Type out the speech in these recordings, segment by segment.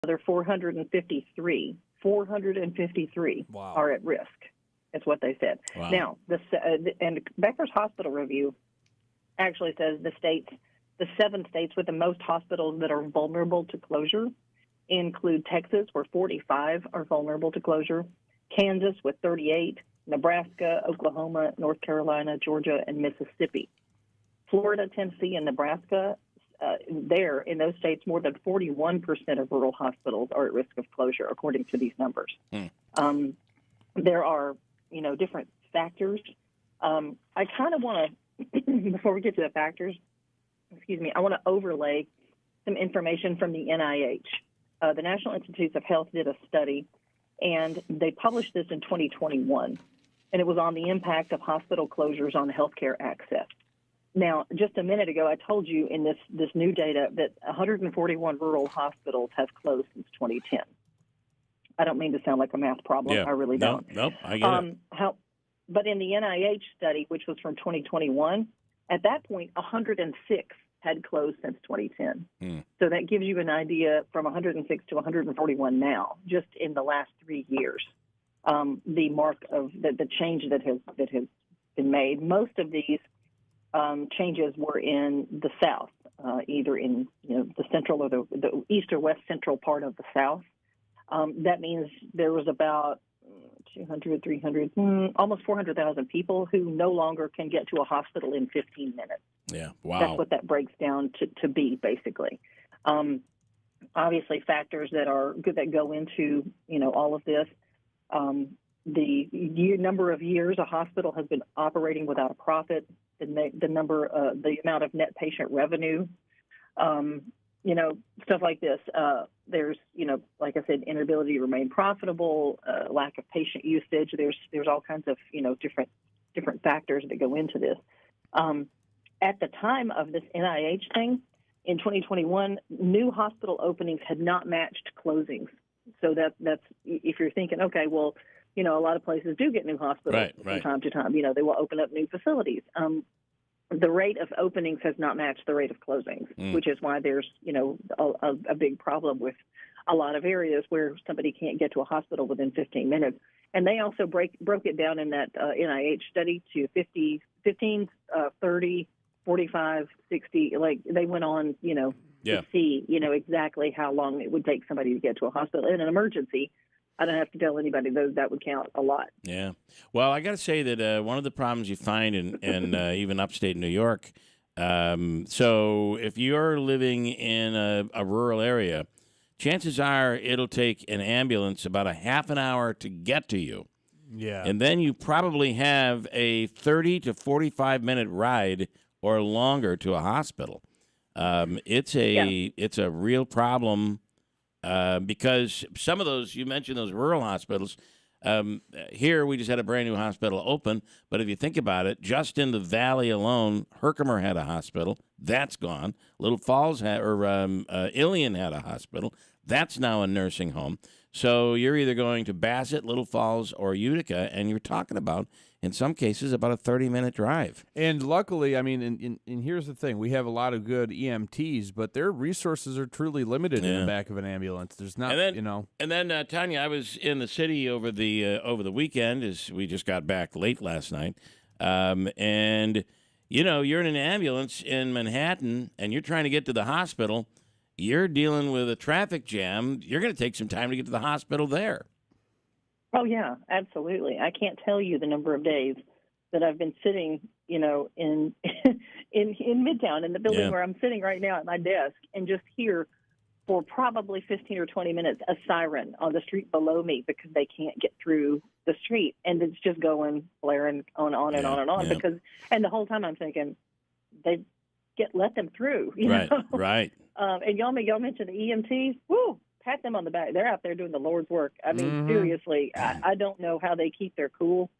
Another 453 Wow. are at risk. That's what they said. Wow. Now, and Becker's Hospital Review actually says the 7 states with the most hospitals that are vulnerable to closure include Texas, where 45 are vulnerable to closure, Kansas with 38, Nebraska, Oklahoma, North Carolina, Georgia, and Mississippi. Florida, Tennessee, and Nebraska, there in those states, more than 41% of rural hospitals are at risk of closure, according to these numbers. There are, different factors. I kind of want to, before we get to the factors, I want to overlay some information from the NIH. The National Institutes of Health did a study, and they published this in 2021, and it was on the impact of hospital closures on healthcare access. Now, just a minute ago, I told you in this new data that 141 rural hospitals have closed since 2010. I don't mean to sound like a math problem. Yeah. I really don't. Nope, I get it. But in the NIH study, which was from 2021, at that point, 106 had closed since 2010. So that gives you an idea from 106 to 141 now, just in the last 3 years, the mark of the change that has been made. Most of these changes were in the South, either in the central or the east or west central part of the South. That means there was about 200, 300, almost 400,000 people who no longer can get to a hospital in 15 minutes. Yeah, wow. That's what that breaks down to be, basically. Obviously, factors that go into all of this. The number of years a hospital has been operating without a profit, the amount of net patient revenue, stuff like this. There's, like I said, inability to remain profitable, lack of patient usage. There's all kinds of, different factors that go into this. At the time of this NIH thing, in 2021, new hospital openings had not matched closings. So that's if you're thinking, okay, well, a lot of places do get new hospitals from time to time. They will open up new facilities. The rate of openings has not matched the rate of closings, which is why there's, a big problem with a lot of areas where somebody can't get to a hospital within 15 minutes. And they also broke it down in that NIH study to 15, 30, 45, 60. Like they went on, to see, exactly how long it would take somebody to get to a hospital in an emergency. I don't have to tell anybody that would count a lot. Yeah. Well, I got to say that one of the problems you find in even upstate New York, so if you're living in a rural area, chances are it'll take an ambulance about a half an hour to get to you. Yeah. And then you probably have a 30 to 45-minute ride or longer to a hospital. It's a real problem. Because some of those, you mentioned those rural hospitals, here we just had a brand new hospital open, but if you think about it, just in the valley alone, Herkimer had a hospital, that's gone. Little Falls Ilion had a hospital, that's now a nursing home. So you're either going to Bassett, Little Falls, or Utica, and you're talking about, in some cases, about a 30-minute drive. And luckily, I mean, and here's the thing. We have a lot of good EMTs, but their resources are truly limited in the back of an ambulance. There's not, And then, Tanya, I was in the city over the weekend, as we just got back late last night, and, you're in an ambulance in Manhattan, and you're trying to get to the hospital. You're dealing with a traffic jam. You're going to take some time to get to the hospital there. Oh, yeah, absolutely. I can't tell you the number of days that I've been sitting, in Midtown, in the building where I'm sitting right now at my desk, and just hear for probably 15 or 20 minutes a siren on the street below me because they can't get through the street. And it's just going, blaring on and on and on. And the whole time I'm thinking, let them through. Right. And y'all mentioned the EMTs. Woo! Pat them on the back. They're out there doing the Lord's work. I mean, seriously, I don't know how they keep their cool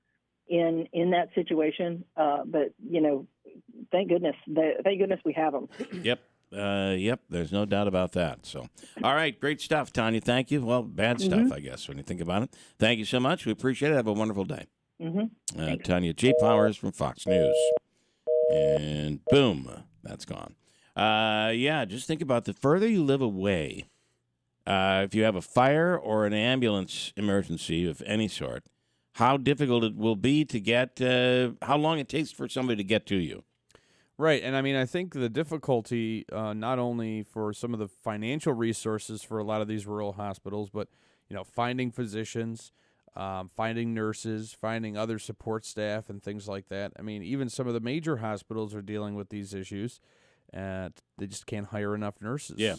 in that situation. But thank goodness we have them. Yep. There's no doubt about that. So, all right, great stuff, Tanya. Thank you. Well, bad stuff, I guess, when you think about it. Thank you so much. We appreciate it. Have a wonderful day. Tanya G. Powers from Fox News, and boom, that's gone. Just think about the further you live away. if you have a fire or an ambulance emergency of any sort, how difficult it will be to get, how long it takes for somebody to get to you. Right, and I mean, I think the difficulty, not only for some of the financial resources for a lot of these rural hospitals, but finding physicians, finding nurses, finding other support staff, and things like that. I mean, even some of the major hospitals are dealing with these issues, and they just can't hire enough nurses. Yeah.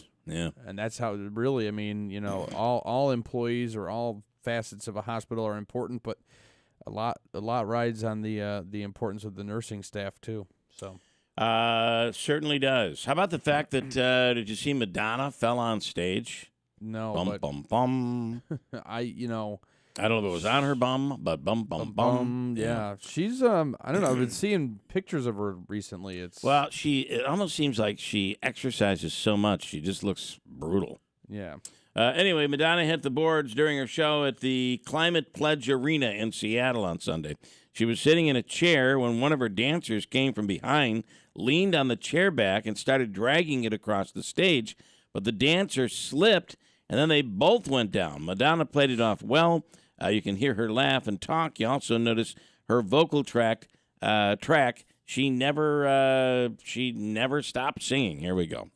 And that's how really, I mean, all employees or all facets of a hospital are important, but a lot rides on the importance of the nursing staff too. So. Certainly does. How about the fact that did you see Madonna fell on stage? No, bum but bum bum. I don't know if it was on her bum, but bum bum bum. Yeah, she's I don't know. I've been seeing pictures of her recently. It almost seems like she exercises so much she just looks brutal. Yeah. Anyway, Madonna hit the boards during her show at the Climate Pledge Arena in Seattle on Sunday. She was sitting in a chair when one of her dancers came from behind, leaned on the chair back, and started dragging it across the stage. But the dancer slipped, and then they both went down. Madonna played it off well. You can hear her laugh and talk. You also notice her vocal track. She never stopped singing. Here we go.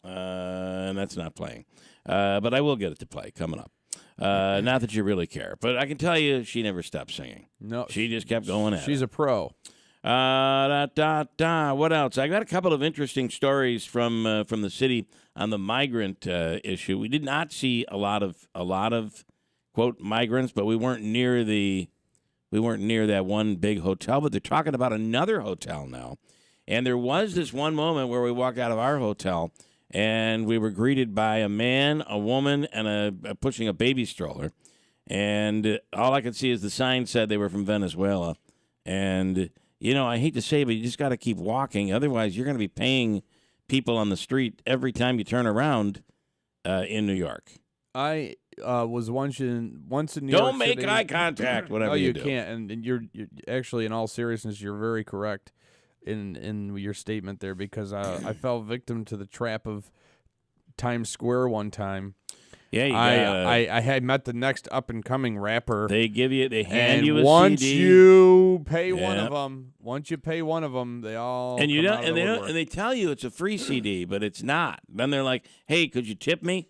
And that's not playing. But I will get it to play coming up. Not that you really care, but I can tell you she never stopped singing. No. She just kept going at it. She's a pro. What else? I got a couple of interesting stories from the city on the migrant issue. We did not see a lot of quote migrants, but we weren't near that one big hotel. But they're talking about another hotel now, and there was this one moment where we walked out of our hotel. And we were greeted by a man, a woman, and pushing a baby stroller. And all I could see is the sign said they were from Venezuela. And, I hate to say it, but you just got to keep walking. Otherwise, you're going to be paying people on the street every time you turn around in New York. I was once in New York City. Don't make eye contact, whatever you do. No, you can't. And you're actually, in all seriousness, you're very correct in your statement there, because I fell victim to the trap of Times Square one time. Yeah, I had met the next up and coming rapper. They hand you a once CD. You pay one of them. Once you pay one of them, they all and and they tell you it's a free CD, but it's not. Then they're like, "Hey, could you tip me?"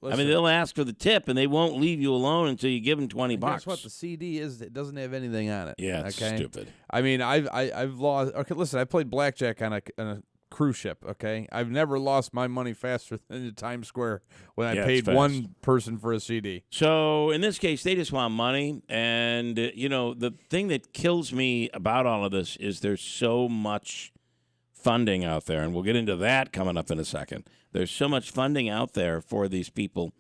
Listen, I mean, they'll ask for the tip, and they won't leave you alone until you give them $20. Guess what? The CD is, it doesn't have anything on it. Yeah, it's stupid. I mean, I've lost. Okay, listen, I played blackjack on a cruise ship. Okay, I've never lost my money faster than in Times Square when I paid one person for a CD. So in this case, they just want money, and the thing that kills me about all of this is there's so much funding out there, and we'll get into that coming up in a second. There's so much funding out there for these people.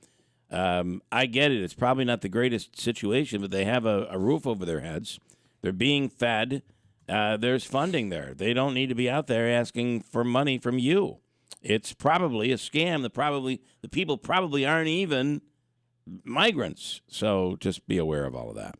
I get it. It's probably not the greatest situation, but they have a roof over their heads. They're being fed. There's funding there. They don't need to be out there asking for money from you. It's probably a scam. The people probably aren't even migrants. So just be aware of all of that.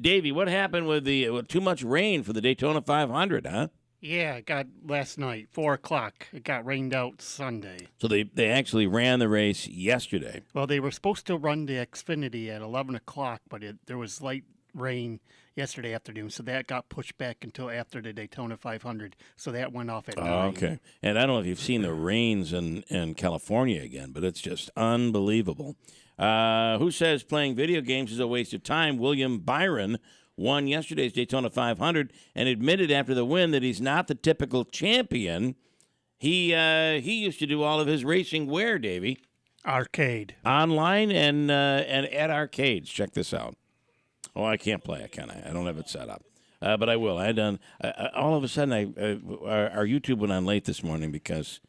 Davey, what happened with too much rain for the Daytona 500, huh? Yeah, it got last night, 4 o'clock. It got rained out Sunday. So they actually ran the race yesterday. Well, they were supposed to run the Xfinity at 11 o'clock, but there was light rain yesterday afternoon, so that got pushed back until after the Daytona 500. So that went off at 9. Okay. And I don't know if you've seen the rains in California again, but it's just unbelievable. Who says playing video games is a waste of time? William Byron won yesterday's Daytona 500 and admitted after the win that he's not the typical champion. He used to do all of his racing where, Davey? Arcade. Online and at arcades. Check this out. Oh, I can't play it, can I? I don't have it set up. But I will. All of a sudden, our YouTube went on late this morning because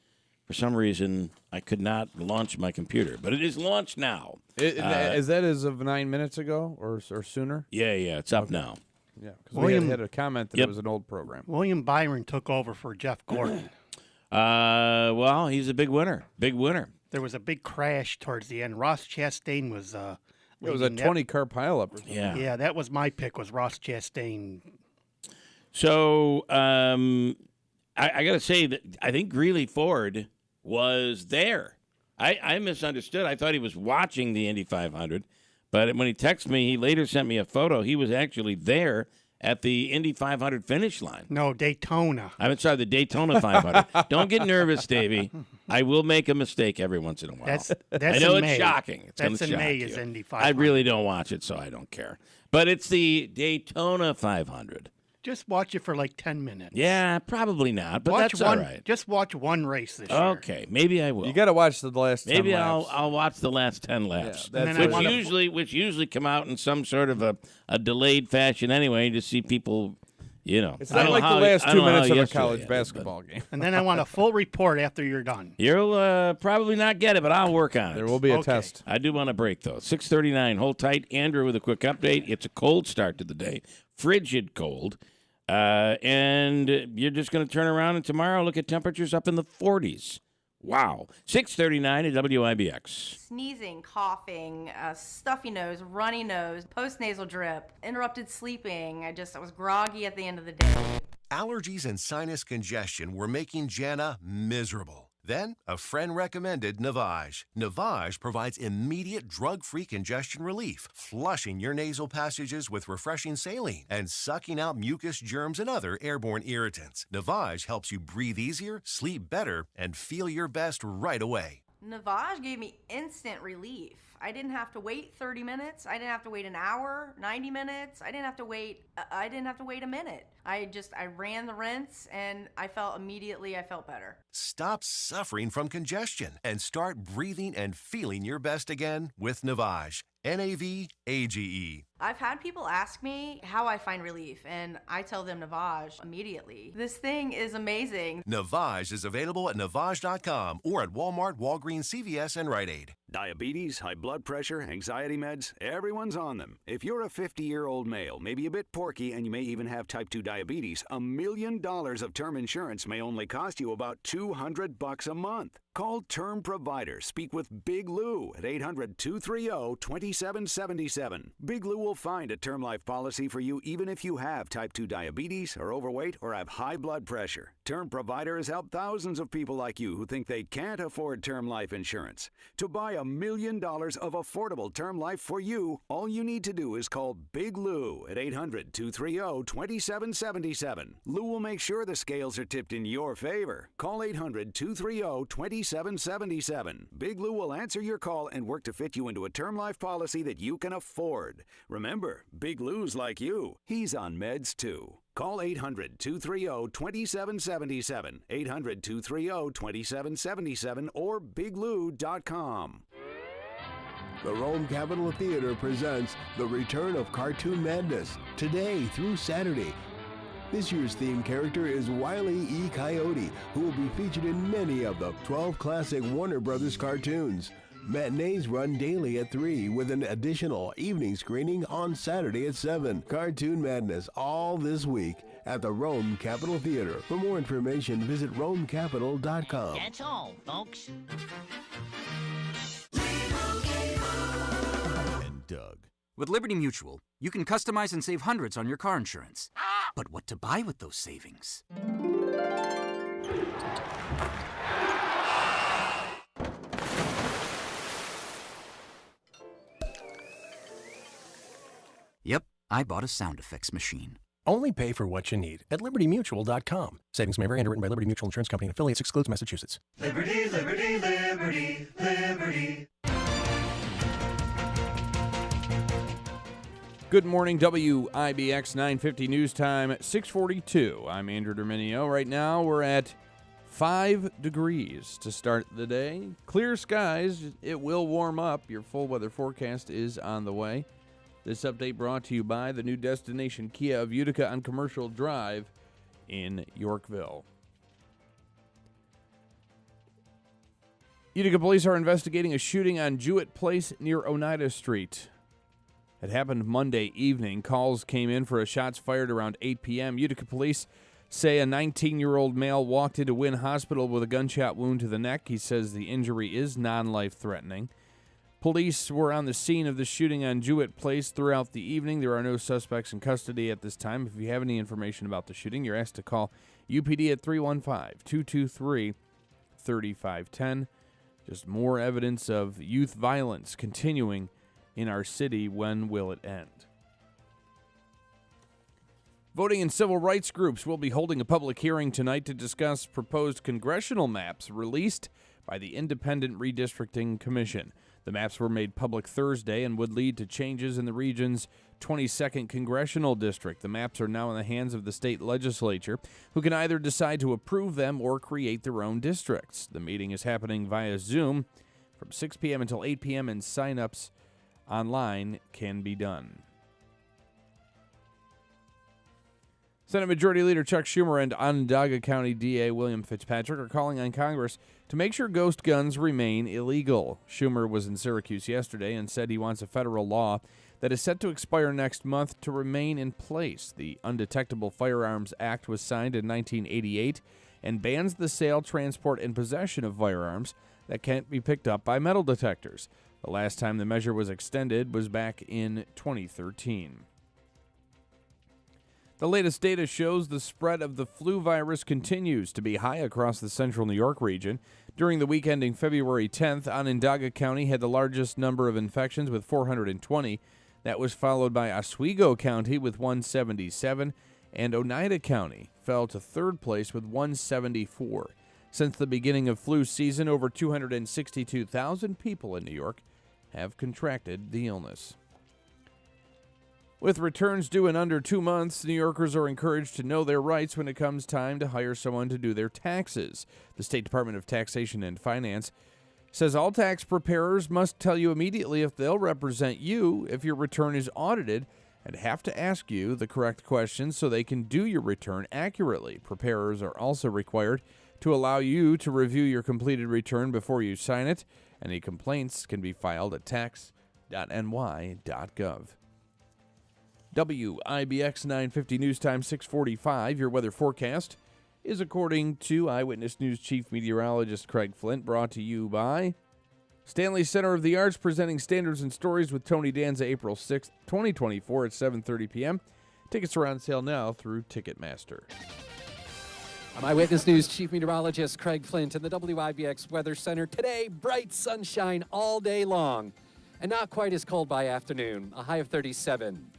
for some reason I could not launch my computer. But it is launched now. Is that as of 9 minutes ago or sooner? Yeah, it's up now. Yeah, because we had a comment that it was an old program. William Byron took over for Jeff Gordon. Well, he's a big winner. Big winner. There was a big crash towards the end. Ross Chastain was it was a 20-car pileup or something. Yeah, that was my pick, was Ross Chastain. So I got to say that I think Greeley Ford was there. I misunderstood. I thought he was watching the Indy 500, but when he texted me, he later sent me a photo. He was actually there at the Indy 500 finish line. No, Daytona. I'm sorry, the Daytona 500. Don't get nervous, Davey. I will make a mistake every once in a while. That's I know in it's May. shocking. It's That's gonna in shock May you. is Indy I 500. really don't watch it, so I don't care. But it's the Daytona 500. Just watch it for like 10 minutes. Yeah, probably not, but watch that's one, all right. Just watch one race this year. Okay, maybe I will. You got to watch the last 10 Maybe laps. I'll watch the last 10 laps, Yeah, that's which usually come out in some sort of a delayed fashion anyway, to see people, It's not like the last 2 minutes of a college ended, basketball game. And then I want a full report after you're done. You'll probably not get it, but I'll work on it. There will be a Okay. test. I do want a break, though. 6:39, hold tight. Andrew with a quick update. It's a cold start to the day, frigid cold. And you're just going to turn around and tomorrow look at temperatures up in the 40s. Wow. 6:39 at WIBX. Sneezing, coughing, stuffy nose, runny nose, postnasal drip, interrupted sleeping. I was groggy at the end of the day. Allergies and sinus congestion were making Jana miserable. Then, a friend recommended Navage. Navage provides immediate drug-free congestion relief, flushing your nasal passages with refreshing saline and sucking out mucus, germs, and other airborne irritants. Navage helps you breathe easier, sleep better, and feel your best right away. Navage gave me instant relief. I didn't have to wait 30 minutes. I didn't have to wait an hour, 90 minutes. I didn't have to wait a minute. I ran the rinse and I felt better. Stop suffering from congestion and start breathing and feeling your best again with Navage. Navage. I've had people ask me how I find relief, and I tell them Navage immediately. This thing is amazing. Navage is available at Navage.com or at Walmart, Walgreens, CVS, and Rite Aid. Diabetes, high blood pressure, anxiety meds, everyone's on them. If you're a 50-year-old male, maybe a bit porky, and you may even have type 2 diabetes, $1 million of term insurance may only cost you about $200 a month. Call Term Provider. Speak with Big Lou at 800-230-2777. Big Lou will find a term life policy for you even if you have type 2 diabetes, are overweight, or have high blood pressure. Term Provider has helped thousands of people like you who think they can't afford term life insurance. To buy $1 million of affordable term life for you, all you need to do is call Big Lou at 800-230-2777. Lou will make sure the scales are tipped in your favor. Call 800-230-2777. Big Lou will answer your call and work to fit you into a term life policy that you can afford. Remember, Big Lou's like you. He's on meds too. Call 800-230-2777, 800-230-2777, or biglou.com. The Rome Capitol Theater presents the return of Cartoon Madness, today through Saturday. This year's theme character is Wile E. Coyote, who will be featured in many of the 12 classic Warner Brothers cartoons. Matinees run daily at 3 with an additional evening screening on Saturday at 7. Cartoon Madness all this week at the Rome Capitol Theater. For more information, visit RomeCapitol.com. That's all, folks. And Doug. With Liberty Mutual, you can customize and save hundreds on your car insurance. But what to buy with those savings? Yep, I bought a sound effects machine. Only pay for what you need at LibertyMutual.com. Savings may vary. Underwritten by Liberty Mutual Insurance Company and affiliates. Excludes Massachusetts. Liberty, liberty, liberty, liberty. Good morning, WIBX 950 News Time at 6:42. I'm Andrew Dominio. Right now we're at 5 degrees to start the day. Clear skies. It will warm up. Your full weather forecast is on the way. This update brought to you by the new destination Kia of Utica on Commercial Drive in Yorkville. Utica police are investigating a shooting on Jewett Place near Oneida Street. It happened Monday evening. Calls came in for a shots fired around 8 p.m. Utica police say a 19-year-old male walked into Wynn Hospital with a gunshot wound to the neck. He says the injury is non-life-threatening. Police were on the scene of the shooting on Jewett Place throughout the evening. There are no suspects in custody at this time. If you have any information about the shooting, you're asked to call UPD at 315-223-3683. 833-510. Just more evidence of youth violence continuing in our city. When will it end? Voting and civil rights groups will be holding a public hearing tonight to discuss proposed congressional maps released by the Independent Redistricting Commission. The maps were made public Thursday and would lead to changes in the region's 22nd congressional district. The maps are now in the hands of the state legislature, who can either decide to approve them or create their own districts. The meeting is happening via Zoom from 6 p.m. until 8 p.m., and sign-ups online can be done. Senate Majority Leader Chuck Schumer and Onondaga County DA William Fitzpatrick are calling on Congress to make sure ghost guns remain illegal. Schumer was in Syracuse yesterday and said he wants a federal law that is set to expire next month to remain in place. The Undetectable Firearms Act was signed in 1988 and bans the sale, transport, and possession of firearms that can't be picked up by metal detectors. The last time the measure was extended was back in 2013. The latest data shows the spread of the flu virus continues to be high across the central New York region. During the week ending February 10th, Onondaga County had the largest number of infections with 420. That was followed by Oswego County with 177, and Oneida County fell to third place with 174. Since the beginning of flu season, over 262,000 people in New York have contracted the illness. With returns due in under 2 months, New Yorkers are encouraged to know their rights when it comes time to hire someone to do their taxes. The State Department of Taxation and Finance says all tax preparers must tell you immediately if they'll represent you if your return is audited, and have to ask you the correct questions so they can do your return accurately. Preparers are also required to allow you to review your completed return before you sign it. Any complaints can be filed at tax.ny.gov. WIBX 950 News Time 645. Your weather forecast is according to Eyewitness News Chief Meteorologist Craig Flint, brought to you by Stanley Center of the Arts, presenting Standards and Stories with Tony Danza, April 6th, 2024 at 7:30 p.m. Tickets are on sale now through Ticketmaster. I'm Eyewitness News Chief Meteorologist Craig Flint in the WIBX Weather Center. Today, bright sunshine all day long and not quite as cold by afternoon, a high of 37.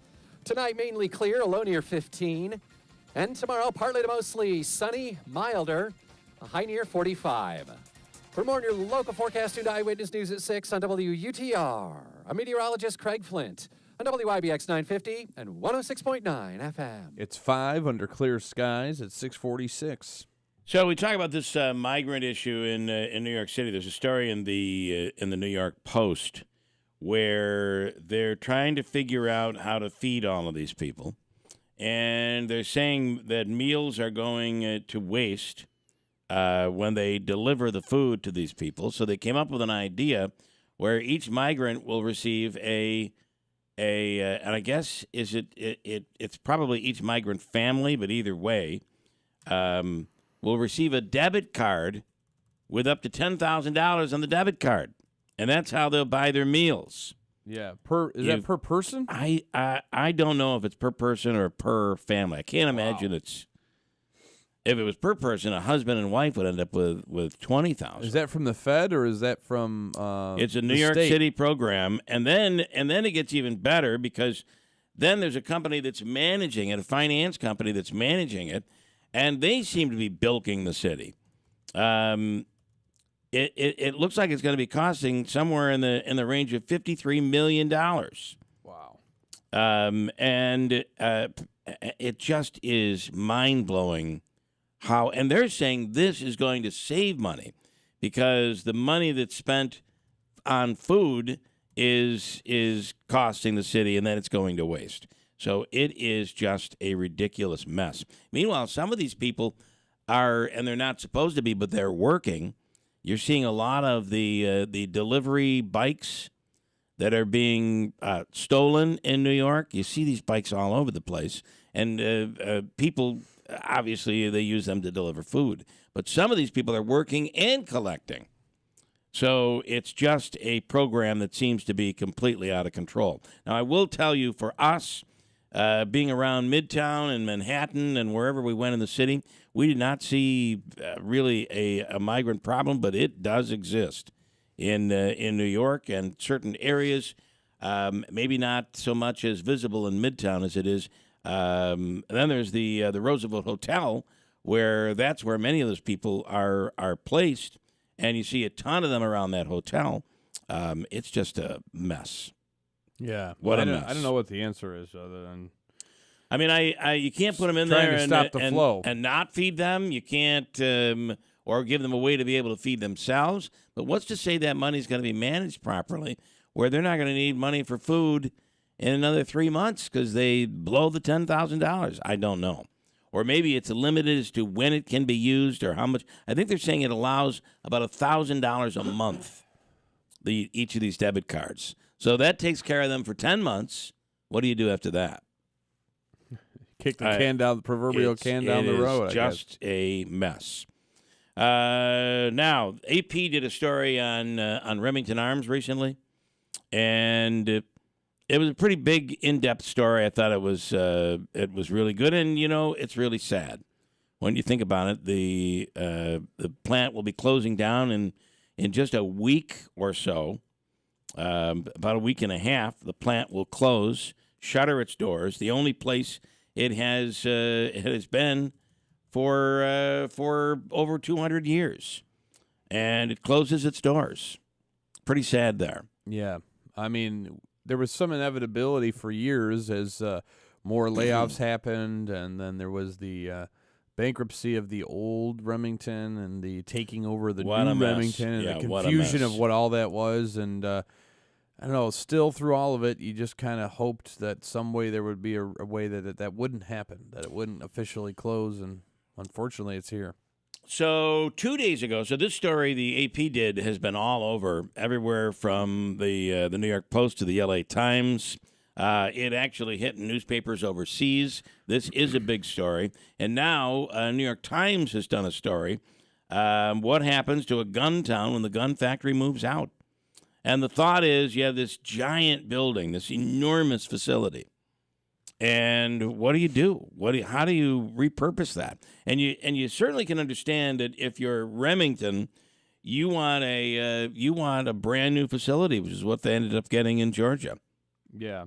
Tonight, mainly clear, a low near 15. And tomorrow, partly to mostly sunny, milder, a high near 45. For more on your local forecast, tune to Eyewitness News at 6 on WUTR. I'm meteorologist Craig Flint on WIBX 950 and 106.9 FM. It's 5 under clear skies at 6:46. So we talk about this migrant issue in New York City. There's a story in the New York Post where they're trying to figure out how to feed all of these people. And they're saying that meals are going to waste when they deliver the food to these people. So they came up with an idea where each migrant will receive and I guess it's probably each migrant family, but either way, will receive a debit card with up to $10,000 on the debit card. And that's how they'll buy their meals. Yeah, that per person? I don't know if it's per person or per family. I can't imagine it's. If it was per person, a husband and wife would end up with $20,000. Is that from the Fed or is that from? It's a New York City program, and then it gets even better because then there's a company that's managing it, a finance company that's managing it, and they seem to be bilking the city. It looks like it's going to be costing somewhere in the range of $53 million. Wow. And it just is mind-blowing how, and they're saying this is going to save money because the money that's spent on food is costing the city, and then it's going to waste. So it is just a ridiculous mess. Meanwhile, some of these people are, and they're not supposed to be, but they're working. You're seeing a lot of the delivery bikes that are being stolen in New York. You see these bikes all over the place. And people, obviously, they use them to deliver food. But some of these people are working and collecting. So it's just a program that seems to be completely out of control. Now, I will tell you, for us, being around Midtown and Manhattan and wherever we went in the city, we did not see really a migrant problem, but it does exist in New York and certain areas. Maybe not so much as visible in Midtown as it is. And then there's the Roosevelt Hotel, where that's where many of those people are placed, and you see a ton of them around that hotel. It's just a mess. Yeah, What a mess. I don't know what the answer is other than. I mean, you can't put them in Trying there to stop the flow and not feed them. You can't, or give them a way to be able to feed themselves. But what's to say that money's going to be managed properly, where they're not going to need money for food in another 3 months because they blow the $10,000? I don't know. Or maybe it's limited as to when it can be used or how much. I think they're saying it allows about $1,000 a month, each of these debit cards. So that takes care of them for 10 months. What do you do after that? Kick the proverbial can down the road. It's just a mess. Now, AP did a story on Remington Arms recently, and it was a pretty big, in-depth story. I thought it was really good, and it's really sad when you think about it. The plant will be closing down in just a week or so. About a week and a half, the plant will close, shutter its doors. The only place it has been for over 200 years, and it closes its doors. Pretty sad there. Yeah, I mean, there was some inevitability for years as more layoffs happened, and then there was the bankruptcy of the old Remington and the taking over the new Remington and the confusion of what all that was. And I don't know, still through all of it, you just kind of hoped that some way there would be a way that wouldn't happen, that it wouldn't officially close, and unfortunately it's here. So 2 days ago, so this story the AP did has been all over, everywhere from the New York Post to the LA Times. It actually hit newspapers overseas. This is a big story. And now New York Times has done a story. What happens to a gun town when the gun factory moves out? And the thought is you have this giant building, this enormous facility. And what do you do? How do you repurpose that? And you certainly can understand that if you're Remington, you want a brand new facility, which is what they ended up getting in Georgia. Yeah.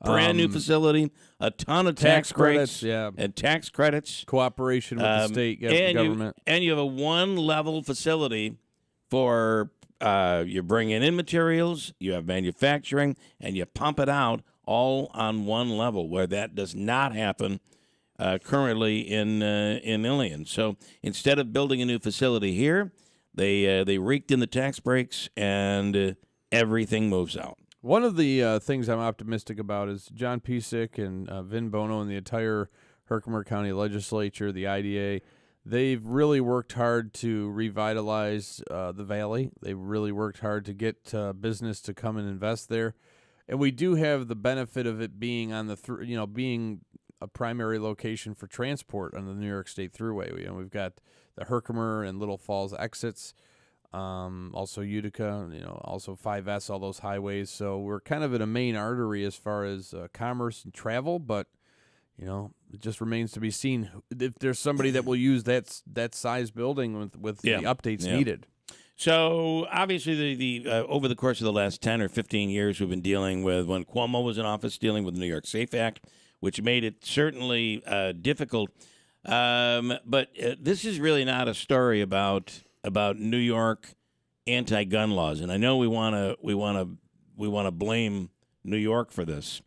Brand new facility, a ton of tax breaks, and tax credits. Cooperation with the state government. You have a one-level facility for you bring in materials, you have manufacturing, and you pump it out all on one level, where that does not happen currently in Ilion. So instead of building a new facility here, they raked in the tax breaks, and everything moves out. One of the things I'm optimistic about is John Pisak and Vin Bono and the entire Herkimer County Legislature, the IDA. They've really worked hard to revitalize the valley. They've really worked hard to get business to come and invest there. And we do have the benefit of it being on the being a primary location for transport on the New York State Thruway. We've got the Herkimer and Little Falls exits, also Utica, also 5S, all those highways. So we're kind of in a main artery as far as commerce and travel, but it just remains to be seen if there's somebody that will use that size building with the updates needed. So obviously, the over the course of the last 10 or 15 years, we've been dealing with, when Cuomo was in office, dealing with the New York SAFE Act, which made it certainly difficult. But this is really not a story about New York anti-gun laws, and I know we want to blame New York for this.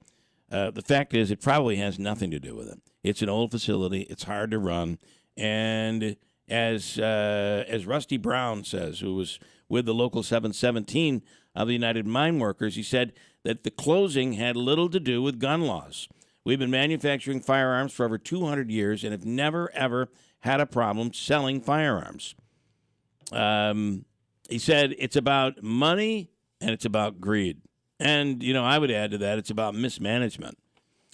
The fact is, it probably has nothing to do with it. It's an old facility. It's hard to run, and as Rusty Brown says, who was with the local 717 of the United Mine Workers, he said that the closing had little to do with gun laws. We've been manufacturing firearms for over 200 years and have never, ever had a problem selling firearms. He said it's about money and it's about greed. And, I would add to that, it's about mismanagement.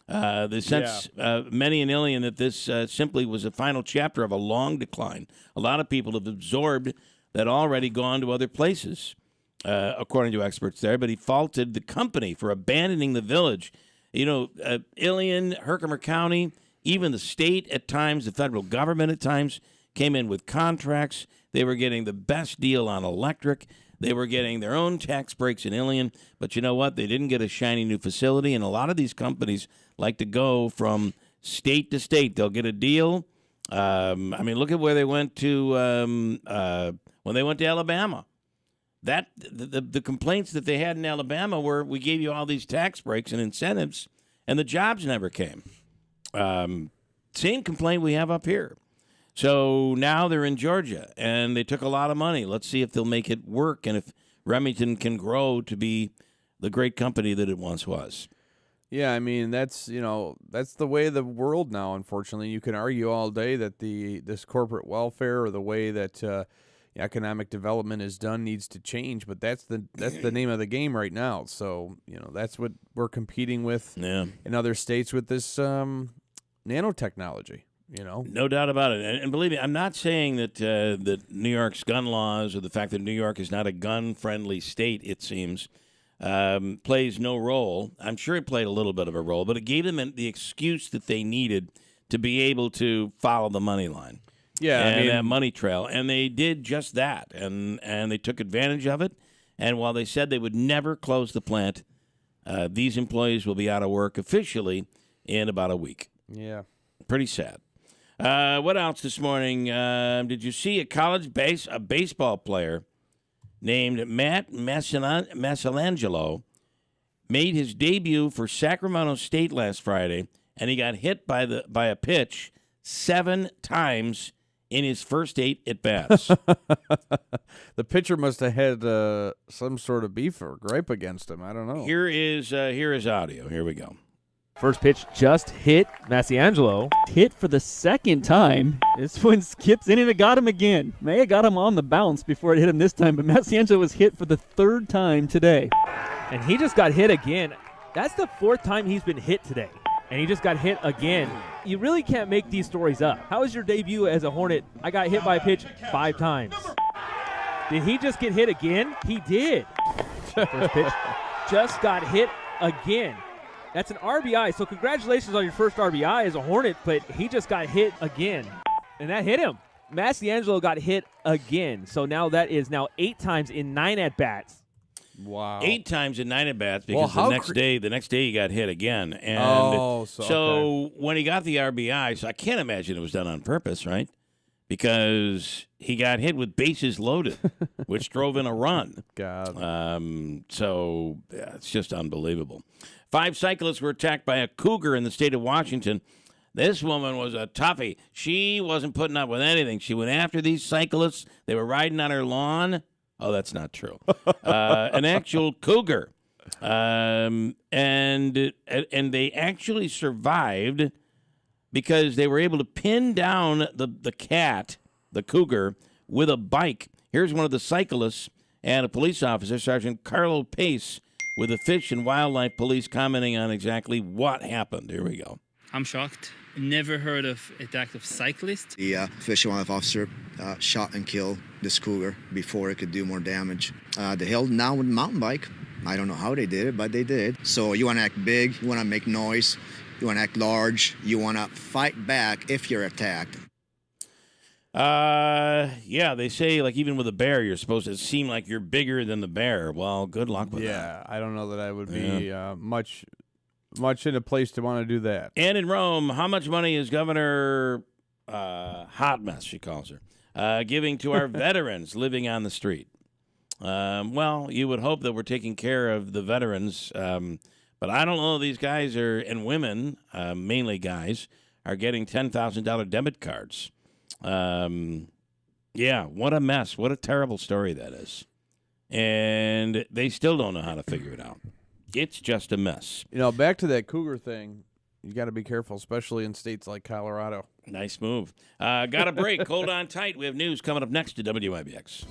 The sense many in Ilion that this simply was a final chapter of a long decline. A lot of people have absorbed that already gone to other places, according to experts there. But he faulted the company for abandoning the village. Ilion, Herkimer County, even the state at times, the federal government at times came in with contracts. They were getting the best deal on electric. They were getting their own tax breaks in Ilion. But you know what? They didn't get a shiny new facility. And a lot of these companies like to go from state to state. They'll get a deal. Look at where they went to when they went to Alabama. The complaints that they had in Alabama were, we gave you all these tax breaks and incentives, and the jobs never came. Same complaint we have up here. So now they're in Georgia, and they took a lot of money. Let's see if they'll make it work and if Remington can grow to be the great company that it once was. Yeah, I mean, that's the way of the world now, unfortunately. You can argue all day that this corporate welfare or the way that economic development is done needs to change, but that's the name of the game right now. So, that's what we're competing with in other states with this nanotechnology. No doubt about it. And believe me, I'm not saying that New York's gun laws or the fact that New York is not a gun-friendly state, it seems, plays no role. I'm sure it played a little bit of a role, but it gave them the excuse that they needed to be able to follow the money line. Yeah, and that money trail. And they did just that, and they took advantage of it. And while they said they would never close the plant, these employees will be out of work officially in about a week. Yeah. Pretty sad. What else this morning? Did you see a baseball player named Matt Massalangelo made his debut for Sacramento State last Friday, and he got hit by a pitch 7 times in his first 8 at-bats. The pitcher must have had some sort of beef or gripe against him. I don't know. Here is audio. Here we go. First pitch just hit Massalangelo. Hit for the second time. This one skips in and it got him again. May have got him on the bounce before it hit him this time, but Massalangelo was hit for the 3rd time today. And he just got hit again. That's the 4th time he's been hit today. And he just got hit again. You really can't make these stories up. How was your debut as a Hornet? I got hit by a pitch 5 times. Did he just get hit again? He did. First pitch just got hit again. That's an RBI, so congratulations on your first RBI as a Hornet, but he just got hit again. And that hit him. Massalangelo got hit again, so now that is 8 times in 9 at-bats. Wow. 8 times in 9 at-bats because the next day he got hit again. And so when he got the RBI, so I can't imagine it was done on purpose, right? Because he got hit with bases loaded, which drove in a run. God. So it's just unbelievable. 5 cyclists were attacked by a cougar in the state of Washington. This woman was a toughie. She wasn't putting up with anything. She went after these cyclists. They were riding on her lawn. Oh, that's not true. An actual cougar. And they actually survived because they were able to pin down the cat, the cougar, with a bike. Here's one of the cyclists and a police officer, Sergeant Carlo Pace, with the Fish and Wildlife Police commenting on exactly what happened. Here we go. I'm shocked. Never heard of attack of cyclists. The Fish and Wildlife officer shot and killed this cougar before it could do more damage. They held him down with a mountain bike. I don't know how they did it, but they did. So you want to act big, you want to make noise, you want to act large, you want to fight back if you're attacked. Yeah, they say like even with a bear, you're supposed to seem like you're bigger than the bear. Well, good luck with that. Yeah, I don't know that I would be much in a place to want to do that. And in Rome, how much money is Governor Hot Mess, she calls her, giving to our veterans living on the street? Well, you would hope that we're taking care of the veterans, but I don't know. These guys and women, mainly guys, are getting $10,000 debit cards. Yeah, what a mess. What a terrible story that is. And they still don't know how to figure it out. It's just a mess. Back to that cougar thing, you got to be careful, especially in states like Colorado. Nice move. Got a break. Hold on tight. We have news coming up next to WIBX.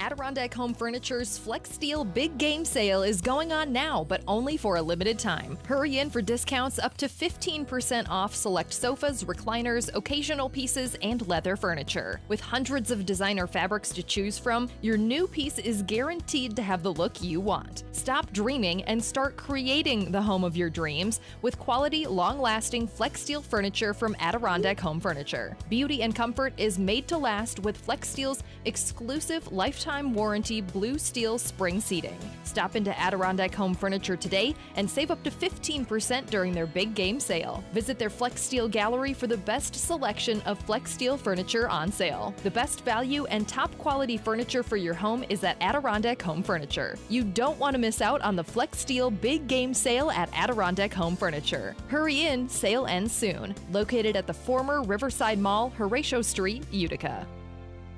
Adirondack Home Furniture's Flex Steel Big Game Sale is going on now, but only for a limited time. Hurry in for discounts up to 15% off select sofas, recliners, occasional pieces, and leather furniture. With hundreds of designer fabrics to choose from, your new piece is guaranteed to have the look you want. Stop dreaming and start creating the home of your dreams with quality, long-lasting Flex Steel furniture from Adirondack Home Furniture. Beauty and comfort is made to last with Flex Steel's exclusive lifetime warranty blue steel spring seating. Stop into Adirondack Home Furniture today and save up to 15% during their big game sale. Visit their Flex Steel gallery for the best selection of Flex Steel furniture on sale. The best value and top quality furniture for your home is at Adirondack Home Furniture. You don't want to miss out on the Flex Steel Big Game Sale at Adirondack Home Furniture. Hurry in, sale ends soon. Located at the former Riverside Mall, Horatio Street, Utica.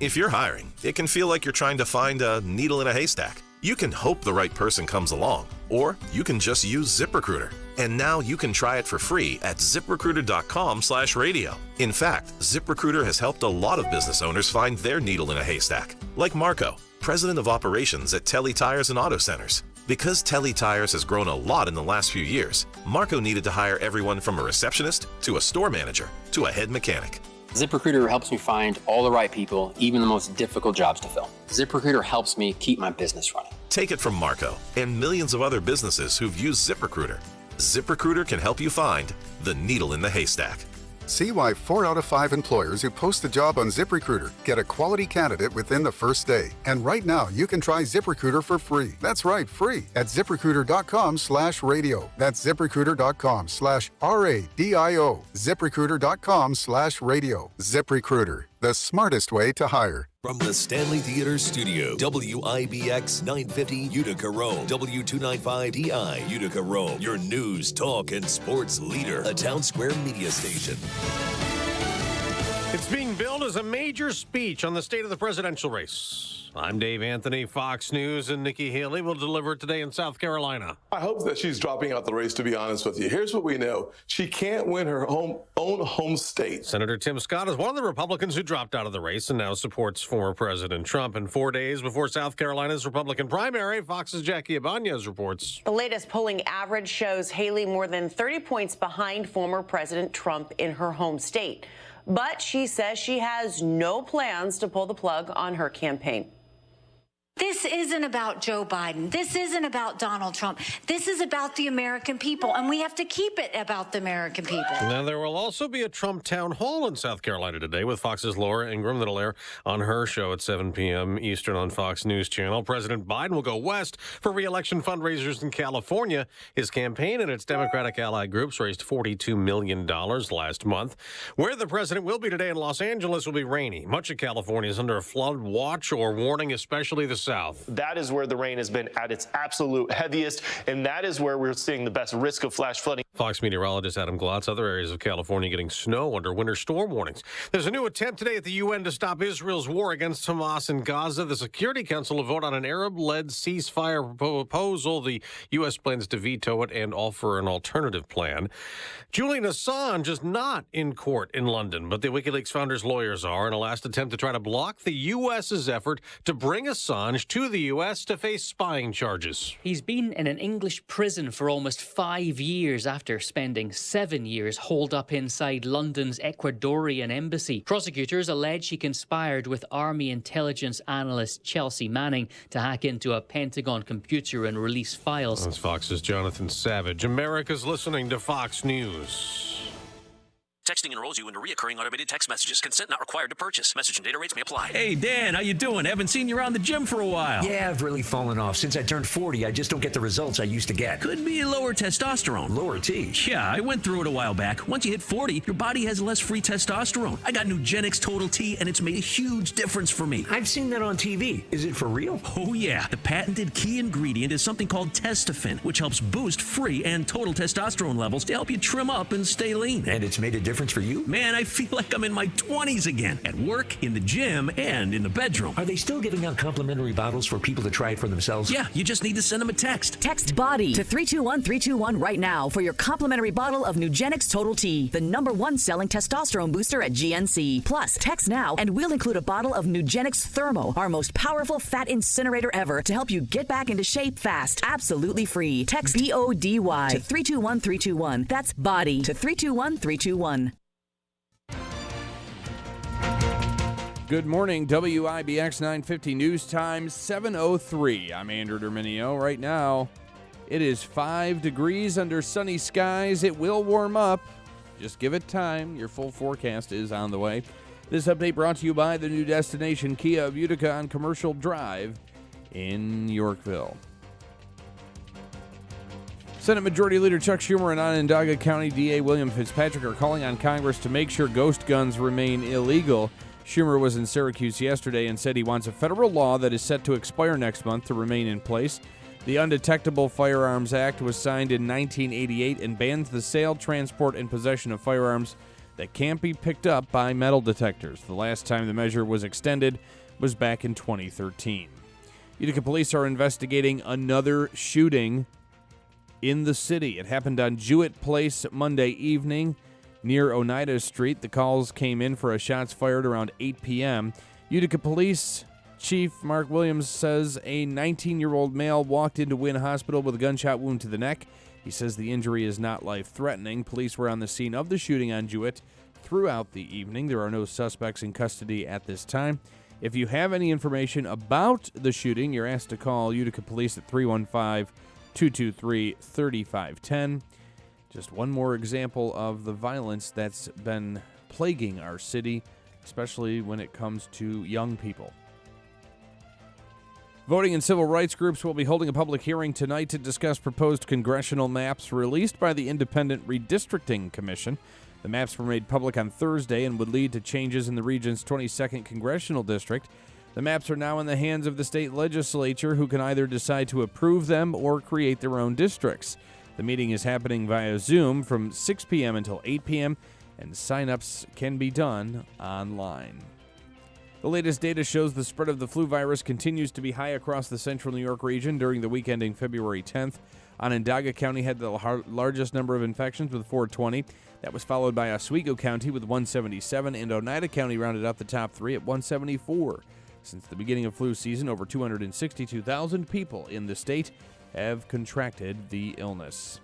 If you're hiring, it can feel like you're trying to find a needle in a haystack. You can hope the right person comes along, or you can just use ZipRecruiter. And now you can try it for free at ZipRecruiter.com/radio. In fact, ZipRecruiter has helped a lot of business owners find their needle in a haystack, like Marco, president of operations at Telly Tires and Auto Centers. Because Telly Tires has grown a lot in the last few years, Marco needed to hire everyone from a receptionist to a store manager to a head mechanic. ZipRecruiter helps me find all the right people, even the most difficult jobs to fill. ZipRecruiter helps me keep my business running. Take it from Marco and millions of other businesses who've used ZipRecruiter. ZipRecruiter can help you find the needle in the haystack. See why 4 out of 5 employers who post a job on ZipRecruiter get a quality candidate within the first day. And right now, you can try ZipRecruiter for free. That's right, free at ZipRecruiter.com/radio. That's ZipRecruiter.com/RADIO. ZipRecruiter.com/radio. ZipRecruiter, the smartest way to hire. From the Stanley Theater Studio, WIBX 950 Utica, Rome, W295DI Utica, Rome, your news, talk, and sports leader, a Town Square media station. It's being billed as a major speech on the state of the presidential race. I'm Dave Anthony, Fox News, and Nikki Haley will deliver it today in South Carolina. I hope that she's dropping out the race, to be honest with you. Here's what we know. She can't win her own home state. Senator Tim Scott is one of the Republicans who dropped out of the race and now supports former President Trump. And 4 days before South Carolina's Republican primary, Fox's Jackie Ibanez reports. The latest polling average shows Haley more than 30 points behind former President Trump in her home state. But she says she has no plans to pull the plug on her campaign. This isn't about Joe Biden. This isn't about Donald Trump. This is about the American people, and we have to keep it about the American people. Now, there will also be a Trump town hall in South Carolina today with Fox's Laura Ingraham that'll air on her show at 7 p.m. Eastern on Fox News Channel. President Biden will go west for re-election fundraisers in California. His campaign and its Democratic ally groups raised $42 million last month. Where the president will be today in Los Angeles will be rainy. Much of California is under a flood watch or warning, especially the south. That is where the rain has been at its absolute heaviest, and that is where we're seeing the best risk of flash flooding. Fox meteorologist Adam Glotz, other areas of California getting snow under winter storm warnings. There's a new attempt today at the UN to stop Israel's war against Hamas in Gaza. The Security Council will vote on an Arab-led ceasefire proposal. The U.S. plans to veto it and offer an alternative plan. Julian Assange is not in court in London, but the WikiLeaks founder's lawyers are in a last attempt to try to block the U.S.'s effort to bring Assange to the U.S. to face spying charges. He's been in an English prison for almost 5 years after spending 7 years holed up inside London's Ecuadorian embassy. Prosecutors allege he conspired with Army intelligence analyst Chelsea Manning to hack into a Pentagon computer and release files. That's Fox's Jonathan Savage. America's listening to Fox News. Texting enrolls you into reoccurring automated text messages. Consent not required to purchase. Message and data rates may apply. Hey, Dan, how you doing? Haven't seen you around the gym for a while. Yeah, I've really fallen off. Since I turned 40, I just don't get the results I used to get. Could be lower testosterone. Lower T? Yeah, I went through it a while back. Once you hit 40, your body has less free testosterone. I got Nugenix Total T, and it's made a huge difference for me. I've seen that on TV. Is it for real? Oh, yeah. The patented key ingredient is something called Testofen, which helps boost free and total testosterone levels to help you trim up and stay lean. And it's made a difference difference for you? Man, I feel like I'm in my 20s again. At work, in the gym, and in the bedroom. Are they still giving out complimentary bottles for people to try it for themselves? Yeah, you just need to send them a text. Text BODY to 321-321 right now for your complimentary bottle of Nugenix Total T, the #1 selling testosterone booster at GNC. Plus, text now and we'll include a bottle of Nugenix Thermo, our most powerful fat incinerator ever, to help you get back into shape fast. Absolutely free. Text BODY to 321-321. That's BODY to 321-321. Good morning, WIBX 950 News Time, 7:03. I'm Andrew Derminio. Right now, it is 5 degrees under sunny skies. It will warm up. Just give it time. Your full forecast is on the way. This update brought to you by the new destination Kia of Utica on Commercial Drive in Yorkville. Senate Majority Leader Chuck Schumer and Onondaga County DA William Fitzpatrick are calling on Congress to make sure ghost guns remain illegal. Schumer was in Syracuse yesterday and said he wants a federal law that is set to expire next month to remain in place. The Undetectable Firearms Act was signed in 1988 and bans the sale, transport, and possession of firearms that can't be picked up by metal detectors. The last time the measure was extended was back in 2013. Utica police are investigating another shooting in the city. It happened on Jewett Place Monday evening near Oneida Street. The calls came in for a shots fired around 8 p.m. Utica Police Chief Mark Williams says a 19-year-old male walked into Wynn Hospital with a gunshot wound to the neck. He says the injury is not life-threatening. Police were on the scene of the shooting on Jewett throughout the evening. There are no suspects in custody at this time. If you have any information about the shooting, you're asked to call Utica Police at 315-223-3510. Just one more example of the violence that's been plaguing our city, especially when it comes to young people. Voting and civil rights groups will be holding a public hearing tonight to discuss proposed congressional maps released by the Independent Redistricting Commission. The maps were made public on Thursday and would lead to changes in the region's 22nd congressional district. The maps are now in the hands of the state legislature, who can either decide to approve them or create their own districts. The meeting is happening via Zoom from 6 p.m. until 8 p.m., and sign-ups can be done online. The latest data shows the spread of the flu virus continues to be high across the central New York region during the week ending February 10th. Onondaga County had the largest number of infections with 420. That was followed by Oswego County with 177, and Oneida County rounded out the top three at 174. Since the beginning of flu season, over 262,000 people in the state have contracted the illness.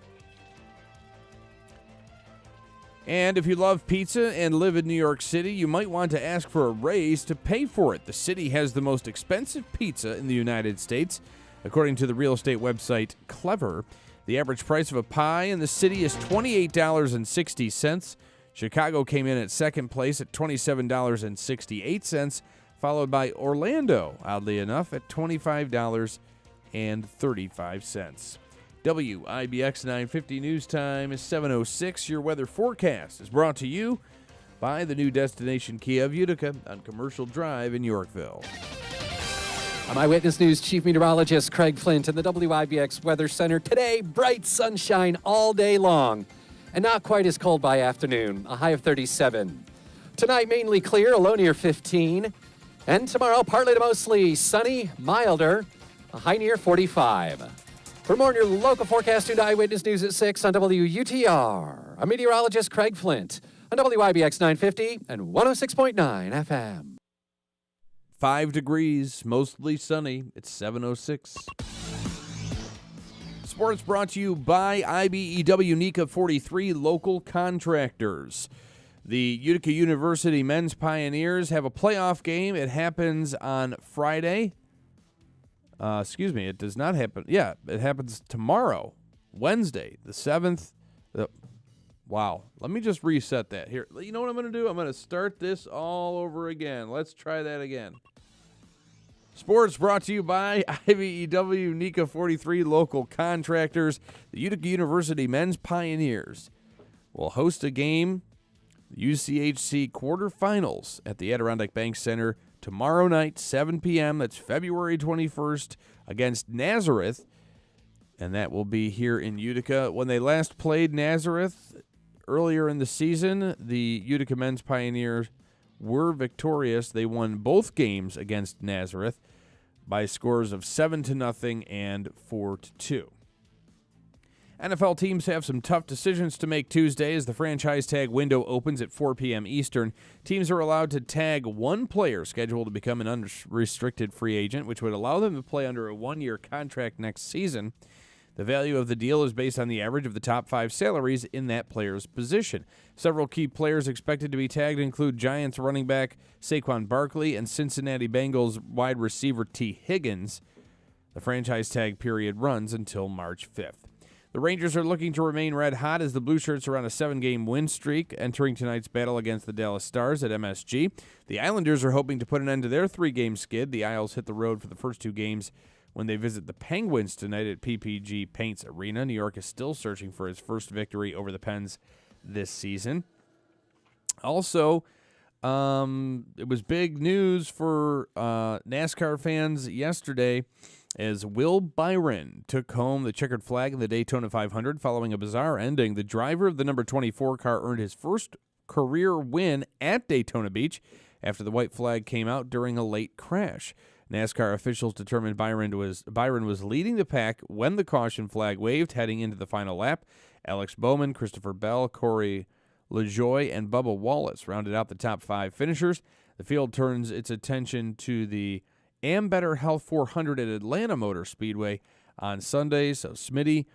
And if you love pizza and live in New York City, you might want to ask for a raise to pay for it. The city has the most expensive pizza in the United States. According to the real estate website Clever, the average price of a pie in the city is $28.60. Chicago came in at second place at $27.68, followed by Orlando, oddly enough, at $25.35. WIBX 950 News Time is 7:06. Your weather forecast is brought to you by the new destination Kia of Utica on Commercial Drive in Yorkville. I'm Eyewitness News Chief Meteorologist Craig Flint in the WIBX Weather Center. Today, bright sunshine all day long and not quite as cold by afternoon, a high of 37. Tonight, mainly clear, a low near 15. And tomorrow, partly to mostly sunny, milder, a high near 45. For more on your local forecast, tune to Eyewitness News at 6 on WUTR. I'm meteorologist Craig Flint on WIBX 950 and 106.9 FM. 5 degrees, mostly sunny. It's 7:06. Sports brought to you by IBEW NECA 43 local contractors. The Utica University men's Pioneers have a playoff game. It happens on Friday. It does not happen. Yeah, it happens tomorrow, Wednesday, the 7th. Wow. Let me just reset that. Here, you know what I'm going to do? I'm going to start this all over again. Let's try that again. Sports brought to you by IBEW NECA 43 local contractors. The Utica University men's Pioneers will host a game, the UCHC quarterfinals, at the Adirondack Bank Center tomorrow night, 7 p.m. That's February 21st against Nazareth, and that will be here in Utica. When they last played Nazareth earlier in the season, the Utica men's Pioneers were victorious. They won both games against Nazareth by scores of 7-0 and 4-2. NFL teams have some tough decisions to make Tuesday as the franchise tag window opens at 4 p.m. Eastern. Teams are allowed to tag one player scheduled to become an unrestricted free agent, which would allow them to play under a one-year contract next season. The value of the deal is based on the average of the top 5 salaries in that player's position. Several key players expected to be tagged include Giants running back Saquon Barkley and Cincinnati Bengals wide receiver T. Higgins. The franchise tag period runs until March 5th. The Rangers are looking to remain red hot as the Blue Shirts are on a 7-game win streak entering tonight's battle against the Dallas Stars at MSG. The Islanders are hoping to put an end to their 3-game skid. The Isles hit the road for the first 2 games when they visit the Penguins tonight at PPG Paints Arena. New York is still searching for its first victory over the Pens this season. Also, it was big news for NASCAR fans yesterday as Will Byron took home the checkered flag in the Daytona 500 following a bizarre ending. The driver of the number 24 car earned his first career win at Daytona Beach after the white flag came out during a late crash. NASCAR officials determined Byron was leading the pack when the caution flag waved heading into the final lap. Alex Bowman, Christopher Bell, Corey LaJoie, and Bubba Wallace rounded out the top 5 finishers. The field turns its attention to the Ambetter Health 400 at Atlanta Motor Speedway on Sunday. So, Smitty,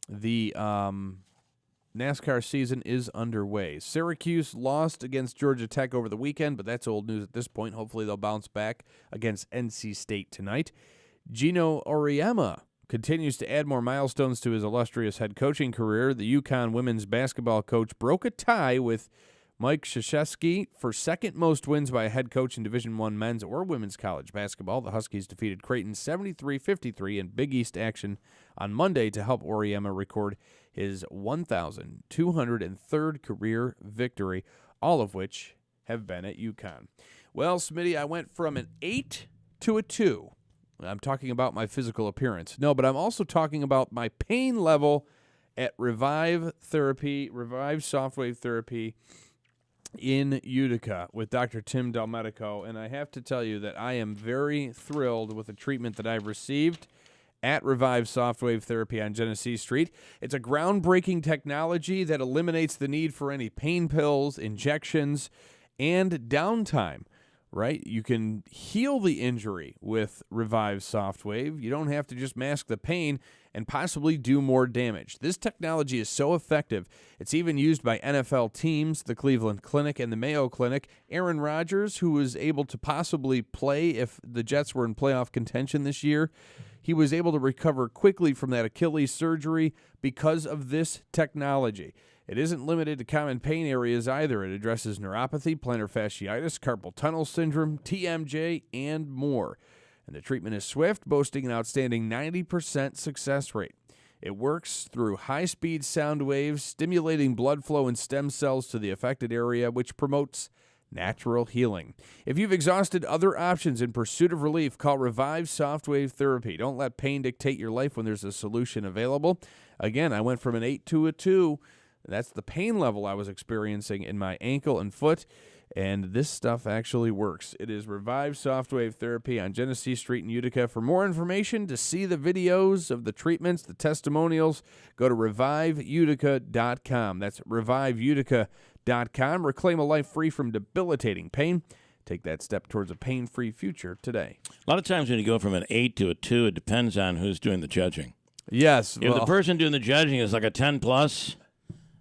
the NASCAR season is underway. Syracuse lost against Georgia Tech over the weekend, but that's old news at this point. Hopefully they'll bounce back against NC State tonight. Gino Auriemma continues to add more milestones to his illustrious head coaching career. The UConn women's basketball coach broke a tie with Mike Krzyzewski for second most wins by a head coach in Division I men's or women's college basketball. The Huskies defeated Creighton 73-53 in Big East action on Monday to help Auriemma record his 1,203rd career victory, all of which have been at UConn. Well, Smitty, I went from an 8 to a 2. I'm talking about my physical appearance. No, but I'm also talking about my pain level at Revive Softwave Therapy in Utica with Dr. Tim Delmedico, and I have to tell you that I am very thrilled with the treatment that I've received at Revive Softwave Therapy on Genesee Street. It's a groundbreaking technology that eliminates the need for any pain pills, injections, and downtime, right? You can heal the injury with Revive Softwave. You don't have to just mask the pain and possibly do more damage. This technology is so effective, it's even used by NFL teams, the Cleveland Clinic and the Mayo Clinic. Aaron Rodgers, who was able to possibly play if the Jets were in playoff contention this year, he was able to recover quickly from that Achilles surgery because of this technology. It isn't limited to common pain areas either. It addresses neuropathy, plantar fasciitis, carpal tunnel syndrome, TMJ, and more. And the treatment is swift, boasting an outstanding 90% success rate. It works through high-speed sound waves, stimulating blood flow and stem cells to the affected area, which promotes natural healing. If you've exhausted other options in pursuit of relief, call Revive Softwave Therapy. Don't let pain dictate your life when there's a solution available. Again, I went from an 8 to a 2. That's the pain level I was experiencing in my ankle and foot, and this stuff actually works. It is Revive Softwave Therapy on Genesee Street in Utica. For more information, to see the videos of the treatments, the testimonials, go to reviveutica.com. That's reviveutica.com. Reclaim a life free from debilitating pain. Take that step towards a pain-free future today. A lot of times when you go from an 8 to a 2, it depends on who's doing the judging. Yes. If the person doing the judging is like a 10+,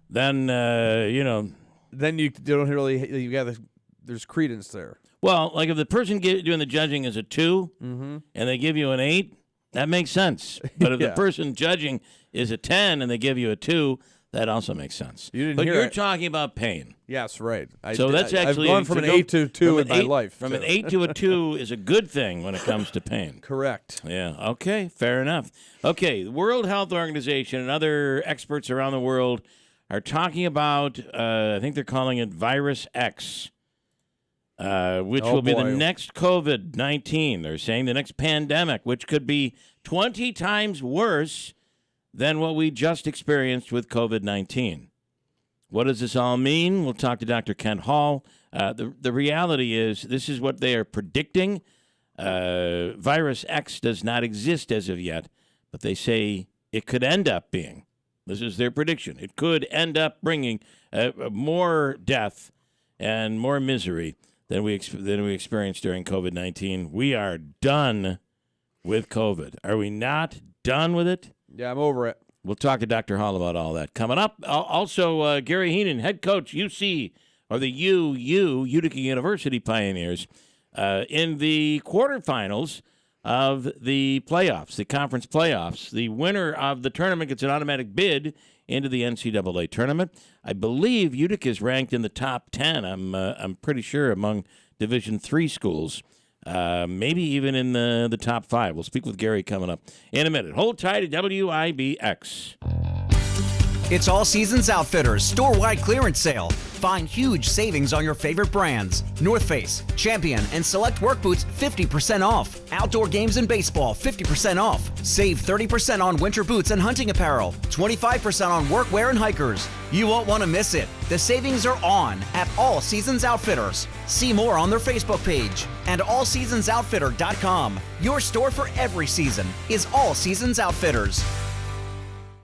then, then you don't really, there's credence there. Well, like if the person doing the judging is a 2 and they give you an 8, that makes sense. But if the person judging is a 10 and they give you a 2, that also makes sense. But you're talking about pain. Yes, right. That's actually... I've gone from an 8 to 2 in my life. From an 8 to a 2 is a good thing when it comes to pain. Correct. Yeah, okay, fair enough. Okay, the World Health Organization and other experts around the world are talking about, I think they're calling it Virus X, which will be the next COVID-19. They're saying the next pandemic, which could be 20 times worse than what we just experienced with COVID-19. What does this all mean? We'll talk to Dr. Kent Hall. The reality is this is what they are predicting. Virus X does not exist as of yet, but they say it could end up being. This is their prediction. It could end up bringing more death and more misery than we experienced during COVID-19. We are done with COVID. Are we not done with it? Yeah, I'm over it. We'll talk to Dr. Hall about all that. Coming up, also Gary Heenan, head coach, UC, or the Utica University Pioneers, in the quarterfinals of the playoffs, the conference playoffs. The winner of the tournament gets an automatic bid into the NCAA tournament. I believe Utica is ranked in the top 10. I'm pretty sure among Division III schools. Maybe even in the top 5. We'll speak with Gary coming up in a minute. Hold tight at WIBX. It's All Seasons Outfitters store-wide clearance sale. Find huge savings on your favorite brands. North Face, Champion, and select work boots 50% off. Outdoor games and baseball 50% off. Save 30% on winter boots and hunting apparel. 25% on workwear and hikers. You won't want to miss it. The savings are on at All Seasons Outfitters. See more on their Facebook page and allseasonsoutfitter.com. Your store for every season is All Seasons Outfitters.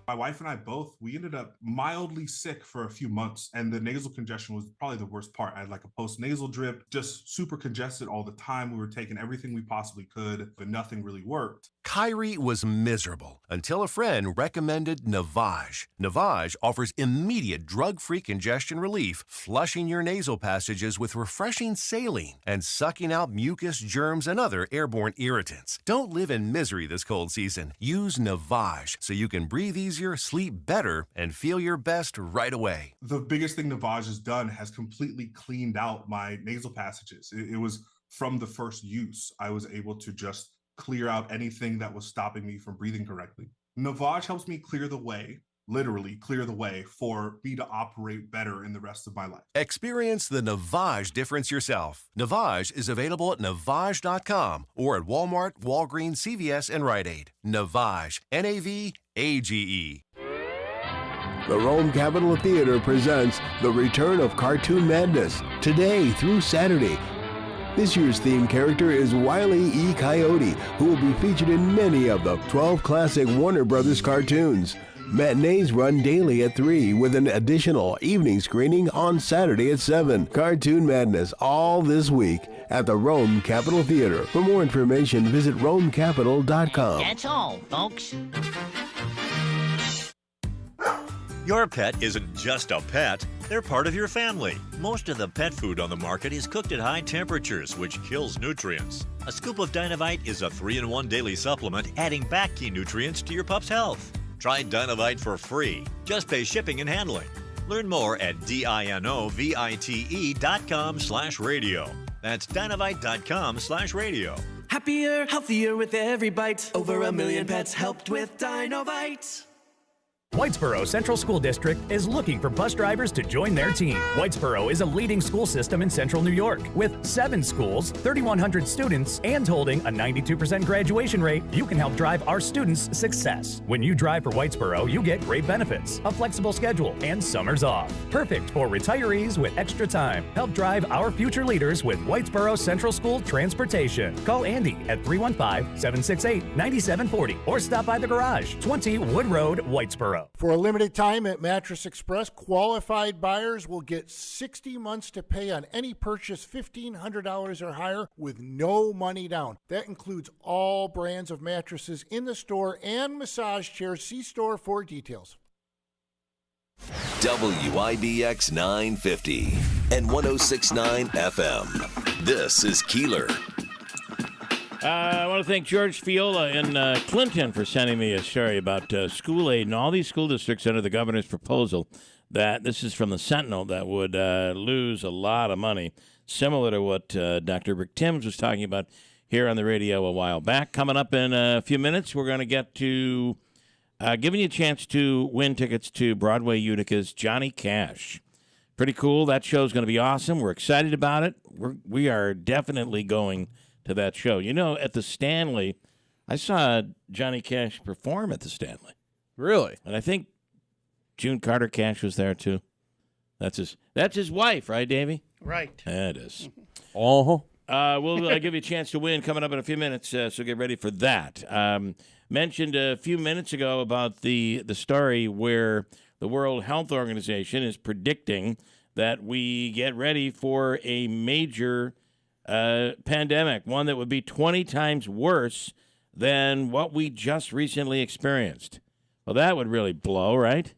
My wife and I both, we ended up mildly sick for a few months, and the nasal congestion was probably the worst part. I had like a post-nasal drip, just super congested all the time. We were taking everything we possibly could, but nothing really worked. Kyrie was miserable until a friend recommended Navage. Navage offers immediate drug-free congestion relief, flushing your nasal passages with refreshing saline and sucking out mucus, germs, and other airborne irritants. Don't live in misery this cold season. Use Navage so you can breathe easier, sleep better, and feel your best right away. The biggest thing Navage has done has completely cleaned out my nasal passages. It was from the first use. I was able to just clear out anything that was stopping me from breathing correctly. Navage helps me clear the way, literally clear the way for me to operate better in the rest of my life. Experience the Navage difference yourself. Navage is available at Navage.com or at Walmart, Walgreens, CVS, and Rite Aid. Navage, Navage. The Rome Capitol Theater presents the return of Cartoon Madness, today through Saturday. This year's theme character is Wile E. Coyote, who will be featured in many of the 12 classic Warner Brothers cartoons. Matinees run daily at 3 with an additional evening screening on Saturday at 7. Cartoon Madness all this week at the Rome Capitol Theater. For more information, visit RomeCapitol.com. That's all, folks. Your pet isn't just a pet, they're part of your family. Most of the pet food on the market is cooked at high temperatures, which kills nutrients. A scoop of Dynavite is a 3-in-1 daily supplement, adding back key nutrients to your pup's health. Try Dynavite for free. Just pay shipping and handling. Learn more at dinovite.com/radio. That's Dynavite.com/radio. Happier, healthier with every bite. Over 1 million pets helped with Dynavite. Whitesboro Central School District is looking for bus drivers to join their team. Whitesboro is a leading school system in central New York. With 7 schools, 3,100 students, and holding a 92% graduation rate, you can help drive our students' success. When you drive for Whitesboro, you get great benefits, a flexible schedule, and summers off. Perfect for retirees with extra time. Help drive our future leaders with Whitesboro Central School Transportation. Call Andy at 315-768-9740 or stop by the garage, 20 Wood Road, Whitesboro. For a limited time at Mattress Express, qualified buyers will get 60 months to pay on any purchase $1,500 or higher with no money down. That includes all brands of mattresses in the store and massage chairs. See store for details. WIBX 950 and 106.9 FM. This is Keeler. I want to thank George Fiola in Clinton for sending me a story about school aid and all these school districts under the governor's proposal. That this is from the Sentinel that would lose a lot of money, similar to what Dr. Rick Timms was talking about here on the radio a while back. Coming up in a few minutes, we're going to get to giving you a chance to win tickets to Broadway Utica's Johnny Cash. Pretty cool. That show's going to be awesome. We're excited about it. We are definitely going to that show. You know, at the Stanley, I saw Johnny Cash perform at the Stanley. Really? And I think June Carter Cash was there, too. That's his wife, right, Davey? Right. That is. Oh. We'll give you a chance to win coming up in a few minutes, so get ready for that. Mentioned a few minutes ago about the story where the World Health Organization is predicting that we get ready for a major pandemic, one that would be 20 times worse than what we just recently experienced. Well, that would really blow, right?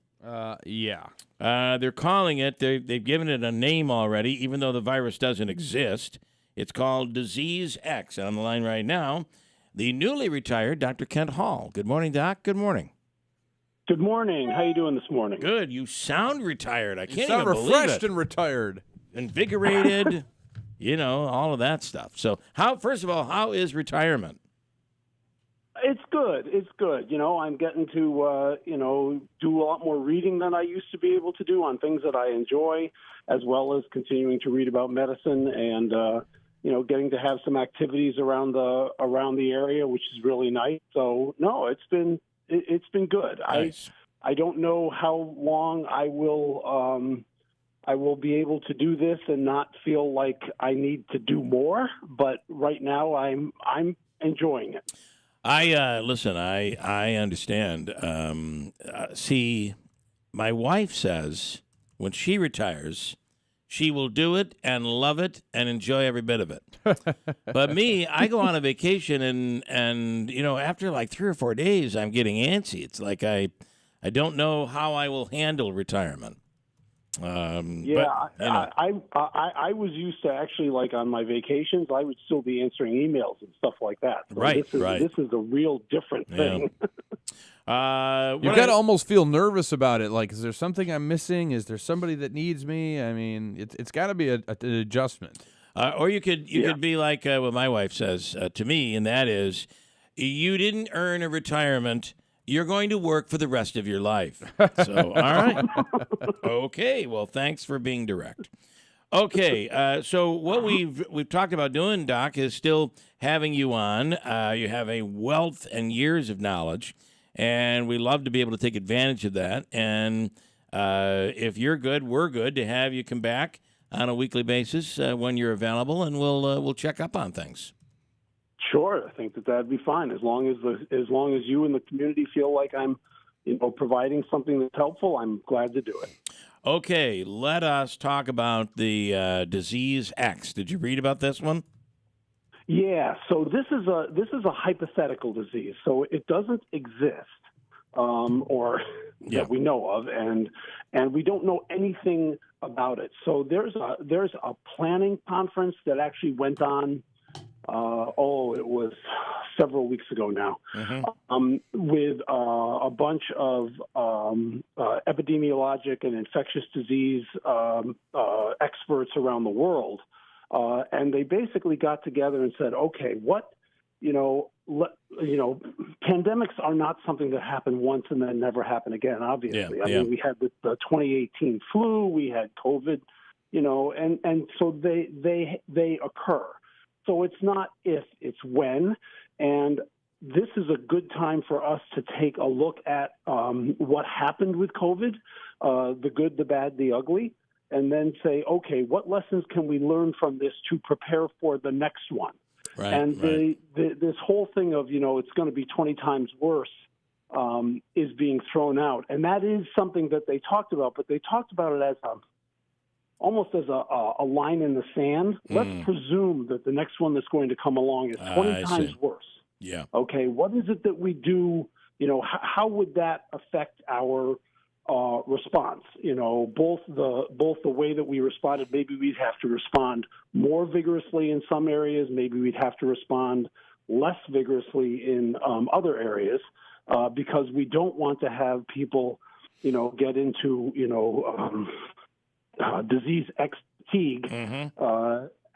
Yeah. They're calling it, they've given it a name already, even though the virus doesn't exist. It's called Disease X. And on the line right now, the newly retired Dr. Kent Hall. Good morning, Doc. Good morning. Good morning. How you doing this morning? Good. You sound retired. I can't sound even believe refreshed it. and retired. Invigorated, all of that stuff. So, first of all, how is retirement? It's good. It's good. I'm getting to, do a lot more reading than I used to be able to do on things that I enjoy, as well as continuing to read about medicine and, getting to have some activities around the area, which is really nice. So, no, it's been good. Nice. I don't know how long I will be able to do this and not feel like I need to do more. But right now, I'm enjoying it. Listen, I understand. See, my wife says when she retires, she will do it and love it and enjoy every bit of it. But me, I go on a vacation and after like 3 or 4 days, I'm getting antsy. It's like I don't know how I will handle retirement. I was used to actually, like on my vacations, I would still be answering emails and stuff like that. So Right. This is a real different thing. You got to almost feel nervous about it. Like, is there something I'm missing? Is there somebody that needs me? I mean, it's got to be an adjustment. Or you could be like what my wife says to me, and that is, you didn't earn a retirement. You're going to work for the rest of your life. So, all right. Okay. Well, thanks for being direct. Okay. So what we've talked about doing, Doc, is still having you on. You have a wealth and years of knowledge, and we love to be able to take advantage of that. And if you're good, we're good to have you come back on a weekly basis when you're available, and we'll check up on things. Sure, I think that'd be fine as long as you and the community feel like I'm, providing something that's helpful. I'm glad to do it. Okay, let us talk about the Disease X. Did you read about this one? Yeah. So this is a hypothetical disease. So it doesn't exist, that we know of, and we don't know anything about it. So there's a planning conference that actually went on. It was several weeks ago now, with a bunch of epidemiologic and infectious disease experts around the world, and they basically got together and said, okay, pandemics are not something that happen once and then never happen again, obviously. I mean, we had the 2018 flu, we had COVID, and so they occur. So it's not if, it's when. And this is a good time for us to take a look at what happened with COVID, the good, the bad, the ugly, and then say, okay, what lessons can we learn from this to prepare for the next one? Right, and this whole thing of, it's going to be 20 times worse is being thrown out. And that is something that they talked about, but they talked about it as almost as a line in the sand. Let's presume that the next one that's going to come along is 20 times worse. Yeah. Okay, what is it that we do? How would that affect our response? Both the way that we responded, maybe we'd have to respond more vigorously in some areas. Maybe we'd have to respond less vigorously in other areas because we don't want to have people, get into, disease X fatigue,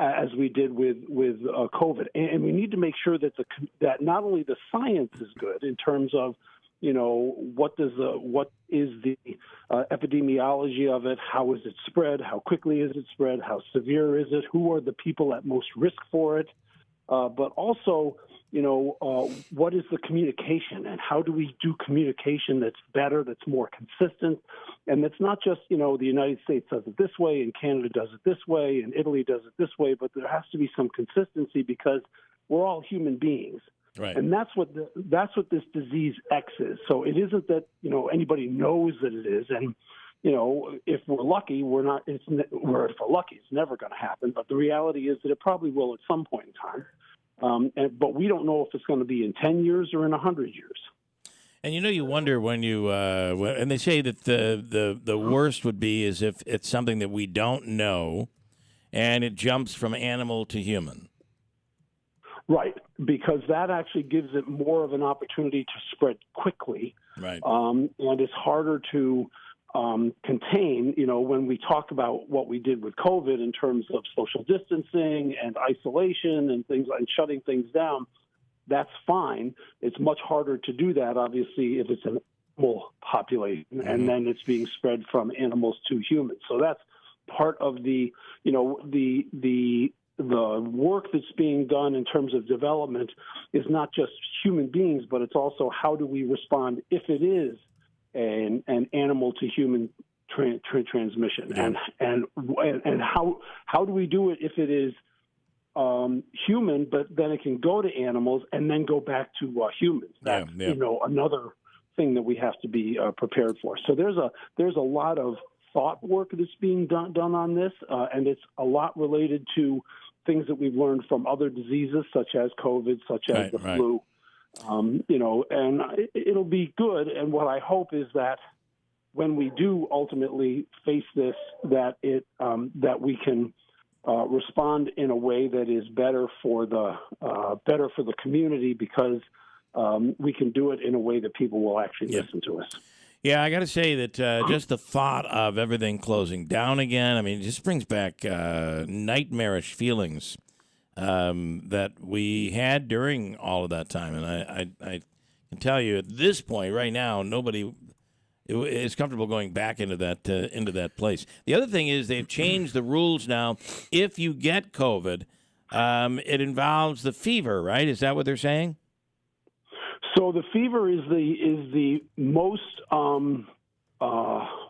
as we did with COVID, and we need to make sure that that not only the science is good in terms of what is the epidemiology of it, how is it spread, how quickly is it spread, how severe is it, who are the people at most risk for it, but also, what is the communication, and how do we do communication that's better, that's more consistent, and that's not just, the United States does it this way, and Canada does it this way, and Italy does it this way, but there has to be some consistency because we're all human beings. Right. And that's what this disease X is. So it isn't that, anybody knows that it is. And, if we're lucky, if we're lucky, it's never going to happen. But the reality is that it probably will at some point in time. But we don't know if it's going to be in 10 years or in 100 years. And you wonder when you and they say that the worst would be is if it's something that we don't know, and it jumps from animal to human. Right, because that actually gives it more of an opportunity to spread quickly. Right. And it's harder to contain, when we talk about what we did with COVID in terms of social distancing and isolation and things and shutting things down, that's fine. It's much harder to do that, obviously, if it's an animal population, and then it's being spread from animals to humans. So that's part of the work that's being done in terms of development is not just human beings, but it's also how do we respond if it is an animal to human transmission, and how do we do it if it is human, but then it can go to animals and then go back to humans. That's another thing that we have to be prepared for. So there's a lot of thought work that's being done on this, and it's a lot related to things that we've learned from other diseases such as COVID, such as the flu. And it'll be good. And what I hope is that when we do ultimately face this, that we can respond in a way that is better for the community, because we can do it in a way that people will actually listen to us. Yeah, I got to say that just the thought of everything closing down again, I mean, it just brings back nightmarish feelings that we had during all of that time. And I can tell you at this point right now, nobody is comfortable going back into that place. The other thing is they've changed the rules now. If you get COVID, it involves the fever, right? Is that what they're saying? So the fever is the most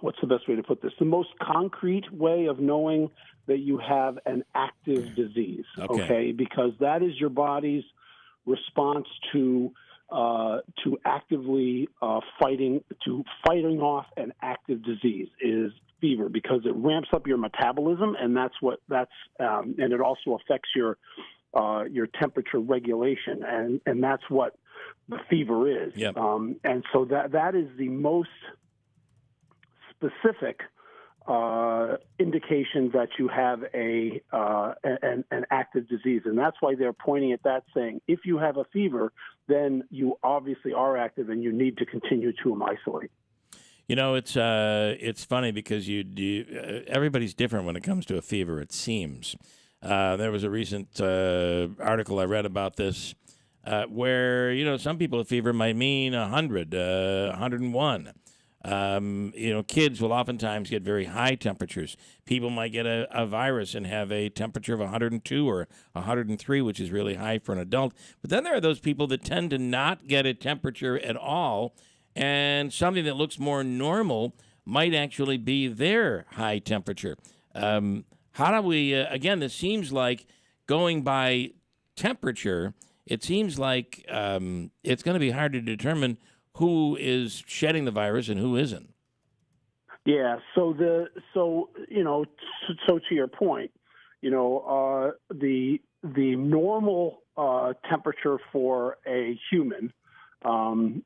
what's the best way to put this? The most concrete way of knowing that you have an active disease. Okay, because that is your body's response to actively fighting off an active disease is fever, because it ramps up your metabolism, and and it also affects your temperature regulation, and that's what the fever is. Yep. And so that is the most specific indication that you have an active disease, and that's why they're pointing at that, saying if you have a fever, then you obviously are active, and you need to continue to isolate. It's funny because everybody's different when it comes to a fever. It seems there was a recent article I read about this. Where, some people a fever might mean 100, 101. Kids will oftentimes get very high temperatures. People might get a virus and have a temperature of 102 or 103, which is really high for an adult. But then there are those people that tend to not get a temperature at all, and something that looks more normal might actually be their high temperature. How do we, again, this seems like going by temperature, it seems like it's going to be hard to determine who is shedding the virus and who isn't. Yeah. So to your point, the normal temperature for a human,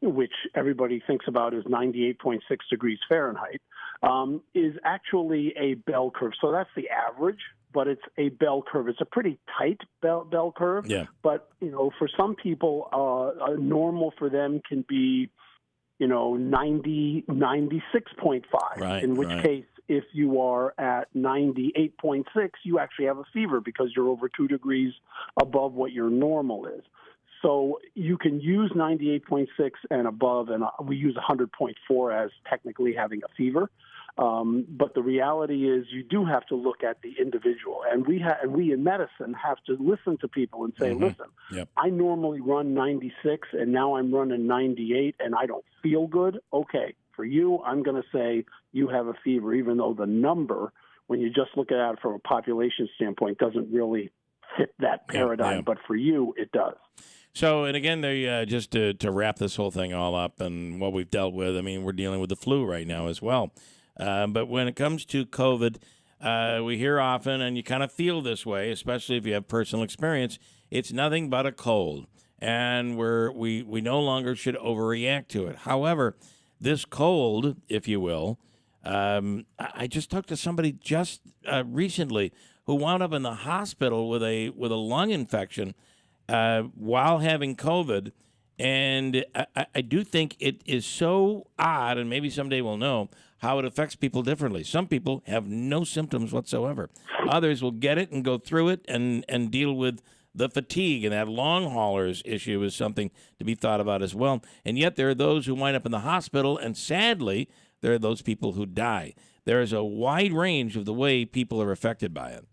which everybody thinks about is 98.6 degrees Fahrenheit, is actually a bell curve. So that's the average, but it's a bell curve. It's a pretty tight bell curve. Yeah. But, for some people, normal for them can be, 90, 96.5, in which case, if you are at 98.6, you actually have a fever because you're over 2 degrees above what your normal is. So you can use 98.6 and above, and we use 100.4 as technically having a fever. But the reality is you do have to look at the individual. And we in medicine have to listen to people and say, listen, I normally run 96 and now I'm running 98 and I don't feel good. Okay, for you, I'm going to say you have a fever, even though the number, when you just look at it from a population standpoint, doesn't really fit that paradigm. But for you, it does. So, and again, they just to wrap this whole thing all up and what we've dealt with, I mean, we're dealing with the flu right now as well. But when it comes to COVID, we hear often, and you kind of feel this way, especially if you have personal experience, it's nothing but a cold. And we no longer should overreact to it. However, this cold, if you will, I just talked to somebody just recently who wound up in the hospital with a lung infection while having COVID. And I do think it is so odd, and maybe someday we'll know, how it affects people differently. Some people have no symptoms whatsoever. Others will get it and go through it and deal with the fatigue, and that long haulers issue is something to be thought about as well. And yet there are those who wind up in the hospital, and sadly, there are those people who die. There is a wide range of the way people are affected by it.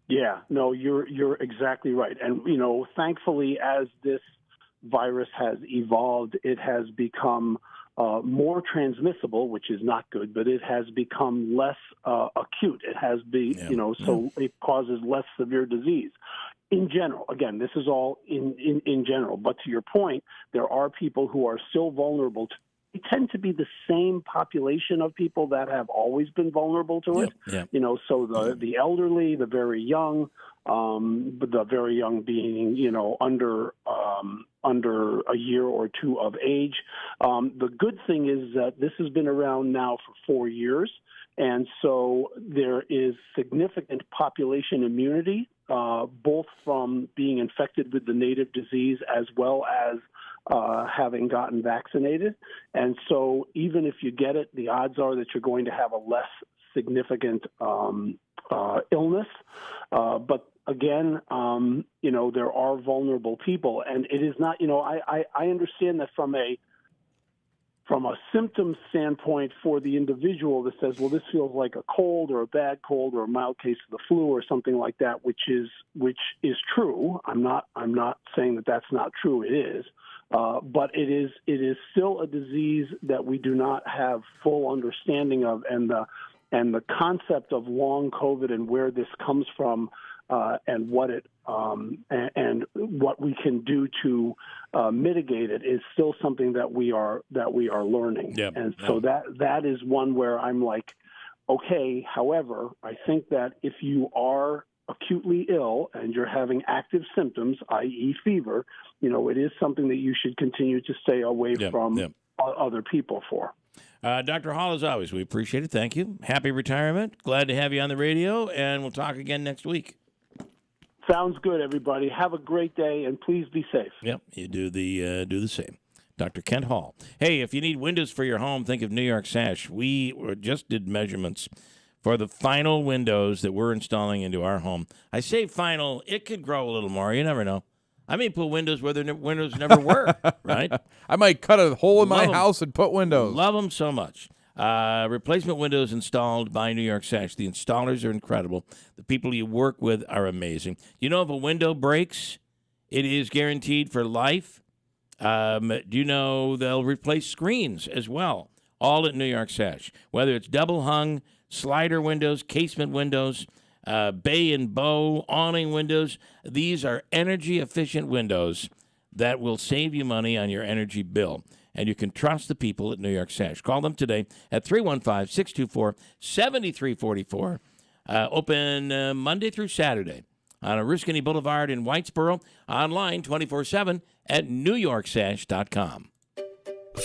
Yeah, no, you're exactly right. And, thankfully, as this virus has evolved, it has become more transmissible, which is not good, but it has become less acute. It has been, so it causes less severe disease. In general, again, this is all in general, but to your point, there are people who are still vulnerable to. They tend to be the same population of people that have always been vulnerable to it. So the elderly, the very young, the very young being, under a year or two of age. The good thing is that this has been around now for 4 years, and so there is significant population immunity, both from being infected with the native disease as well as having gotten vaccinated. And so even if you get it, the odds are that you're going to have a less significant illness. But again, there are vulnerable people, and it is not, I understand that from a symptom standpoint for the individual that says, well, this feels like a cold or a bad cold or a mild case of the flu or something like that, which is true. I'm not saying that that's not true. It is. But it is still a disease that we do not have full understanding of, and the concept of long COVID and where this comes from, and what it and what we can do to mitigate it is still something that we are learning. So that is one where I'm like, okay. However, I think that if you are acutely ill and you're having active symptoms, i.e. fever, it is something that you should continue to stay away from other people for. Dr. Hall, as always, we appreciate it. Thank you. Happy retirement. Glad to have you on the radio, and we'll talk again next week. Sounds good, everybody. Have a great day, and please be safe. Yep, you do the same. Dr. Kent Hall. Hey, if you need windows for your home, think of New York Sash. We just did measurements for the final windows that we're installing into our home. I say final, it could grow a little more. You never know. I may put windows where the windows never were, right? I might cut a hole in my house and put windows. Love them so much. Replacement windows installed by New York Sash. The installers are incredible. The people you work with are amazing. You know, if a window breaks, it is guaranteed for life. Do you know they'll replace screens as well, all at New York Sash, whether it's double hung, slider windows, casement windows, bay and bow, awning windows. These are energy-efficient windows that will save you money on your energy bill. And you can trust the people at New York Sash. Call them today at 315-624-7344. Open Monday through Saturday on Oriskany Boulevard in Whitesboro. Online 24/7 at NewYorkSash.com.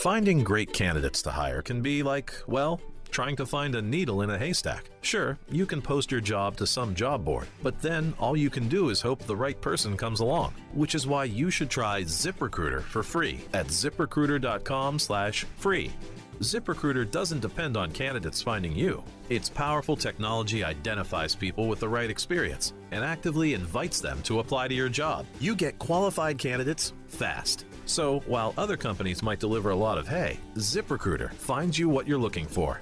Finding great candidates to hire can be like, well, trying to find a needle in a haystack. Sure, you can post your job to some job board, but then all you can do is hope the right person comes along, which is why you should try ZipRecruiter for free at ZipRecruiter.com/free. ZipRecruiter doesn't depend on candidates finding you. Its powerful technology identifies people with the right experience and actively invites them to apply to your job. You get qualified candidates fast. So while other companies might deliver a lot of hay, ZipRecruiter finds you what you're looking for.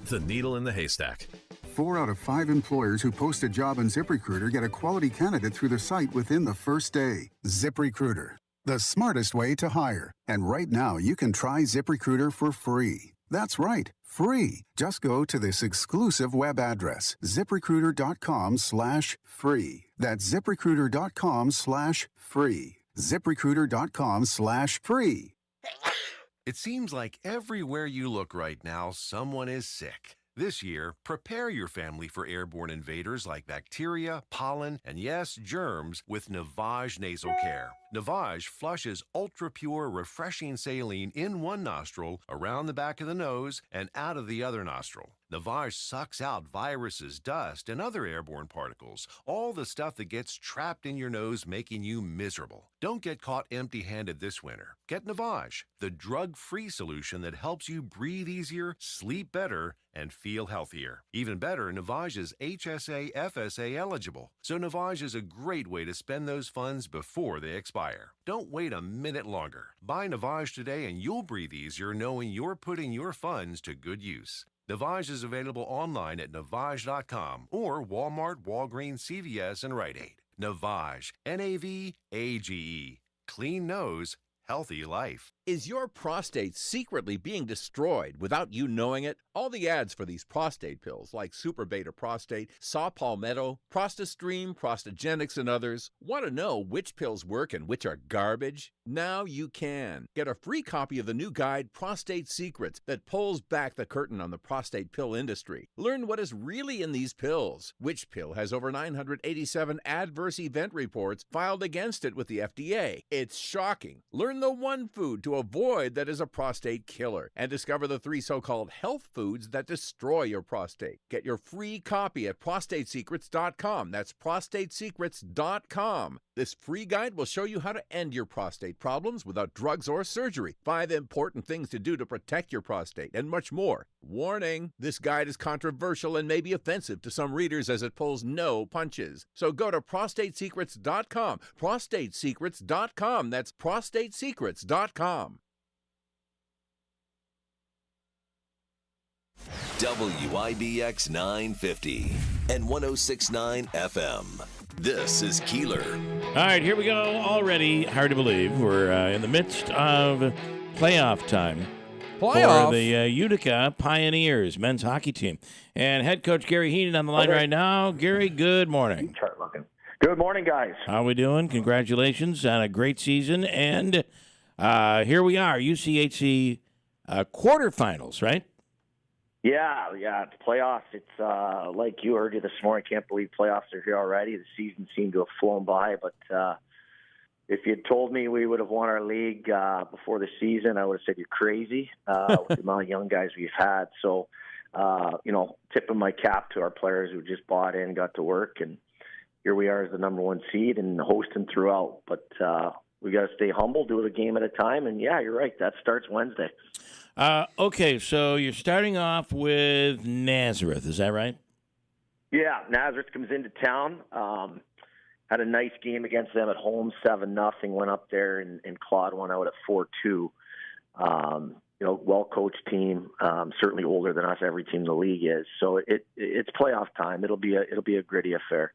the needle in the haystack. 4 out of 5 employers who post a job on ZipRecruiter get a quality candidate through the site within the first day. ZipRecruiter, the smartest way to hire. And right now, you can try ZipRecruiter for free. That's right, free. Just go to this exclusive web address, ZipRecruiter.com/free. That's ZipRecruiter.com/free. ZipRecruiter.com/free. It seems like everywhere you look right now, someone is sick. This year, prepare your family for airborne invaders like bacteria, pollen, and yes, germs with Navage Nasal Care. Navage flushes ultra-pure, refreshing saline in one nostril, around the back of the nose, and out of the other nostril. Navage sucks out viruses, dust, and other airborne particles, all the stuff that gets trapped in your nose, making you miserable. Don't get caught empty-handed this winter. Get Navage, the drug-free solution that helps you breathe easier, sleep better, and feel healthier. Even better, Navage is HSA, FSA eligible, so Navage is a great way to spend those funds before they expire. Don't wait a minute longer. Buy Navage today and you'll breathe easier knowing you're putting your funds to good use. Navage is available online at Navage.com or Walmart, Walgreens, CVS, and Rite Aid. Navage, Navage. Clean nose, healthy life. Is your prostate secretly being destroyed without you knowing it? All the ads for these prostate pills like Super Beta Prostate, Saw Palmetto, Prostastream, Prostagenics, and others want to know which pills work and which are garbage? Now you can. Get a free copy of the new guide, Prostate Secrets, that pulls back the curtain on the prostate pill industry. Learn what is really in these pills. Which pill has over 987 adverse event reports filed against it with the FDA? It's shocking. Learn the one food to avoid that is a prostate killer, and discover the 3 so-called health foods that destroy your prostate. Get your free copy at prostatesecrets.com. That's prostatesecrets.com. This free guide will show you how to end your prostate problems without drugs or surgery, 5 important things to do to protect your prostate, and much more. Warning, this guide is controversial and may be offensive to some readers as it pulls no punches. So go to prostatesecrets.com. Prostatesecrets.com. That's prostatesecrets.com. WIBX 950 and 106.9 FM. This is Keeler. All right, here we go. Already, hard to believe, we're in the midst of playoff time. For the Utica Pioneers men's hockey team. And head coach Gary Heenan on the line right now. Gary, good morning. Good morning, guys. How we doing? Congratulations on a great season. And here we are, UCHC quarterfinals, right? Yeah, it's playoffs. It's like you heard you this morning. I can't believe playoffs are here already. The season seemed to have flown by, but if you'd told me we would have won our league before the season, I would have said you're crazy with the amount of young guys we've had. So, tipping my cap to our players who just bought in, got to work, and here we are as the number 1 seed and hosting throughout. But we got to stay humble, do it a game at a time, and yeah, you're right. That starts Wednesday. Okay, so you're starting off with Nazareth, is that right? Yeah, Nazareth comes into town. Had a nice game against them at home, 7-0. Went up there and clawed one out at 4-2. Well-coached team, certainly older than us. Every team in the league is. So it's playoff time. It'll be a gritty affair.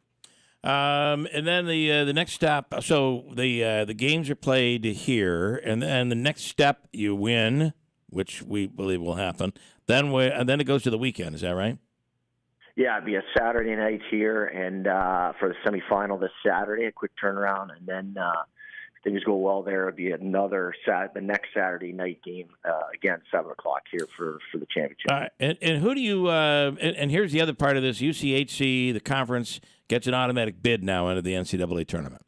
And then the next step. So the games are played here, and then the next step you win, which we believe will happen. Then it goes to the weekend. Is that right? Yeah, it'd be a Saturday night here, and for the semifinal this Saturday, a quick turnaround, and then if things go well there, it'd be the next Saturday night game again, 7:00 here for the championship. And who do you? And here's the other part of this: UCHC, the conference, gets an automatic bid now into the NCAA tournament.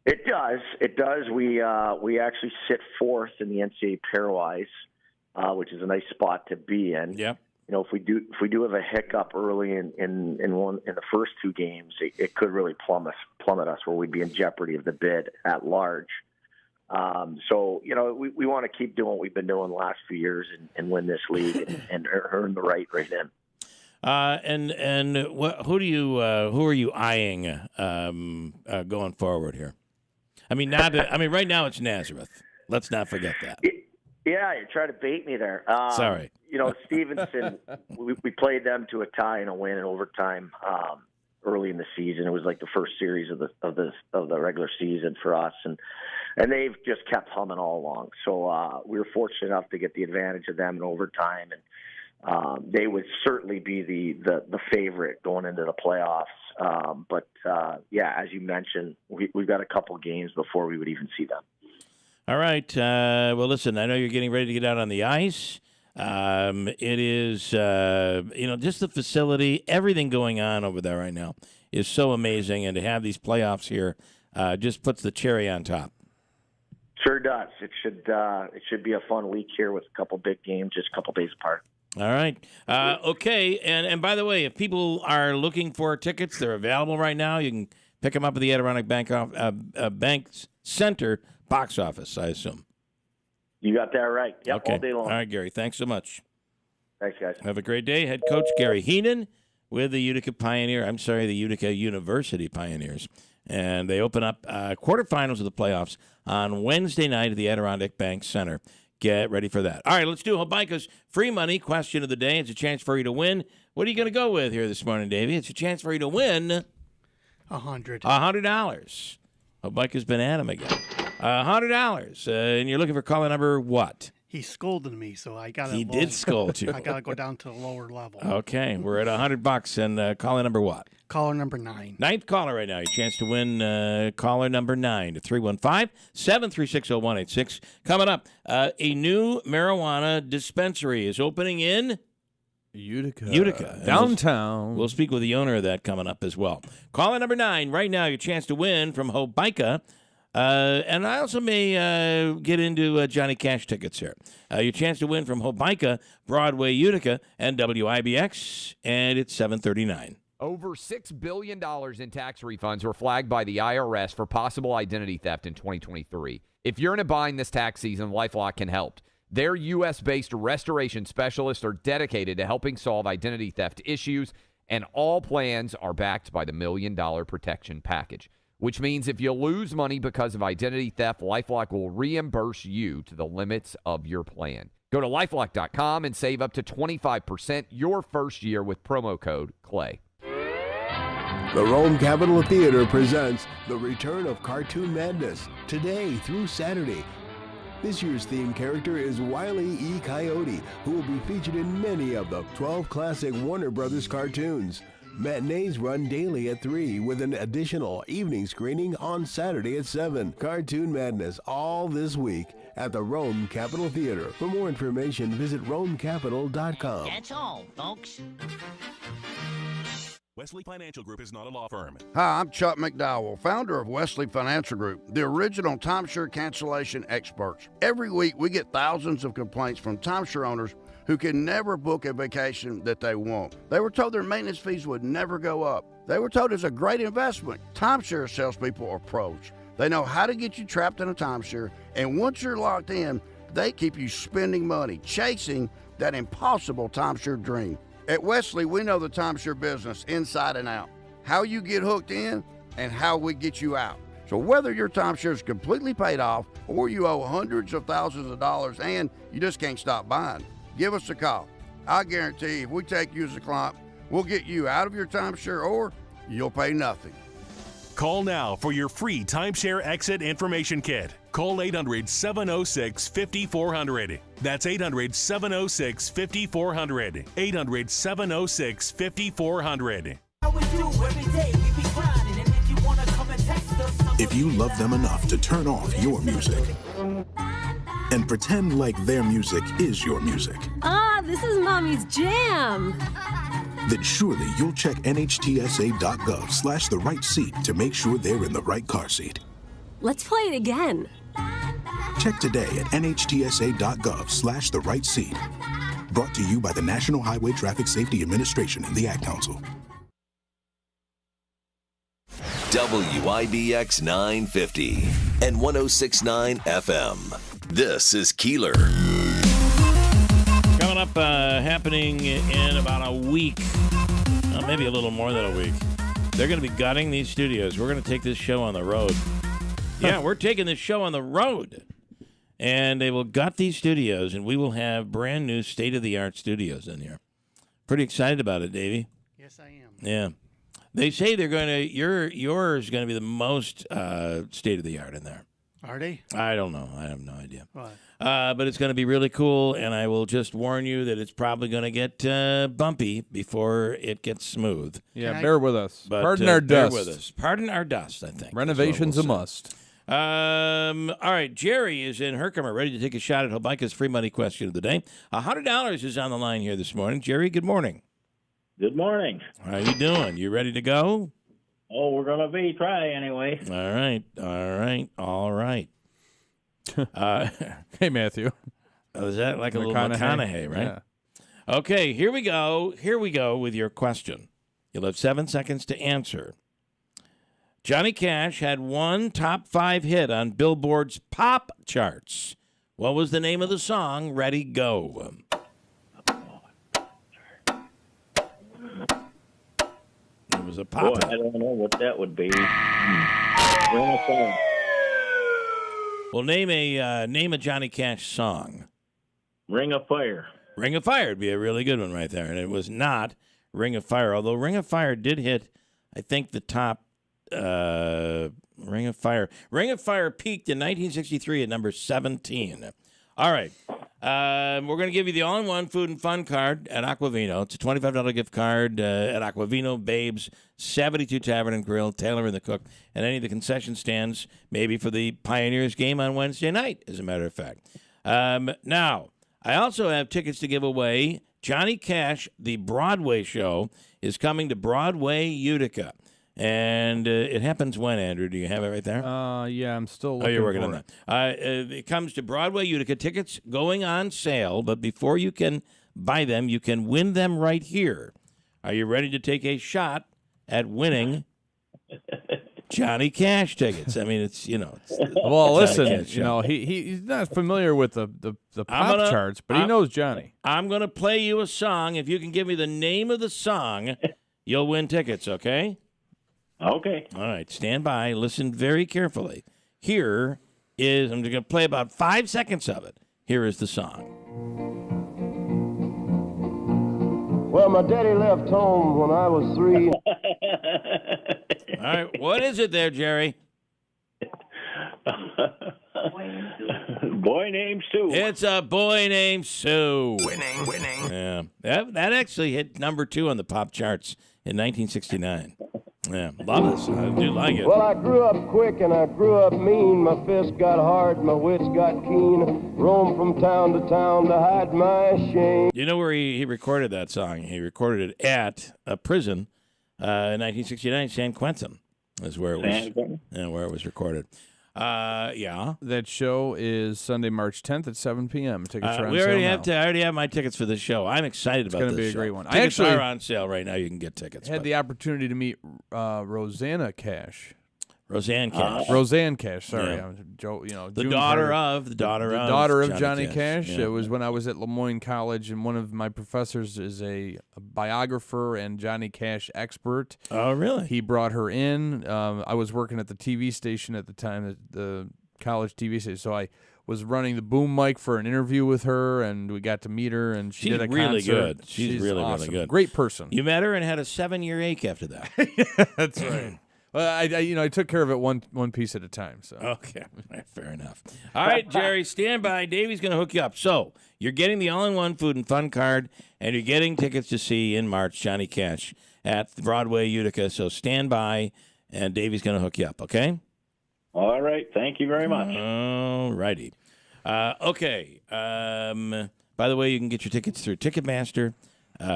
It does. It does. We actually sit 4th in the NCAA pairwise, which is a nice spot to be in. Yeah. If we do have a hiccup early in the first 2 games, it could really plummet us where we'd be in jeopardy of the bid at large. So we want to keep doing what we've been doing the last few years and win this league and earn the right in. Who are you eyeing going forward here? Right now it's Nazareth. Let's not forget that. Yeah, you try to bait me there. Sorry. Stevenson, we played them to a tie and a win in overtime early in the season. It was like the first series of the regular season for us, and they've just kept humming all along. So we were fortunate enough to get the advantage of them in overtime, and they would certainly be the favorite going into the playoffs. But as you mentioned, we've got a couple games before we would even see them. All right. Well, listen, I know you're getting ready to get out on the ice. It is, just the facility, everything going on over there right now is so amazing. And to have these playoffs here just puts the cherry on top. Sure does. It should be a fun week here with a couple big games, just a couple days apart. All right. Okay. And by the way, if people are looking for tickets, they're available right now. You can pick them up at the Adirondack Bank Center box office, I assume. You got that right. Yep, okay. All day long. All right, Gary. Thanks so much. Thanks, guys. Have a great day. Head coach Gary Heenan with the Utica University Pioneers. And they open up quarterfinals of the playoffs on Wednesday night at the Adirondack Bank Center. Get ready for that. All right, let's do Hobica's free money question of the day. It's a chance for you to win. What are you going to go with here this morning, Davey? It's a chance for you to win $100. Hobica's been at him again. $100. And you're looking for caller number what? He scolded me, so I got. He did scold you. I got to go down to the lower level. Okay, we're at $100, and caller number what? Caller number 9. Ninth caller right now. Your chance to win caller number 9 to 315-736-0186. Coming up, a new marijuana dispensary is opening in Utica. Downtown. We'll speak with the owner of that coming up as well. Caller number 9 right now. Your chance to win from Hobica. And I also may get into Johnny Cash tickets here. Your chance to win from Hobica, Broadway, Utica, and WIBX, and it's 7:39. Over $6 billion in tax refunds were flagged by the IRS for possible identity theft in 2023. If you're in a bind this tax season, LifeLock can help. Their U.S.-based restoration specialists are dedicated to helping solve identity theft issues, and all plans are backed by the $1 Million Protection Package, which means if you lose money because of identity theft, LifeLock will reimburse you to the limits of your plan. Go to LifeLock.com and save up to 25% your first year with promo code CLAY. The Rome Capitol Theater presents the return of Cartoon Madness, today through Saturday. This year's theme character is Wile E. Coyote, who will be featured in many of the 12 classic Warner Brothers cartoons. Matinees run daily at 3 with an additional evening screening on Saturday at 7. Cartoon Madness all this week at the Rome Capitol Theater. For more information, visit RomeCapitol.com. That's all, folks. Wesley Financial Group is not a law firm. Hi, I'm Chuck McDowell, founder of Wesley Financial Group, the original timeshare cancellation experts. Every week, we get thousands of complaints from timeshare owners who can never book a vacation that they want. They were told their maintenance fees would never go up. They were told it's a great investment. Timeshare salespeople are pros. They know how to get you trapped in a timeshare, and once you're locked in, they keep you spending money, chasing that impossible timeshare dream. At Wesley, we know the timeshare business inside and out, how you get hooked in and how we get you out. So whether your timeshare is completely paid off or you owe hundreds of thousands of dollars and you just can't stop buying, give us a call. I guarantee if we take you as a client, we'll get you out of your timeshare or you'll pay nothing. Call now for your free timeshare exit information kit. Call 800-706-5400. That's 800-706-5400. 800-706-5400. If you love them enough to turn off your music and pretend like their music is your music, this is Mommy's jam. Then surely you'll check NHTSA.gov/the right seat to make sure they're in the right car seat. Let's play it again. Check today at NHTSA.gov/the right seat. Brought to you by the National Highway Traffic Safety Administration and the Ad Council. WIBX 950 and 106.9 FM. This is Keeler. Coming up, happening in about a week, maybe a little more than a week. They're going to be gutting these studios. We're going to take this show on the road. Yeah, we're taking this show on the road. and they will gut these studios, and we will have brand new state-of-the-art studios in here. Pretty excited about it, Davey. Yes, I am. Yeah. They say they're going to, yours is going to be the most state-of-the-art in there. Are they? I don't know. I have no idea. What? But it's going to be really cool, and I will just warn you that it's probably going to get bumpy before it gets smooth. Yeah, bear with us. But, Pardon our bear dust. with us. Pardon our dust, I think. Renovation's a must. All right, Jerry is in Herkimer, ready to take a shot at Hobica's free money question of the day. $100 is on the line here this morning. Jerry, good morning. Good morning. How you doing? You ready to go? Oh, we're going to be trying anyway. All right. Hey, Matthew. Is that like a little McConaughey, right? Yeah. Okay, here we go. Here we go with your question. You'll have 7 seconds to answer. Johnny Cash had one top 5 hit on Billboard's pop charts. What was the name of the song? Ready, go. It was a pop. Boy, I don't know what that would be. Ring a song. Well, name a Johnny Cash song. Ring of Fire. Ring of Fire would be a really good one right there, and it was not Ring of Fire. Although Ring of Fire did hit, I think, the top. Ring of Fire. Ring of Fire peaked in 1963 at number 17. All right. We're going to give you the all-in-one food and fun card at Aquavino. It's a $25 gift card at Aquavino, Babes, 72 Tavern and Grill, Taylor and the Cook, and any of the concession stands, maybe for the Pioneers game on Wednesday night, as a matter of fact. Now, I also have tickets to give away. Johnny Cash, the Broadway show, is coming to Broadway, Utica. And it happens when, Andrew? Do you have it right there? Yeah, I'm still looking you're working for on that. It comes to Broadway, Utica. Tickets going on sale, but before you can buy them, you can win them right here. Are you ready to take a shot at winning Johnny Cash tickets? I mean, it's. Well, listen, he's not familiar with the pop charts, but he knows Johnny. I'm going to play you a song. If you can give me the name of the song, you'll win tickets, okay? Okay. All right, stand by. Listen very carefully. Here is, I'm going to play about 5 seconds of it. Here is the song. Well, my daddy left home when I was 3. All right, what is it there, Jerry? Boy Named Sue. It's a Boy Named Sue. Winning. Yeah, that actually hit number 2 on the pop charts in 1969. Yeah, love this. I do like it. Well, I grew up quick and I grew up mean. My fists got hard, my wits got keen. Roamed from town to town to hide my shame. You know where he recorded that song? He recorded it at a prison in 1969. San Quentin is where it was. Where it was recorded. Yeah. That show is Sunday, March 10th at 7 p.m. Tickets are on I sale already have my tickets for this show. I'm excited about this. It's going to be a show. great one. Tickets I actually are on sale right now. You can get tickets. Had the opportunity to meet Rosanna Cash. Roseanne Cash. Roseanne Cash. Sorry, Yeah. The daughter of Johnny Cash. Yeah. It was when I was at Lemoyne College, and one of my professors is a biographer and Johnny Cash expert. Oh, really? He brought her in. I was working at the TV station at the time, the college TV station, so I was running the boom mic for an interview with her, and we got to meet her, and she did a really concert. good. She's really, awesome. really good. Great person. You met her and had a 7-year ache after that. That's right. Well, I took care of it one piece at a time. So okay, fair enough. All right, Jerry, stand by. Davey's going to hook you up. So you're getting the all-in-one food and fun card, and you're getting tickets to see in March Johnny Cash at Broadway, Utica. So stand by, and Davey's going to hook you up. Okay. All right. Thank you very much. All righty. Okay. By the way, you can get your tickets through Ticketmaster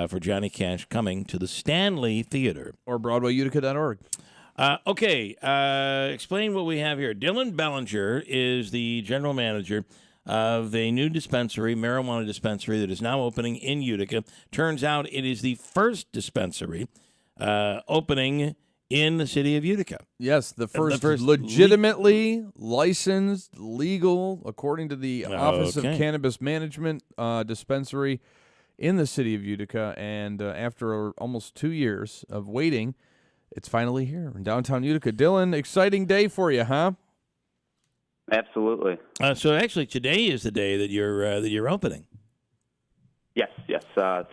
for Johnny Cash coming to the Stanley Theater or BroadwayUtica.org. Okay, explain what we have here. Dylan Bellinger is the general manager of a new dispensary, marijuana dispensary, that is now opening in Utica. Turns out it is the first dispensary opening in the city of Utica. Yes, the first legitimately licensed, legal, according to the Office of Cannabis Management, dispensary in the city of Utica. And after almost 2 years of waiting, it's finally here in downtown Utica. Dylan, exciting day for you, huh? Absolutely. So actually, today is the day that you're opening. Yes,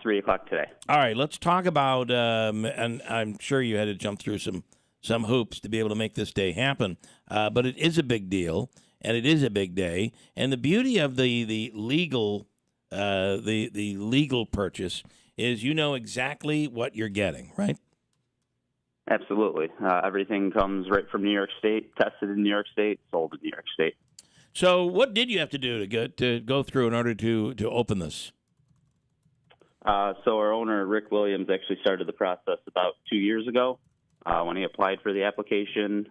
3 o'clock today. All right, let's talk about, and I'm sure you had to jump through some hoops to be able to make this day happen, but it is a big deal, and it is a big day. And the beauty of the legal purchase is you know exactly what you're getting, right? Absolutely. Everything comes right from New York State, tested in New York State, sold in New York State. So what did you have to do to go through in order to open this? So our owner, Rick Williams, actually started the process about 2 years ago when he applied for the application.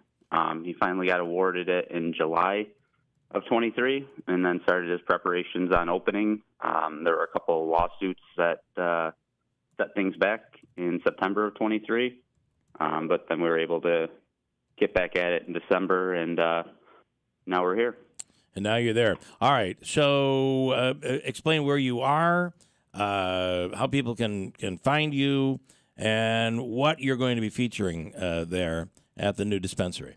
He finally got awarded it in July of 23 and then started his preparations on opening. There were a couple of lawsuits that set things back in September of 23, but then we were able to get back at it in December, and now we're here. And now you're there. All right. So explain where you are, how people can find you, and what you're going to be featuring there at the new dispensary.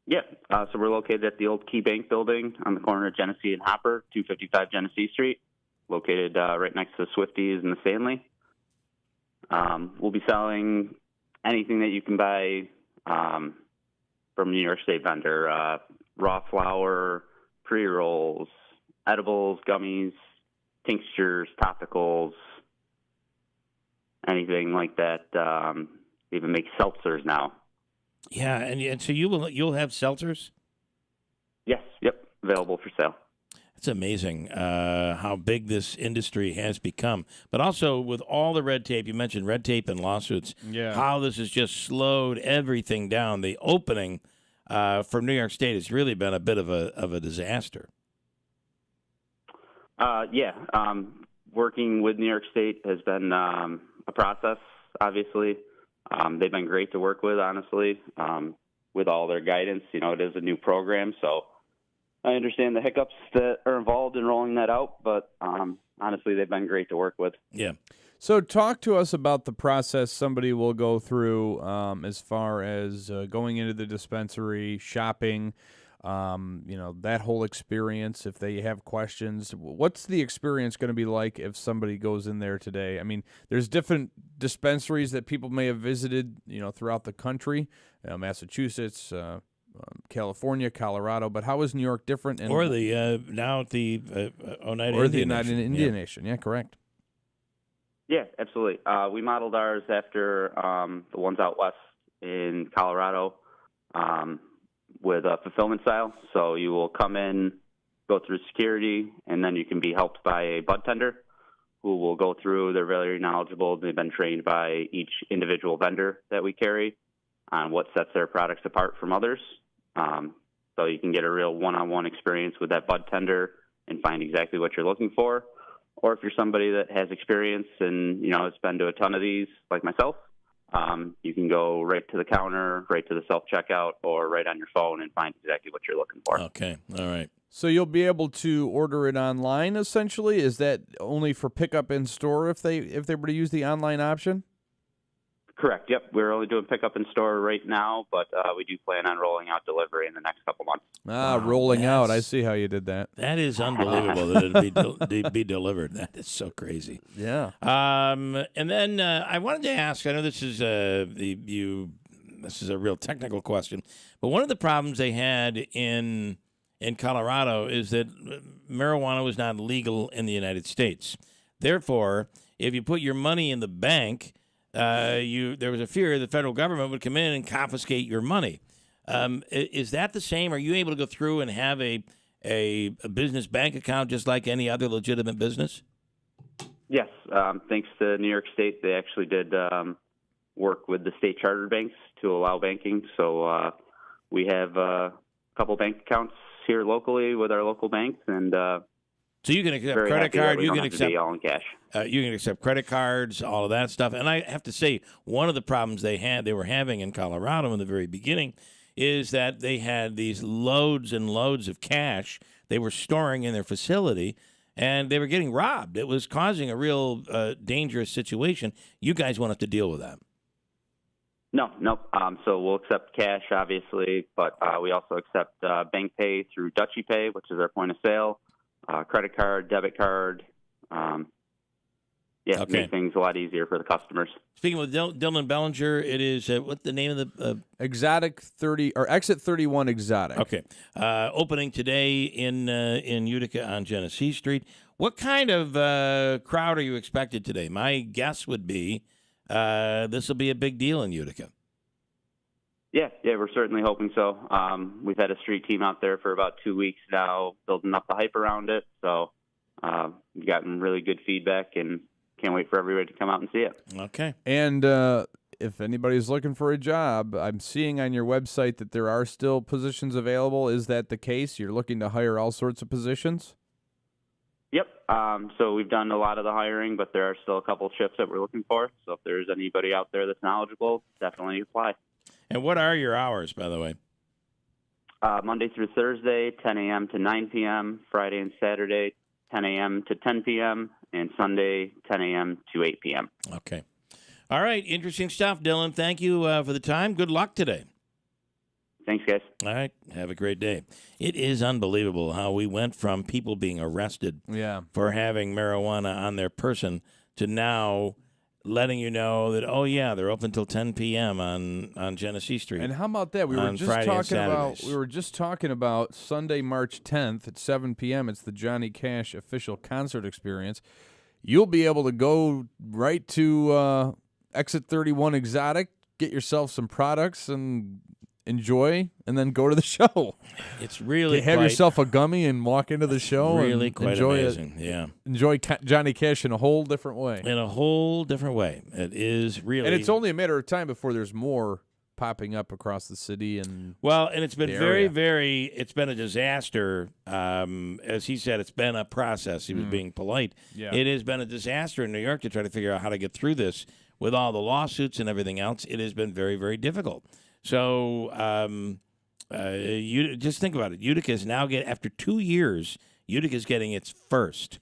Yeah, so we're located at the old Key Bank building on the corner of Genesee and Hopper, 255 Genesee Street, located right next to the Swifties and the Stanley. We'll be selling anything that you can buy from New York State vendor, raw flour, pre-rolls, edibles, gummies, tinctures, topicals, anything like that. Even make seltzers now. Yeah, and so you'll have seltzers? Yes, yep, available for sale. It's amazing how big this industry has become. But also with all the red tape, you mentioned red tape and lawsuits, how this has just slowed everything down. The opening for New York State has really been a bit of a disaster. Working with New York State has been a process, obviously. They've been great to work with, honestly, with all their guidance. You know, it is a new program, so I understand the hiccups that are involved in rolling that out, but honestly, they've been great to work with. Yeah. So talk to us about the process somebody will go through as far as going into the dispensary, shopping, that whole experience. If they have questions, what's the experience going to be like if somebody goes in there today? I mean, there's different dispensaries that people may have visited, throughout the country, Massachusetts, California, Colorado, but how is New York different? Or the now the Oneida or Indian the United Nation. Indian Nation. Yeah, correct. Yeah, absolutely. We modeled ours after the ones out west in Colorado with a fulfillment style. So you will come in, go through security, and then you can be helped by a bud tender who will go through. They're very knowledgeable. They've been trained by each individual vendor that we carry on what sets their products apart from others. So you can get a real one-on-one experience with that bud tender and find exactly what you're looking for. Or if you're somebody that has experience and, has been to a ton of these, like myself, you can go right to the counter, right to the self-checkout, or right on your phone and find exactly what you're looking for. Okay, all right. So you'll be able to order it online, essentially? Is that only for pickup in store if they were to use the online option? Correct. Yep. We're only doing pickup in store right now, but we do plan on rolling out delivery in the next couple months. Rolling out. I see how you did that. That is unbelievable that it'd be delivered. That is so crazy. Yeah. And then I wanted to ask. I know this is this is a real technical question, but one of the problems they had in Colorado is that marijuana was not legal in the United States. Therefore, if you put your money in the bank, there was a fear the federal government would come in and confiscate your money. Is that the same? Are you able to go through and have a business bank account just like any other legitimate business? Yes. Thanks to New York State, they actually did work with the state chartered banks to allow banking. So we have a couple bank accounts here locally with our local banks, and so you can accept credit card. You can accept all in cash. You can accept credit cards, all of that stuff. And I have to say, one of the problems they were having in Colorado in the very beginning is that they had these loads and loads of cash they were storing in their facility, and they were getting robbed. It was causing a real dangerous situation. You guys won't have to deal with that. No. So we'll accept cash, obviously, but we also accept bank pay through Dutchy Pay, which is our point of sale, credit card, debit card. Make things a lot easier for the customers. Speaking with Dylan Bellinger, it is what's the name of the Exotic 30 or Exit 31 Exotic. Okay, opening today in Utica on Genesee Street. What kind of crowd are you expected today? My guess would be this will be a big deal in Utica. Yeah, we're certainly hoping so. We've had a street team out there for about 2 weeks now, building up the hype around it. So we've gotten really good feedback and can't wait for everybody to come out and see it. Okay. And if anybody's looking for a job, I'm seeing on your website that there are still positions available. Is that the case? You're looking to hire all sorts of positions? Yep. So we've done a lot of the hiring, but there are still a couple shifts that we're looking for. So if there's anybody out there that's knowledgeable, definitely apply. And what are your hours, by the way? Monday through Thursday, 10 a.m. to 9 p.m., Friday and Saturday, 10 a.m. to 10 p.m., and Sunday, 10 a.m. to 8 p.m. Okay. All right. Interesting stuff, Dylan. Thank you for the time. Good luck today. Thanks, guys. All right. Have a great day. It is unbelievable how we went from people being arrested for having marijuana on their person to now letting you know that, oh, yeah, they're open until 10 p.m. on Genesee Street. And how about that? We were just talking about Sunday, March 10th at 7 p.m. It's the Johnny Cash official concert experience. You'll be able to go right to Exit 31 Exotic, get yourself some products and enjoy, and then go to the show. It's really have yourself a gummy and walk into the show. Really and quite enjoy amazing. It. Yeah, enjoy Johnny Cash in a whole different way. In a whole different way. It is really, and it's only a matter of time before there's more popping up across the city and it's been it's been a disaster. As he said, it's been a process. He was being polite. Yeah. It has been a disaster in New York to try to figure out how to get through this with all the lawsuits and everything else. It has been very, very difficult. So you just think about it. Utica is now after 2 years, Utica is getting its first.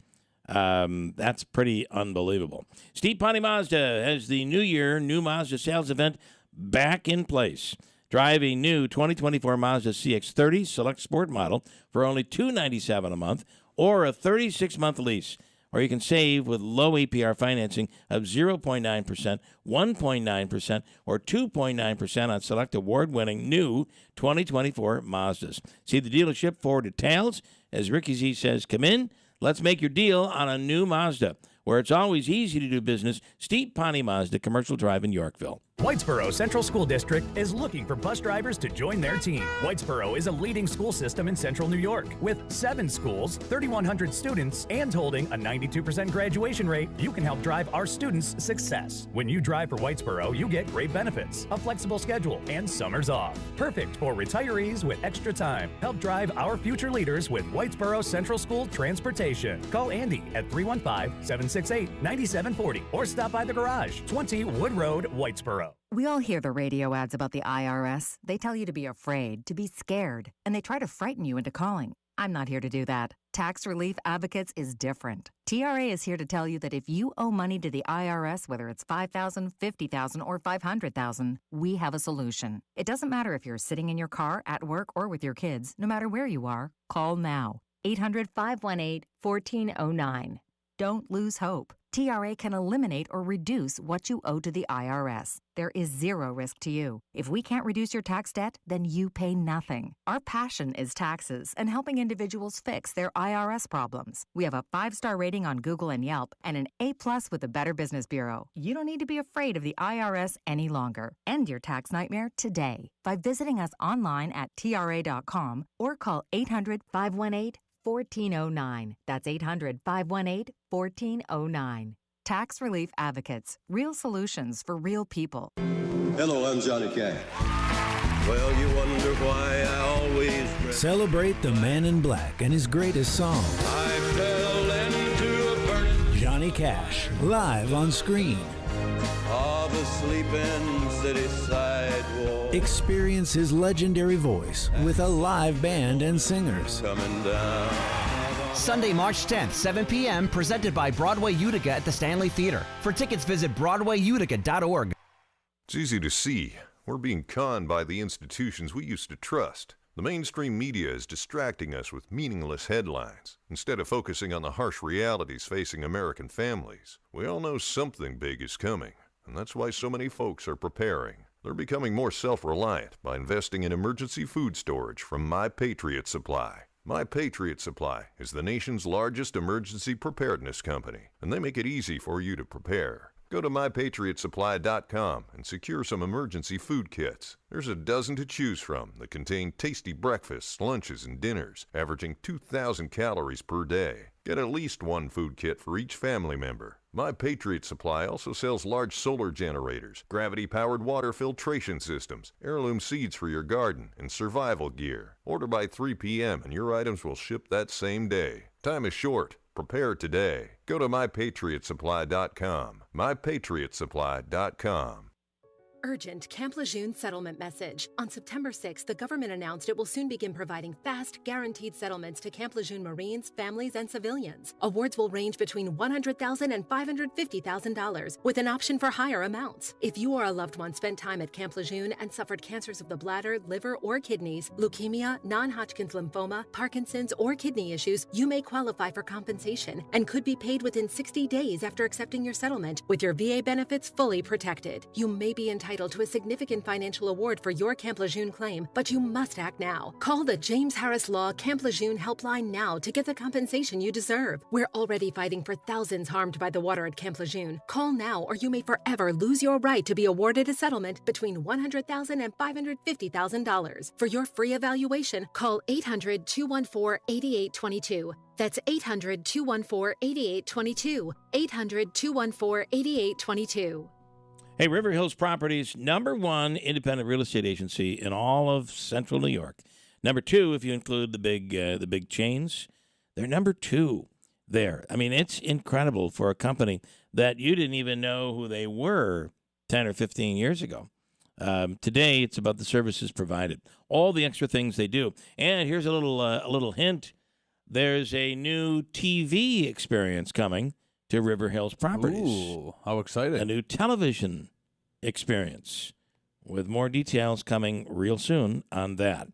That's pretty unbelievable. Steve Pawnee Mazda has the new Mazda sales event back in place. Drive a new 2024 Mazda CX-30 Select Sport model for only $297 a month or a 36-month lease. Or you can save with low APR financing of 0.9%, 1.9%, or 2.9% on select award-winning new 2024 Mazdas. See the dealership for details. As Ricky Z says, come in. Let's make your deal on a new Mazda. Where it's always easy to do business, Steve Pawnee Mazda, Commercial Drive in Yorkville. Whitesboro Central School District is looking for bus drivers to join their team. Whitesboro is a leading school system in central New York. With 7 schools, 3,100 students, and holding a 92% graduation rate, you can help drive our students' success. When you drive for Whitesboro, you get great benefits, a flexible schedule, and summers off. Perfect for retirees with extra time. Help drive our future leaders with Whitesboro Central School Transportation. Call Andy at 315-768-9740 or stop by the garage, 20 Wood Road, Whitesboro. We all hear the radio ads about the IRS. They tell you to be afraid, to be scared, and they try to frighten you into calling. I'm not here to do that. Tax Relief Advocates is different. TRA is here to tell you that if you owe money to the IRS, whether it's $5,000, $50,000, or $500,000, we have a solution. It doesn't matter if you're sitting in your car, at work, or with your kids. No matter where you are, call now. 800-518-1409. Don't lose hope. TRA can eliminate or reduce what you owe to the IRS. There is zero risk to you. If we can't reduce your tax debt, then you pay nothing. Our passion is taxes and helping individuals fix their IRS problems. We have a 5-star rating on Google and Yelp and an A+ with the Better Business Bureau. You don't need to be afraid of the IRS any longer. End your tax nightmare today by visiting us online at TRA.com or call 800-518-1409. That's 800-518-1409. Tax Relief Advocates. Real solutions for real people. Hello, I'm Johnny Cash. Well, you wonder why I always... Celebrate the Man in Black and his greatest song. I fell into a burning... Johnny Cash, live on screen. Of a sleeping city sidewalk. Experience his legendary voice with a live band and singers. Coming down. Sunday, March 10th, 7 p.m., presented by Broadway Utica at the Stanley Theater. For tickets, visit BroadwayUtica.org. It's easy to see. We're being conned by the institutions we used to trust. The mainstream media is distracting us with meaningless headlines instead of focusing on the harsh realities facing American families. We all know something big is coming, and that's why so many folks are preparing. They're becoming more self-reliant by investing in emergency food storage from My Patriot Supply. My Patriot Supply is the nation's largest emergency preparedness company, and they make it easy for you to prepare. Go to MyPatriotSupply.com and secure some emergency food kits. There's a dozen to choose from that contain tasty breakfasts, lunches, and dinners, averaging 2,000 calories per day. Get at least one food kit for each family member. My Patriot Supply also sells large solar generators, gravity-powered water filtration systems, heirloom seeds for your garden, and survival gear. Order by 3 p.m. and your items will ship that same day. Time is short. Prepare today. Go to MyPatriotSupply.com. MyPatriotSupply.com. Urgent Camp Lejeune settlement message. On September 6th, the government announced it will soon begin providing fast, guaranteed settlements to Camp Lejeune Marines, families, and civilians. Awards will range between $100,000 and $550,000, with an option for higher amounts. If you or a loved one spent time at Camp Lejeune and suffered cancers of the bladder, liver, or kidneys, leukemia, non-Hodgkin's lymphoma, Parkinson's, or kidney issues, you may qualify for compensation and could be paid within 60 days after accepting your settlement, with your VA benefits fully protected. You may be entitled to a significant financial award for your Camp Lejeune claim, but you must act now. Call the James Harris Law Camp Lejeune helpline now to get the compensation you deserve. We're already fighting for thousands harmed by the water at Camp Lejeune. Call now or you may forever lose your right to be awarded a settlement between $100,000 and $550,000. For your free evaluation, call 800-214-8822. That's 800-214-8822. 800-214-8822. Hey, River Hills Properties, #1 independent real estate agency in all of Central New York. #2, if you include the big chains, they're #2 there. I mean, it's incredible for a company that you didn't even know who they were 10 or 15 years ago. Today, it's about the services provided, all the extra things they do. And here's a little hint: there's a new TV experience coming to River Hills Properties. Ooh, how exciting. A new television experience with more details coming real soon on that.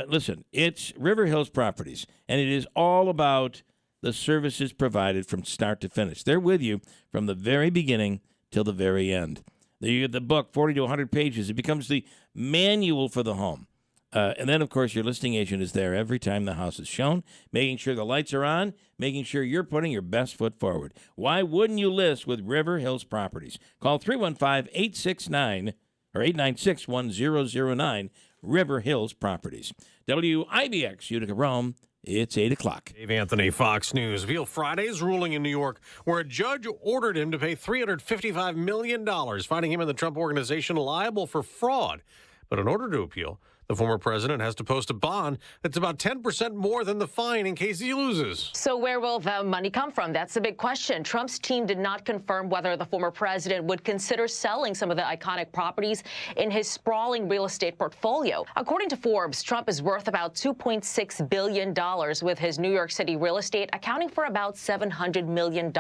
Listen, it's River Hills Properties, and it is all about the services provided from start to finish. They're with you from the very beginning till the very end. You get the book, 40 to 100 pages. It becomes the manual for the home. And then, of course, your listing agent is there every time the house is shown, making sure the lights are on, making sure you're putting your best foot forward. Why wouldn't you list with River Hills Properties? Call 315-869-1009, River Hills Properties. WIBX, Utica, Rome. It's 8 o'clock. Dave Anthony, Fox News. Veal Friday's ruling in New York, where a judge ordered him to pay $355 million, finding him and the Trump organization liable for fraud. But in order to appeal, the former president has to post a bond that's about 10% more than the fine in case he loses. So where will the money come from? That's the big question. Trump's team did not confirm whether the former president would consider selling some of the iconic properties in his sprawling real estate portfolio. According to Forbes, Trump is worth about $2.6 billion, with his New York City real estate accounting for about $700 million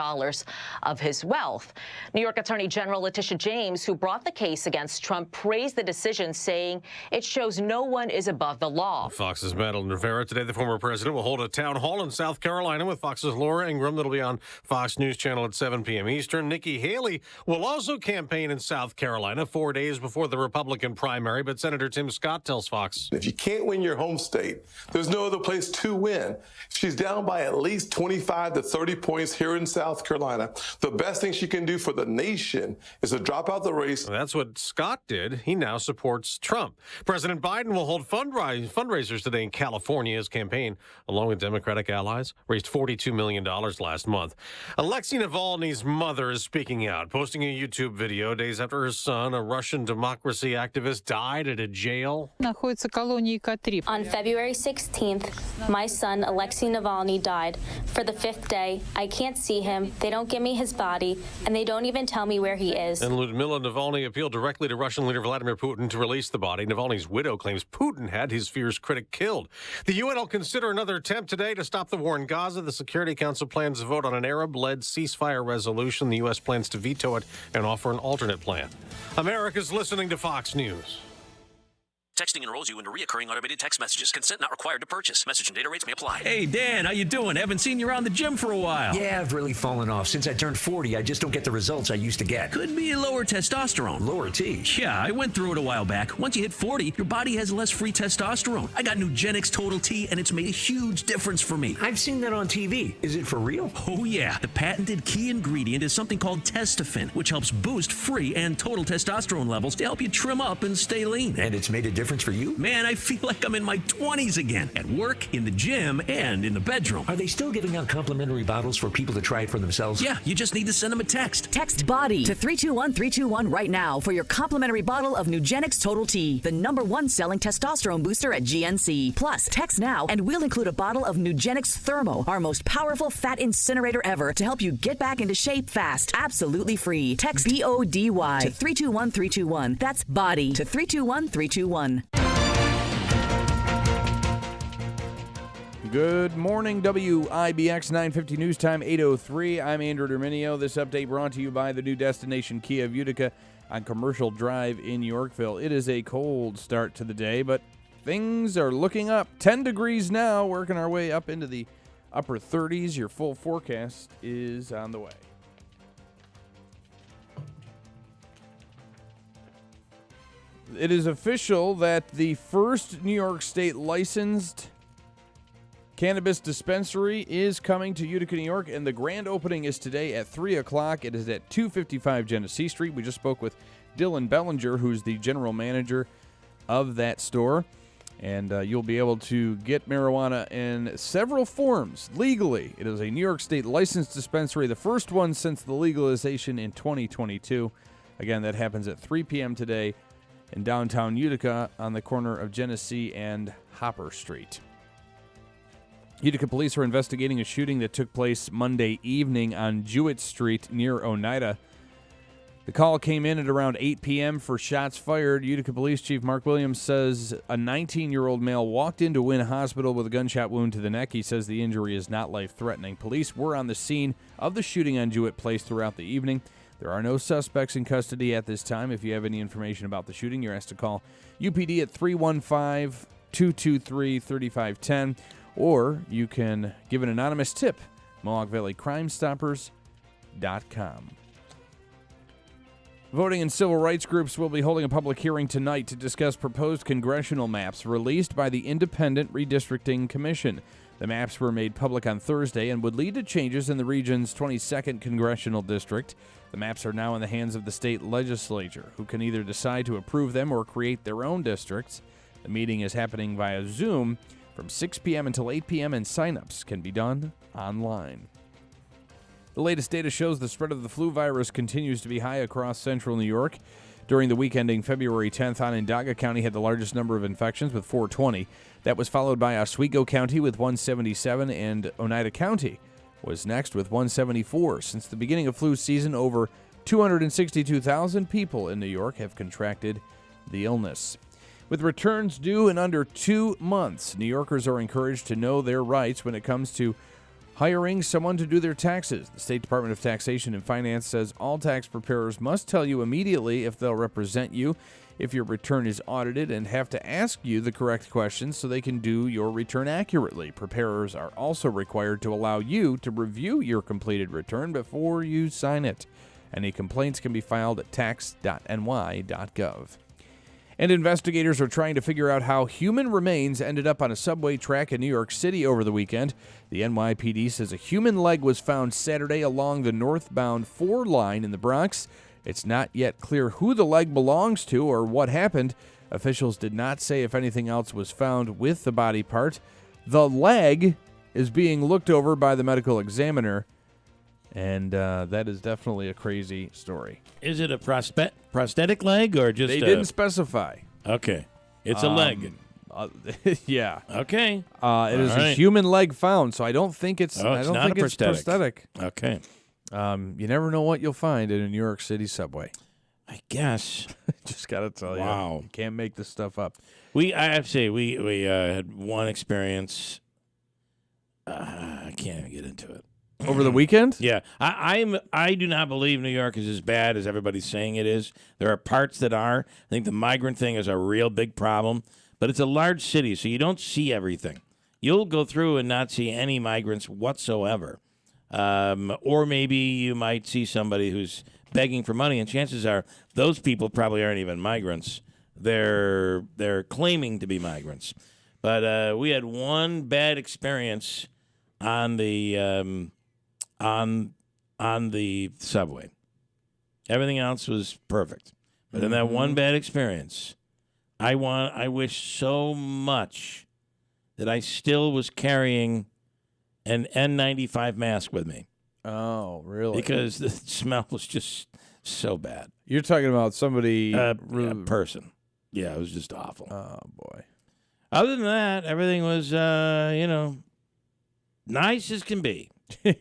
of his wealth. New York Attorney General Letitia James, who brought the case against Trump, praised the decision, saying it shows no one is above the law. Fox's Madeline Rivera. Today, the former president will hold a town hall in South Carolina with Fox's Laura Ingram. That'll be on Fox News Channel at 7 p.m. Eastern. Nikki Haley will also campaign in South Carolina 4 days before the Republican primary, but Senator Tim Scott tells Fox, if you can't win your home state, there's no other place to win. She's down by at least 25 to 30 points here in South Carolina. The best thing she can do for the nation is to drop out the race. That's what Scott did. He now supports Trump. President Biden will hold fundraisers today in California. His campaign, along with Democratic allies, raised $42 million last month. Alexei Navalny's mother is speaking out, posting a YouTube video days after her son, a Russian democracy activist, died at a jail. On February 16th, my son, Alexei Navalny, died. For the 5th day, I can't see him, they don't give me his body, and they don't even tell me where he is. And Lyudmila Navalny appealed directly to Russian leader Vladimir Putin to release the body. Navalny's widow claims claims Putin had his fierce critic killed. The UN will consider another attempt today to stop the war in Gaza. The Security Council plans to vote on an Arab-led ceasefire resolution. The U.S. plans to veto it and offer an alternate plan. America's listening to Fox News. Texting enrolls you into recurring automated text messages. Consent not required to purchase. Message and data rates may apply. Hey, Dan, how you doing? Haven't seen you around the gym for a while. Yeah, I've really fallen off. Since I turned 40, I just don't get the results I used to get. Could be lower testosterone. Lower T? Yeah, I went through it a while back. Once you hit 40, your body has less free testosterone. I got Nugenix Total T, and it's made a huge difference for me. I've seen that on TV. Is it for real? Oh, yeah. The patented key ingredient is something called Testofen, which helps boost free and total testosterone levels to help you trim up and stay lean. And it's made a difference for you? Man, I feel like I'm in my 20s again, at work, in the gym, and in the bedroom. Are they still giving out complimentary bottles for people to try it for themselves? Yeah, you just need to send them a text. Text BODY to 321-321 right now for your complimentary bottle of Nugenix Total T, the #1 selling testosterone booster at GNC. Plus, text now and we'll include a bottle of Nugenix Thermo, our most powerful fat incinerator ever, to help you get back into shape fast. Absolutely free. Text BODY to 321-321. That's BODY to 321-321. Good morning, WIBX 950 News Time, 8:03. I'm Andrew Derminio. This update brought to you by the new destination Kia of Utica on Commercial Drive in Yorkville. It is a cold start to the day, but things are looking up. 10 degrees now, working our way up into the upper 30s. Your full forecast is on the way. It is official that the first New York State licensed Cannabis dispensary is coming to Utica, New York, and the grand opening is today at 3 o'clock. It is at 255 Genesee Street. We just spoke with Dylan Bellinger, who's the general manager of that store, and you'll be able to get marijuana in several forms legally. It is a New York State licensed dispensary, the first one since the legalization in 2022. Again, that happens at 3 p.m. today in downtown Utica on the corner of Genesee and Hopper Street. Utica police are investigating a shooting that took place Monday evening on Jewett Street near Oneida. The call came in at around 8 p.m. for shots fired. Utica Police Chief Mark Williams says a 19-year-old male walked into Wynn Hospital with a gunshot wound to the neck. He says the injury is not life-threatening. Police were on the scene of the shooting on Jewett Place throughout the evening. There are no suspects in custody at this time. If you have any information about the shooting, you're asked to call UPD at 315-223-3510. Or you can give an anonymous tip, Mohawk Valley CrimeStoppers.com. Voting and civil rights groups will be holding a public hearing tonight to discuss proposed congressional maps released by the Independent Redistricting Commission. The maps were made public on Thursday and would lead to changes in the region's 22nd congressional district. The maps are now in the hands of the state legislature, who can either decide to approve them or create their own districts. The meeting is happening via Zoom from 6 p.m. until 8 p.m., and sign-ups can be done online. The latest data shows the spread of the flu virus continues to be high across central New York. During the week ending February 10th, Onondaga County had the largest number of infections with 420. That was followed by Oswego County with 177, and Oneida County was next with 174. Since the beginning of flu season, over 262,000 people in New York have contracted the illness. With returns due in under 2 months, New Yorkers are encouraged to know their rights when it comes to hiring someone to do their taxes. The State Department of Taxation and Finance says all tax preparers must tell you immediately if they'll represent you if your return is audited and have to ask you the correct questions so they can do your return accurately. Preparers are also required to allow you to review your completed return before you sign it. Any complaints can be filed at tax.ny.gov. And investigators are trying to figure out how human remains ended up on a subway track in New York City over the weekend. The NYPD says a human leg was found Saturday along the northbound 4 line in the Bronx. It's not yet clear who the leg belongs to or what happened. Officials did not say if anything else was found with the body part. The leg is being looked over by the medical examiner, and that is definitely a crazy story. Is it a prosthetic leg or just They didn't specify. Okay. It's a leg. Yeah. Okay. It is a human leg found, so I don't think it's not a prosthetic. prosthetic. Okay. You never know what you'll find in a New York City subway. I guess. Just got to tell Wow. you can't make this stuff up. I have to say, we had one experience. I can't even get into it. Over the weekend? Yeah. I do not believe New York is as bad as everybody's saying it is. There are parts that are. I think the migrant thing is a real big problem. But it's a large city, so you don't see everything. You'll go through and not see any migrants whatsoever. Or maybe you might see somebody who's begging for money, and chances are those people probably aren't even migrants. They're claiming to be migrants. But we had one bad experience on the subway. Everything else was perfect. But in that one bad experience, I wish so much that I still was carrying an N95 mask with me. Oh, really? Because the smell was just so bad. You're talking about somebody... A person. Yeah, it was just awful. Oh, boy. Other than that, everything was, nice as can be.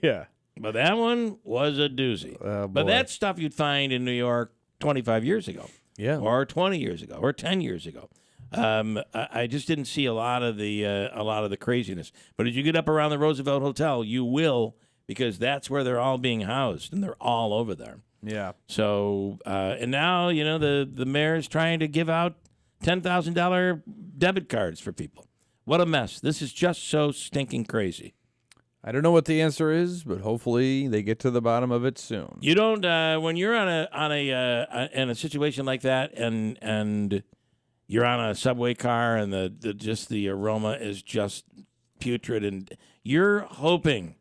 Yeah. But that one was a doozy. Oh, but boy. that's stuff you'd find in New York 25 years ago. Yeah. Or 20 years ago, or 10 years ago. I just didn't see a lot of the craziness. But as you get up around the Roosevelt Hotel, you will, because that's where they're all being housed, and they're all over there. Yeah. So, and now, the mayor's trying to give out $10,000 debit cards for people. What a mess. This is just so stinking crazy. I don't know what the answer is, but hopefully they get to the bottom of it soon. You don't when you're in a situation like that, and you're on a subway car, and the aroma is just putrid, and you're hoping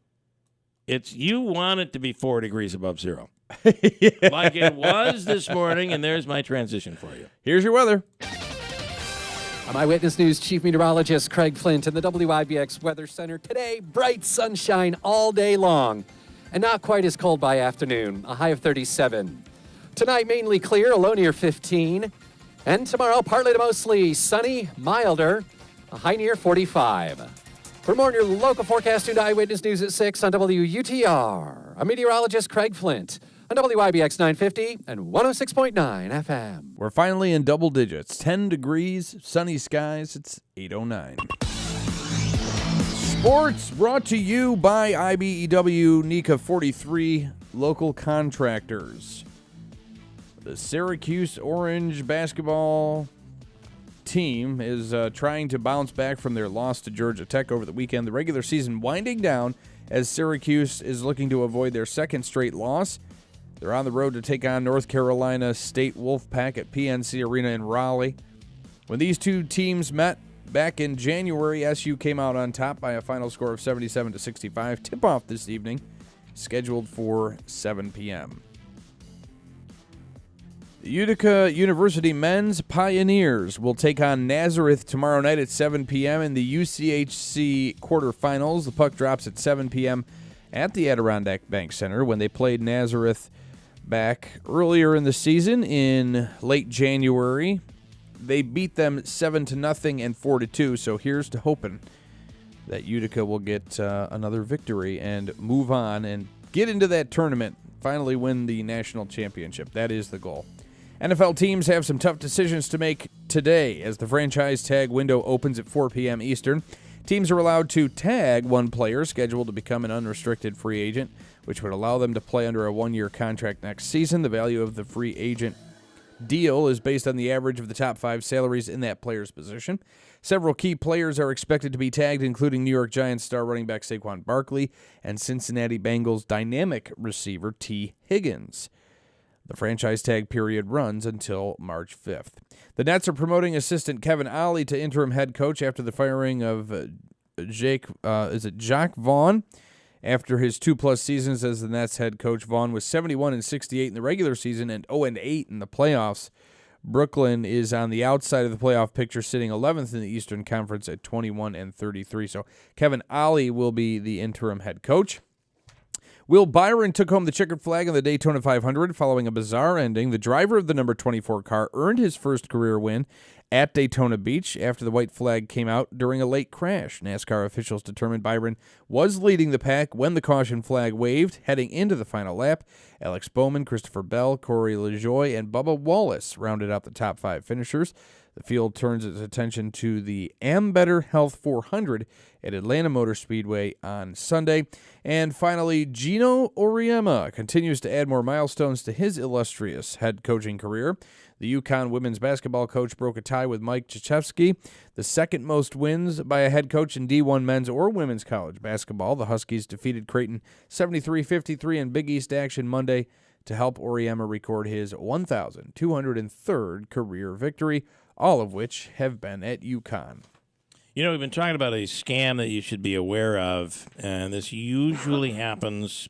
you want it to be 4 degrees above zero, like it was this morning. And there's my transition for you. Here's your weather. I'm Eyewitness News Chief Meteorologist Craig Flint in the WIBX Weather Center. Today, bright sunshine all day long and not quite as cold by afternoon, a high of 37. Tonight, mainly clear, a low near 15. And tomorrow, partly to mostly sunny, milder, a high near 45. For more on your local forecast, tune to Eyewitness News at 6 on WUTR. I'm meteorologist Craig Flint on WIBX 950 and 106.9 FM. We're finally in double digits. 10 degrees, sunny skies. It's 8:09. Sports brought to you by IBEW NECA 43 local contractors. The Syracuse Orange basketball team is trying to bounce back from their loss to Georgia Tech over the weekend. The regular season winding down as Syracuse is looking to avoid their second straight loss. They're on the road to take on North Carolina State Wolfpack at PNC Arena in Raleigh. When these two teams met back in January, SU came out on top by a final score of 77-65. Tip-off this evening, scheduled for 7 p.m. The Utica University men's Pioneers will take on Nazareth tomorrow night at 7 p.m. in the UCHC quarterfinals. The puck drops at 7 p.m. at the Adirondack Bank Center. When they played Nazareth back earlier in the season in late January, they beat them 7-0 and 4-2. So here's to hoping that Utica will get another victory and move on and get into that tournament, finally win the national championship. That is the goal. NFL teams have some tough decisions to make today as the franchise tag window opens at 4 p.m. Eastern. Teams are allowed to tag one player scheduled to become an unrestricted free agent, which would allow them to play under a one-year contract next season. The value of the free agent deal is based on the average of the top 5 salaries in that player's position. Several key players are expected to be tagged, including New York Giants star running back Saquon Barkley and Cincinnati Bengals dynamic receiver T. Higgins. The franchise tag period runs until March 5th. The Nets are promoting assistant Kevin Ollie to interim head coach after the firing of Jacques Vaughn. After his 2+ seasons as the Nets head coach, Vaughn was 71-68 in the regular season and 0-8 in the playoffs. Brooklyn is on the outside of the playoff picture, sitting 11th in the Eastern Conference at 21-33. So Kevin Ollie will be the interim head coach. Will Byron took home the checkered flag on the Daytona 500 following a bizarre ending. The driver of the number 24 car earned his first career win at Daytona Beach after the white flag came out during a late crash. NASCAR officials determined Byron was leading the pack when the caution flag waved heading into the final lap. Alex Bowman, Christopher Bell, Corey LaJoie, and Bubba Wallace rounded out the top 5 finishers. The field turns its attention to the Better Health 400 at Atlanta Motor Speedway on Sunday. And finally, Gino Auriemma continues to add more milestones to his illustrious head coaching career. The UConn women's basketball coach broke a tie with Mike Krzyzewski, the second most wins by a head coach in D1 men's or women's college basketball. The Huskies defeated Creighton 73-53 in Big East action Monday to help Auriemma record his 1,203rd career victory, all of which have been at UConn. You know, we've been talking about a scam that you should be aware of, and this usually happens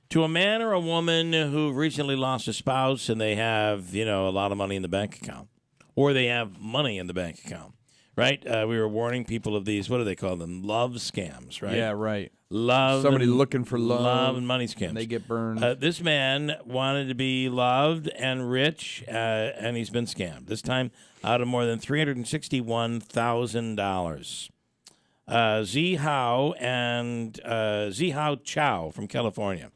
to a man or a woman who recently lost a spouse and they have, a lot of money in the bank account, or they have money in the bank account, right? We were warning people of these, what do they call them? Love scams, right? Yeah, right. Somebody looking for love and money scams. And they get burned. This man wanted to be loved and rich, and he's been scammed. This time out of more than $361,000. Zihao Chow from California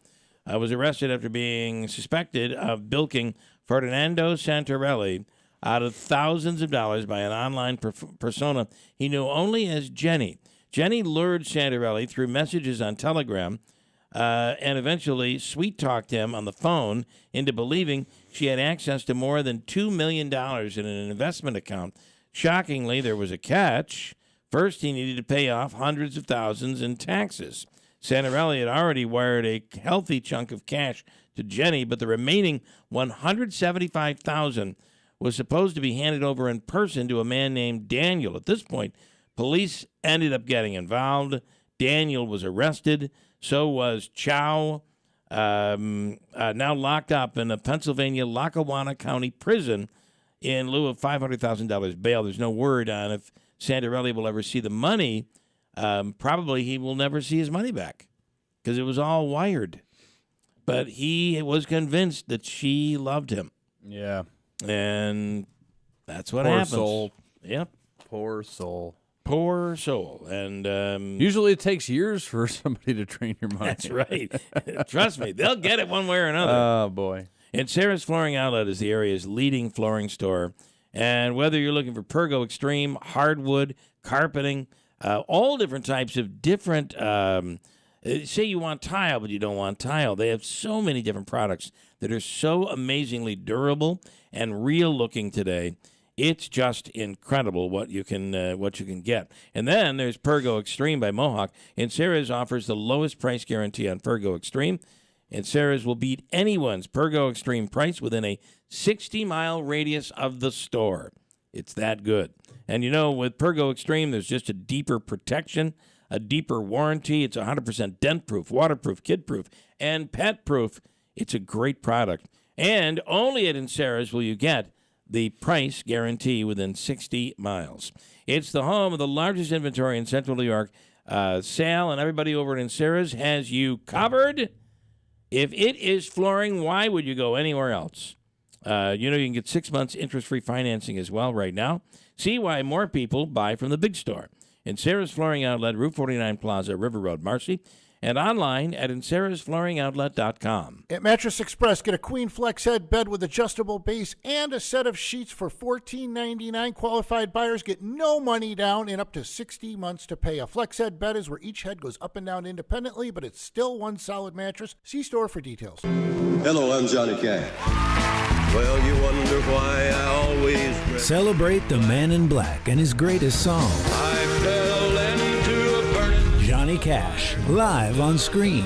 was arrested after being suspected of bilking Ferdinando Santarelli out of thousands of dollars by an online persona he knew only as Jenny. Jenny lured Santarelli through messages on Telegram and eventually sweet-talked him on the phone into believing she had access to more than $2 million in an investment account. Shockingly, there was a catch. First, he needed to pay off hundreds of thousands in taxes. Santarelli had already wired a healthy chunk of cash to Jenny, but the remaining $175,000 was supposed to be handed over in person to a man named Daniel. At this point, police ended up getting involved. Daniel was arrested. So was Chow, now locked up in a Pennsylvania Lackawanna County prison in lieu of $500,000 bail. There's no word on if Santarelli will ever see the money. Probably he will never see his money back because it was all wired. But he was convinced that she loved him. Yeah. And that's what Poor happens. soul. Yep. Poor soul. Poor soul. And usually it takes years for somebody to train your mind. That's right. Trust me, they'll get it one way or another. Oh, boy. And Sarah's Flooring Outlet is the area's leading flooring store. And whether you're looking for Pergo Extreme, hardwood, carpeting, all different types of different, say you want tile, but you don't want tile. They have so many different products that are so amazingly durable and real looking today. It's just incredible what you can get. And then there's Pergo Extreme by Mohawk. And Sarah's offers the lowest price guarantee on Pergo Extreme. And Sarah's will beat anyone's Pergo Extreme price within a 60-mile radius of the store. It's that good. And with Pergo Extreme, there's just a deeper protection, a deeper warranty. It's 100% dent-proof, waterproof, kid-proof, and pet-proof. It's a great product. And only at Sarah's will you get the price guarantee within 60 miles. It's the home of the largest inventory in Central New York. Sal and everybody over at Sarah's has you covered. If it is flooring, why would you go anywhere else? You can get 6 months interest-free financing as well right now. See why more people buy from the big store. In Sarah's Flooring Outlet, Route 49 Plaza, River Road, Marcy, and online at sarahsflooringoutlet.com. At Mattress Express, get a queen flex head bed with adjustable base and a set of sheets for $14.99. Qualified buyers get no money down and up to 60 months to pay. A flex head bed is where each head goes up and down independently, but it's still one solid mattress. See store for details. Hello, I'm Johnny Cash. Well, you wonder why I always Celebrate the Man in Black and his greatest song. I fell into a burning Johnny Cash, live on screen.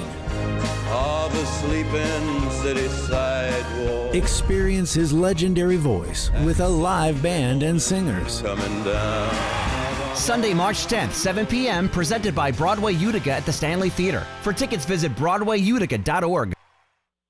of a sleeping city sidewalk. Experience his legendary voice with a live band and singers. Coming down. Sunday, March 10th, 7 p.m., presented by Broadway Utica at the Stanley Theater. For tickets, visit BroadwayUtica.org.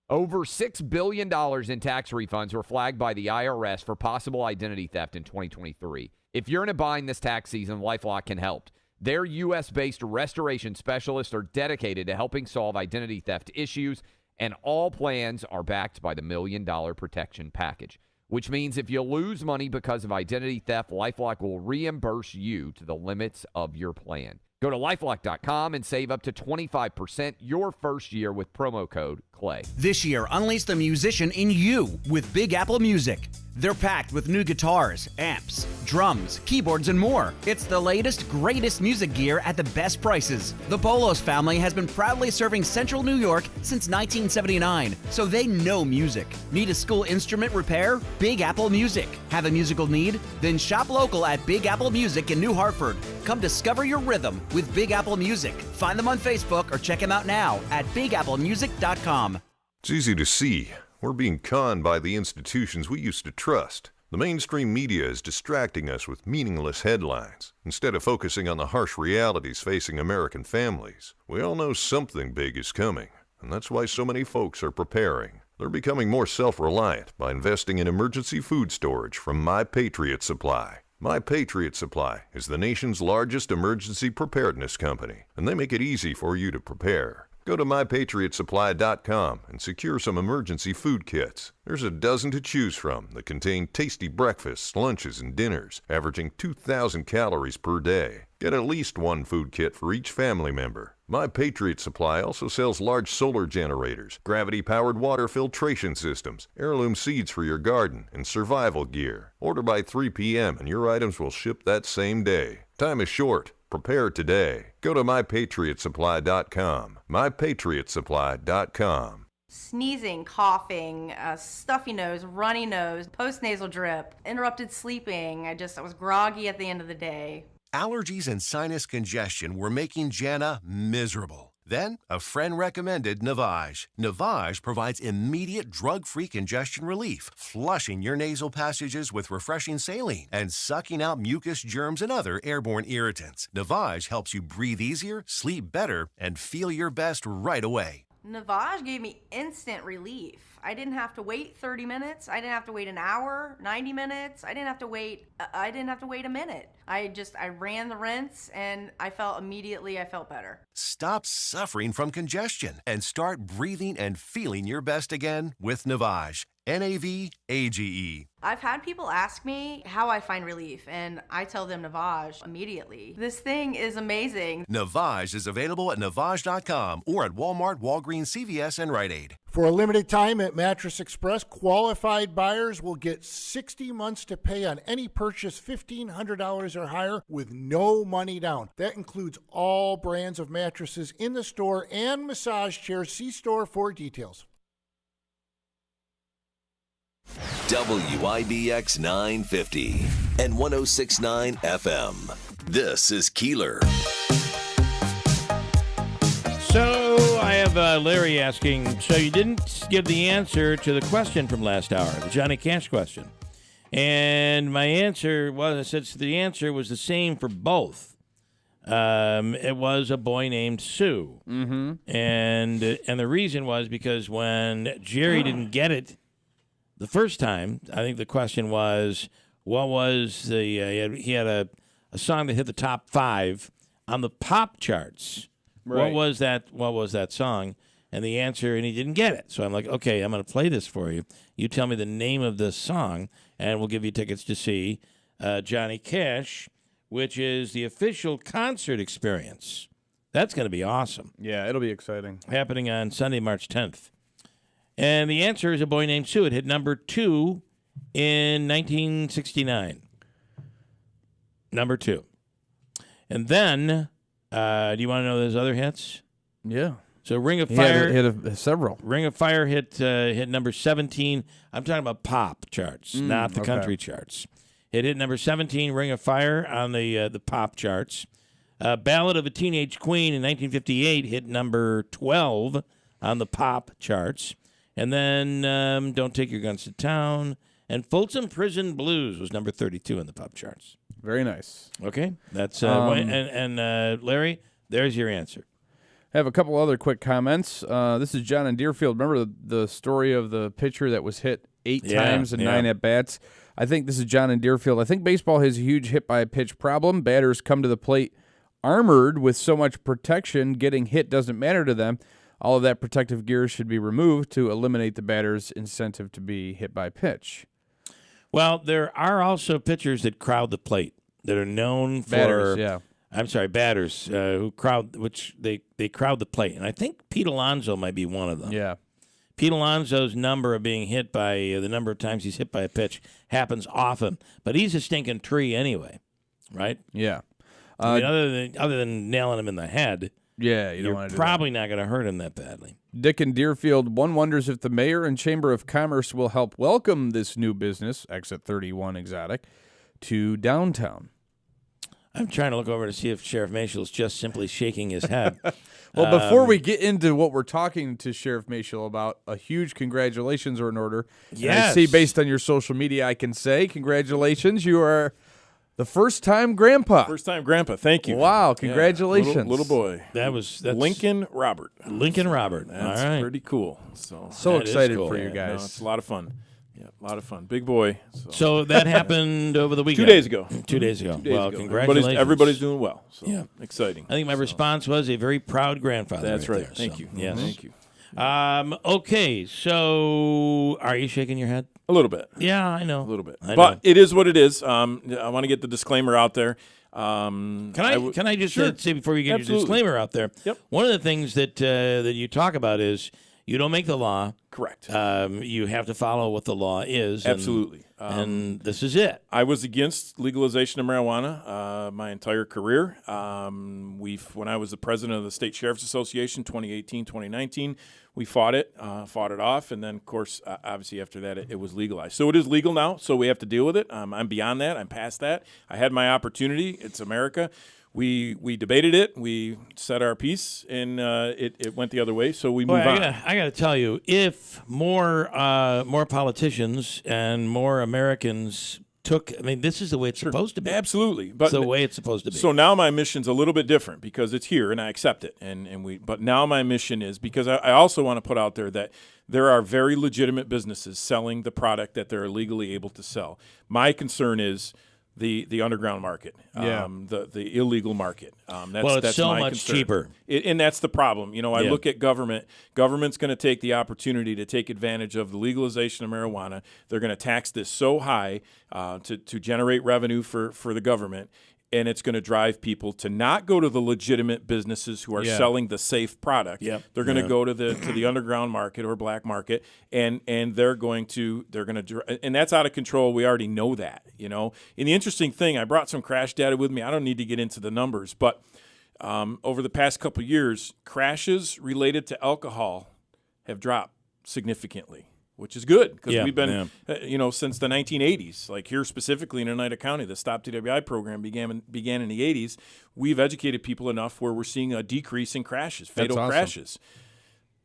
Over $6 billion in tax refunds were flagged by the IRS for possible identity theft in 2023. If you're in a bind this tax season, LifeLock can help. Their U.S.-based restoration specialists are dedicated to helping solve identity theft issues, and all plans are backed by the $1 Million Protection Package. which means if you lose money because of identity theft, LifeLock will reimburse you to the limits of your plan. Go to LifeLock.com and save up to 25% your first year with promo code CLAY. This year, unleash the musician in you with Big Apple Music. They're packed with new guitars, amps, drums, keyboards, and more. It's the latest, greatest music gear at the best prices. The Bolos family has been proudly serving Central New York since 1979, so they know music. Need a school instrument repair? Big Apple Music. Have a musical need? Then shop local at Big Apple Music in New Hartford. Come discover your rhythm with Big Apple Music. Find them on Facebook or check them out now at bigapplemusic.com. It's easy to see. We're being conned by the institutions we used to trust. The mainstream media is distracting us with meaningless headlines instead of focusing on the harsh realities facing American families. We all know something big is coming, and that's why so many folks are preparing. They're becoming more self-reliant by investing in emergency food storage from My Patriot Supply. My Patriot Supply is the nation's largest emergency preparedness company, and they make it easy for you to prepare. Go to MyPatriotSupply.com and secure some emergency food kits. There's a dozen to choose from that contain tasty breakfasts, lunches, and dinners, averaging 2,000 calories per day. Get at least one food kit for each family member. My Patriot Supply also sells large solar generators, gravity-powered water filtration systems, heirloom seeds for your garden, and survival gear. Order by 3 p.m. and your items will ship that same day. Time is short. Prepare today. Go to MyPatriotSupply.com. MyPatriotSupply.com. Sneezing, coughing, stuffy nose, runny nose, postnasal drip, interrupted sleeping. I was groggy at the end of the day. Allergies and sinus congestion were making Jana miserable. Then, a friend recommended Navage. Navage provides immediate drug-free congestion relief, flushing your nasal passages with refreshing saline and sucking out mucus, germs, and other airborne irritants. Navage helps you breathe easier, sleep better, and feel your best right away. Navage gave me instant relief. I didn't have to wait 30 minutes. I didn't have to wait an hour, 90 minutes. I didn't have to wait a minute. I ran the rinse and I felt better. Stop suffering from congestion and start breathing and feeling your best again with Navage. Navage. I've had people ask me how I find relief, and I tell them Navage immediately. This thing is amazing. Navage is available at Navage.com or at Walmart, Walgreens, CVS, and Rite Aid. For a limited time at Mattress Express, qualified buyers will get 60 months to pay on any purchase $1,500 or higher with no money down. That includes all brands of mattresses in the store and massage chairs. See store for details. WIBX 950 and 106.9 FM. This is Keeler. So I have Larry asking, so you didn't give the answer to the question from last hour, the Johnny Cash question. And my answer was, I said the answer was the same for both. It was a boy named Sue. Mm-hmm. And the reason was because when Jerry didn't get it the first time, I think the question was, what was he had a song that hit the top 5 on the pop charts. Right. What was that song? And the answer, and he didn't get it. So I'm like, okay, I'm going to play this for you. You tell me the name of this song, and we'll give you tickets to see Johnny Cash, which is the official concert experience. That's going to be awesome. Yeah, it'll be exciting. Happening on Sunday, March 10th. And the answer is A Boy Named Sue. It hit number 2 in 1969. Number 2. And then, do you want to know those other hits? Yeah. So Ring of Fire hit several. Ring of Fire hit number 17. I'm talking about pop charts, not the country charts. It hit number 17, Ring of Fire, on the pop charts. Ballad of a Teenage Queen in 1958 hit number 12 on the pop charts. And then Don't Take Your Guns to Town and Folsom Prison Blues was number 32 in the pop charts. Very nice. Okay. That's Larry, there's your answer. I have a couple other quick comments. This is John in Deerfield. Remember the story of the pitcher that was hit 8 times in 9 at-bats? I think this is John in Deerfield. I think baseball has a huge hit-by-pitch problem. Batters come to the plate armored with so much protection, getting hit doesn't matter to them. All of that protective gear should be removed to eliminate the batter's incentive to be hit by pitch. Well, there are also pitchers that crowd the plate that are known for batters who crowd, which they crowd the plate, and I think Pete Alonso might be one of them. Yeah. Pete Alonso's number of being hit by the number of times he's hit by a pitch happens often, but he's a stinking tree anyway, right? Yeah. I mean, other than nailing him in the head, you're probably not going to hurt him that badly. Dick in Deerfield, one wonders if the mayor and Chamber of Commerce will help welcome this new business, Exit 31 Exotic, to downtown. I'm trying to look over to see if Sheriff Maciel is just simply shaking his head. Well, before we get into what we're talking to Sheriff Maciel about, a huge congratulations are in order. Yes. And I see based on your social media, I can say congratulations. You are the first-time grandpa. First-time grandpa. Thank you. Wow, congratulations. Yeah, little boy. That's Lincoln Robert. Lincoln Robert. That's all right. pretty cool. So excited for you guys. No, it's a lot of fun. Yeah, a lot of fun. Big boy. So that happened over the weekend. 2 days ago. 2 days ago. 2 days Well, ago. congratulations. Everybody's doing well. So yeah. Exciting. I think my response was a very proud grandfather. That's right. There, Thank so, you. Yes. Thank you. Okay, so are you shaking your head? A little bit. Yeah, I know. A little bit. I But know. it is what it is. I want to get the disclaimer out there. Can I just Sure. say before you get Absolutely. your disclaimer out there? Yep. One of the things that you talk about is you don't make the law. Correct. You have to follow what the law is. Absolutely. And this is it. I was against legalization of marijuana my entire career. When I was the president of the State Sheriff's Association, 2018, 2019, we fought it off, and then, of course, obviously after that, it was legalized. So it is legal now, so we have to deal with it. I'm beyond that. I'm past that. I had my opportunity. It's America. We debated it. We said our piece, and it went the other way. So we move on. I got to tell you, if more politicians and more Americans this is the way it's supposed to be. Absolutely, but it's the way it's supposed to be. So now my mission's a little bit different because it's here, and I accept it. But now my mission is because I also want to put out there that there are very legitimate businesses selling the product that they're legally able to sell. My concern is the underground market, the illegal market. That's so my much concern. cheaper. And that's the problem. I look at government. Government's going to take the opportunity to take advantage of the legalization of marijuana. They're going to tax this so high to generate revenue for the government. And it's going to drive people to not go to the legitimate businesses who are selling the safe product. Yep. They're going to go to the underground market or black market, and they're going to and that's out of control. We already know that, And the interesting thing, I brought some crash data with me. I don't need to get into the numbers, but over the past couple of years, crashes related to alcohol have dropped significantly, which is good because we've been, since the 1980s, like here specifically in Oneida County, the Stop TWI program began in the 80s. We've educated people enough where we're seeing a decrease in crashes, fatal crashes.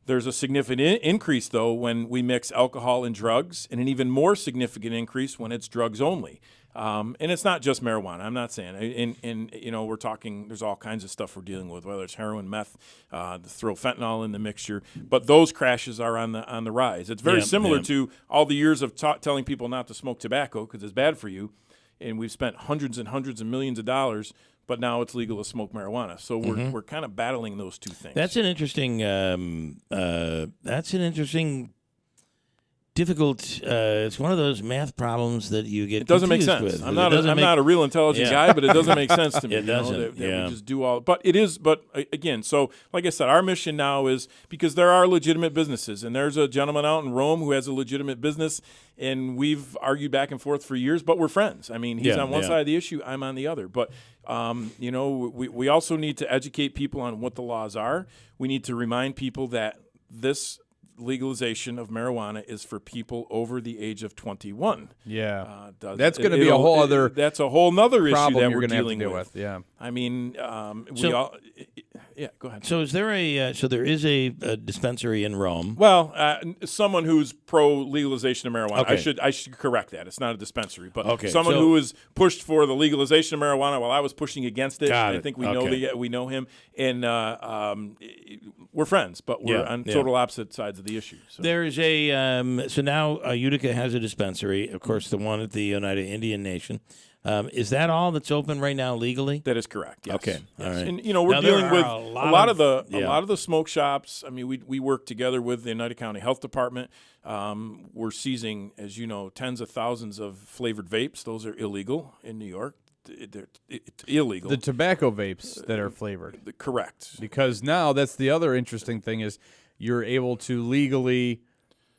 There's a significant increase, though, when we mix alcohol and drugs, and an even more significant increase when it's drugs only. And it's not just marijuana. I'm not saying. And we're talking, there's all kinds of stuff we're dealing with, whether it's heroin, meth, throw fentanyl in the mixture. But those crashes are on the rise. It's very similar to all the years of telling people not to smoke tobacco because it's bad for you. And we've spent hundreds and hundreds of millions of dollars, but now it's legal to smoke marijuana. So we're kind of battling those two things. That's an interesting. Difficult. It's one of those math problems that you get. It doesn't make sense. With. I'm not a real intelligent guy, but it doesn't make sense to me. It doesn't. That we just do all. But it is. But again, so like I said, our mission now is because there are legitimate businesses, and there's a gentleman out in Rome who has a legitimate business, and we've argued back and forth for years, but we're friends. I mean, he's on one side of the issue, I'm on the other. But we also need to educate people on what the laws are. We need to remind people that this legalization of marijuana is for people over the age of 21. Yeah, that's going to be a whole other. That's a whole nother issue that we're dealing dealing with. Yeah, I mean, go ahead. So is there there is a dispensary in Rome? Well, someone who's pro legalization of marijuana. Okay. I should correct that. It's not a dispensary, but Okay, someone so- who is pushed for the legalization of marijuana while I was pushing against it. Got I it. think we Okay. we know him, and we're friends, but we're on total opposite sides of the issue. So. There's so now Utica has a dispensary, of course, the one at the Oneida Indian Nation. Is that all that's open right now legally? That is correct. Yes. Okay. Yes. All right. And we're Now, dealing there with are a lot of the smoke shops. I mean, we work together with the Utica County Health Department. We're seizing, as you know, tens of thousands of flavored vapes. Those are illegal in New York. It's illegal. The tobacco vapes that are flavored. Correct. Because now that's the other interesting thing is you're able to legally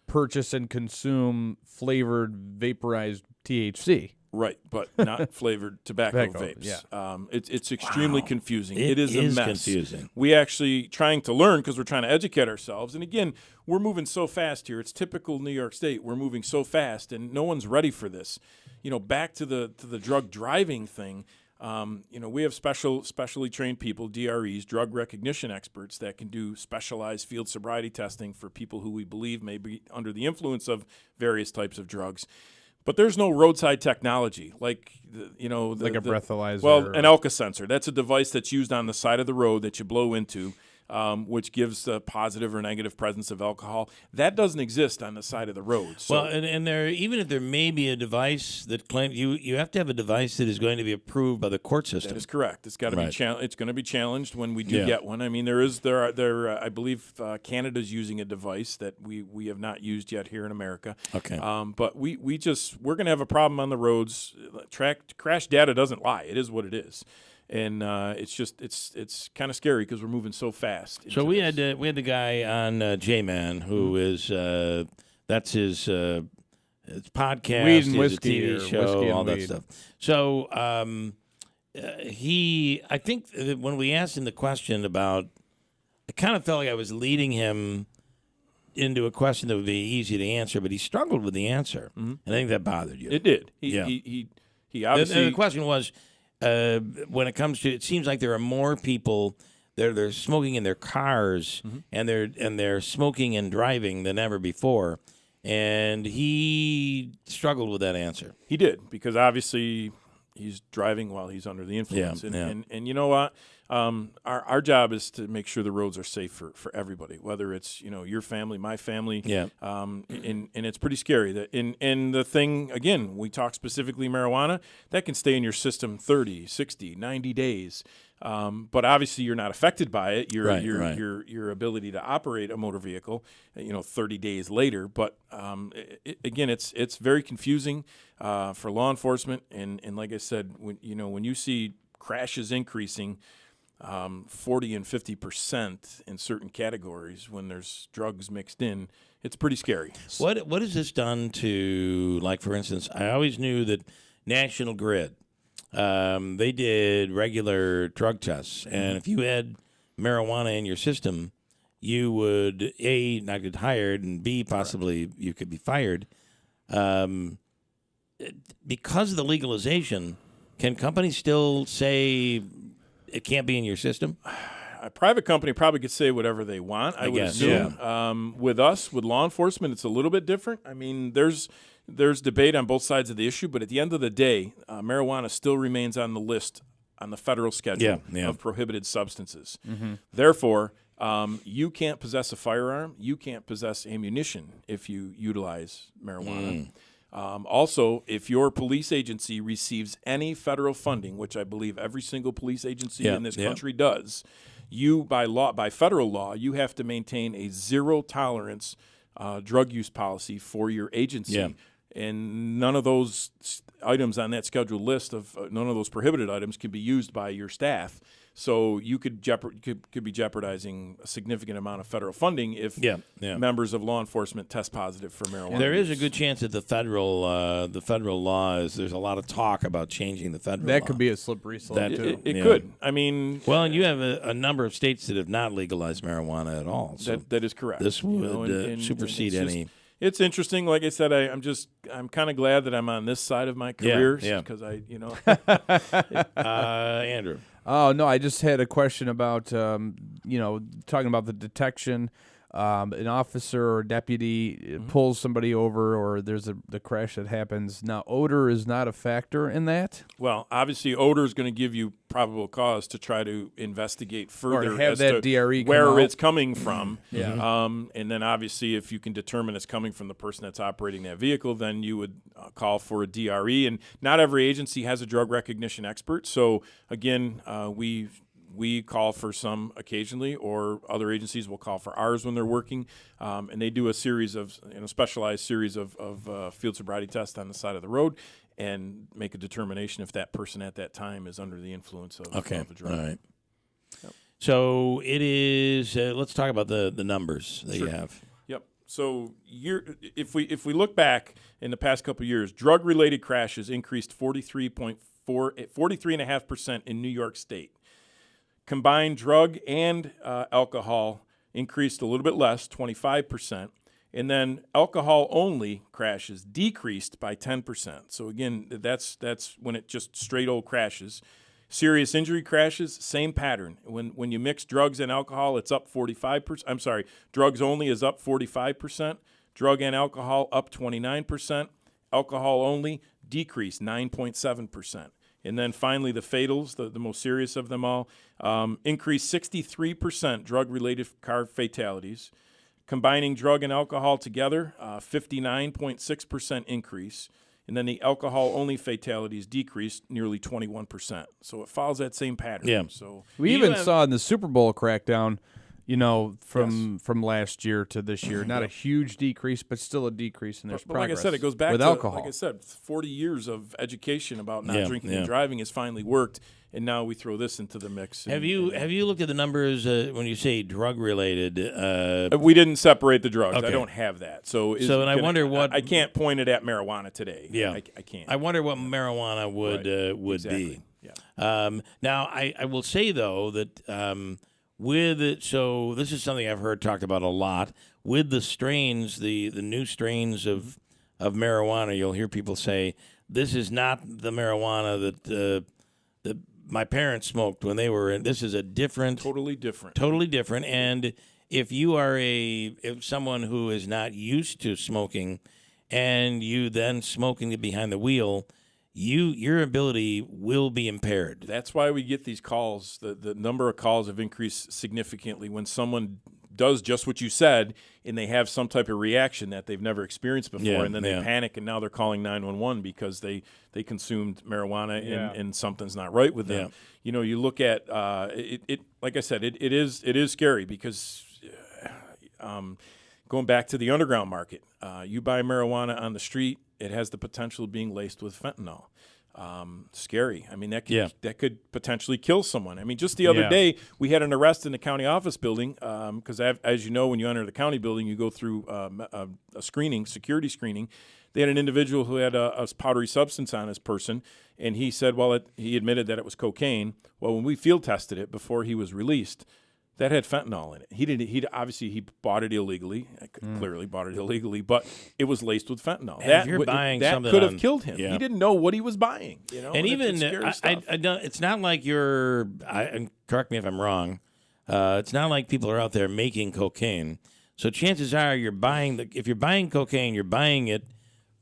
purchase and consume flavored vaporized THC. Right, but not flavored tobacco vapes. Yeah. It's extremely confusing. It is a mess. Confusing. We actually trying to learn because we're trying to educate ourselves. And again, we're moving so fast here. It's typical New York State. We're moving so fast, and no one's ready for this. Back to the drug driving thing. We have specially trained people, DREs, drug recognition experts, that can do specialized field sobriety testing for people who we believe may be under the influence of various types of drugs. But there's no roadside technology like a breathalyzer. Well, an Elka sensor. That's a device that's used on the side of the road that you blow into, which gives a positive or negative presence of alcohol. That doesn't exist on the side of the road. So, Well, and there, even if there may be a device that claims you have to have a device that is going to be approved by the court system. that is correct. It's got to Right. be it's going to be challenged when we do Yeah. get one. I mean, I believe Canada's using a device that we have not used yet here in America. Okay. But we're going to have a problem on the roads. Crash data doesn't lie. It is what it is. And it's kind of scary because we're moving so fast. So we had the guy on J-Man who is that's his podcast, Weed and his Whiskey TV or show, Whiskey and all that Weed. stuff. So I think that when we asked him the question about, I kind of felt like I was leading him into a question that would be easy to answer, but he struggled with the answer, and I think that bothered you. It did. Yeah. He obviously. The question was, when it comes to, it seems like there are more people they're smoking in their cars and they're smoking and driving than ever before, and he struggled with that answer. He did, because obviously he's driving while he's under the influence. And you know what? Our job is to make sure the roads are safe for everybody, whether it's your family, my family. Yeah. And it's pretty scary that and the thing, again, we talk specifically marijuana, that can stay in your system 30, 60, 90 days. But obviously you're not affected by it. Your ability to operate a motor vehicle, 30 days later. But again, it's very confusing for law enforcement. And like I said, when you see crashes increasing 40 and 50% in certain categories when there's drugs mixed in, it's pretty scary. What has this done to, like, for instance, I always knew that National Grid, they did regular drug tests, and if you had marijuana in your system, you would, A, not get hired, and B, possibly you could be fired. Because of the legalization, can companies still say it can't be in your system? A private company probably could say whatever they want, I would guess, assume. yeah. With law enforcement, it's a little bit different. I mean, there's debate on both sides of the issue, but at the end of the day, marijuana still remains on the list on the federal schedule of prohibited substances. Therefore, you can't possess a firearm, you can't possess ammunition if you utilize marijuana. Also, if your police agency receives any federal funding, which I believe every single police agency in this country does, you by federal law, you have to maintain a zero tolerance drug use policy for your agency. And none of those items on that scheduled list none of those prohibited items can be used by your staff. So you could be jeopardizing a significant amount of federal funding if members of law enforcement test positive for marijuana. There is a good chance that the federal law is. There's a lot of talk about changing the federal law. That could be a slippery slope too. It could. I mean, well, and you have a number of states that have not legalized marijuana at all. So that is correct. This would supersede any. It's interesting. Like I said, I'm kind of glad that I'm on this side of my career because Andrew. Oh no, I just had a question about talking about the detection an officer or deputy pulls somebody over, or there's the crash that happens. Now, odor is not a factor in that? Well, obviously, odor is going to give you probable cause to try to investigate further have as that to DRE come where out. it's coming from. Yeah. And then, obviously, if you can determine it's coming from the person that's operating that vehicle, then you would call for a DRE. And not every agency has a drug recognition expert. So, again, we call for some occasionally, or other agencies will call for ours when they're working, and they do a series of, specialized series of field sobriety tests on the side of the road, and make a determination if that person at that time is under the influence of a drug. All right. Yep. So it is. Let's talk about the numbers that you have. Yep. So if we look back in the past couple of years, drug-related crashes increased 43.5% in New York State. Combined drug and alcohol increased a little bit less, 25%. And then alcohol-only crashes decreased by 10%. So, again, that's when it just straight old crashes. Serious injury crashes, same pattern. When you mix drugs and alcohol, it's up 45%. I'm sorry, drugs only is up 45%. Drug and alcohol up 29%. Alcohol only decreased 9.7%. And then finally, the fatals, the most serious of them all, increased 63% drug-related car fatalities. Combining drug and alcohol together, 59.6% increase. And then the alcohol-only fatalities decreased nearly 21%. So it follows that same pattern. Yeah. So we even saw in the Super Bowl crackdown, from last year to this year, not a huge decrease, but still a decrease, and there's but progress. like I said, it goes back with to alcohol. like I said, 40 years of education about not drinking and yeah. driving has finally worked, and now we throw this into the mix. Have you looked at the numbers when you say drug related? We didn't separate the drugs. Okay. I don't have that. So and I wonder what I can't point it at marijuana today. Yeah, I can't. I wonder what marijuana would Exactly. be. Yeah. Now I will say though that. With it, so this is something I've heard talked about a lot. With the strains, the new strains of marijuana, you'll hear people say, this is not the marijuana that my parents smoked when they were in. This is a different. Totally different. Totally different. And if you are if someone who is not used to smoking and you then smoking behind the wheel, your ability will be impaired. That's why we get these calls. The number of calls have increased significantly when someone does just what you said and they have some type of reaction that they've never experienced before, and then they panic, and now they're calling 911 because they consumed marijuana and something's not right with them. Yeah. You look at it. Like I said, it is scary because going back to the underground market, you buy marijuana on the street, it has the potential of being laced with fentanyl. Scary. I mean, that could potentially kill someone. I mean, just the other day, we had an arrest in the county office building because, as you know, when you enter the county building, you go through a security screening. They had an individual who had a powdery substance on his person, and he said, he admitted that it was cocaine. Well, when we field tested it before he was released, that had fentanyl in it. He obviously bought it illegally. Clearly bought it illegally, but it was laced with fentanyl. And if you're buying that something could have on- killed him. Yeah. He didn't know what he was buying. And even it's scary I don't, it's not like and correct me if I'm wrong. It's not like people are out there making cocaine. So chances are if you're buying cocaine, you're buying it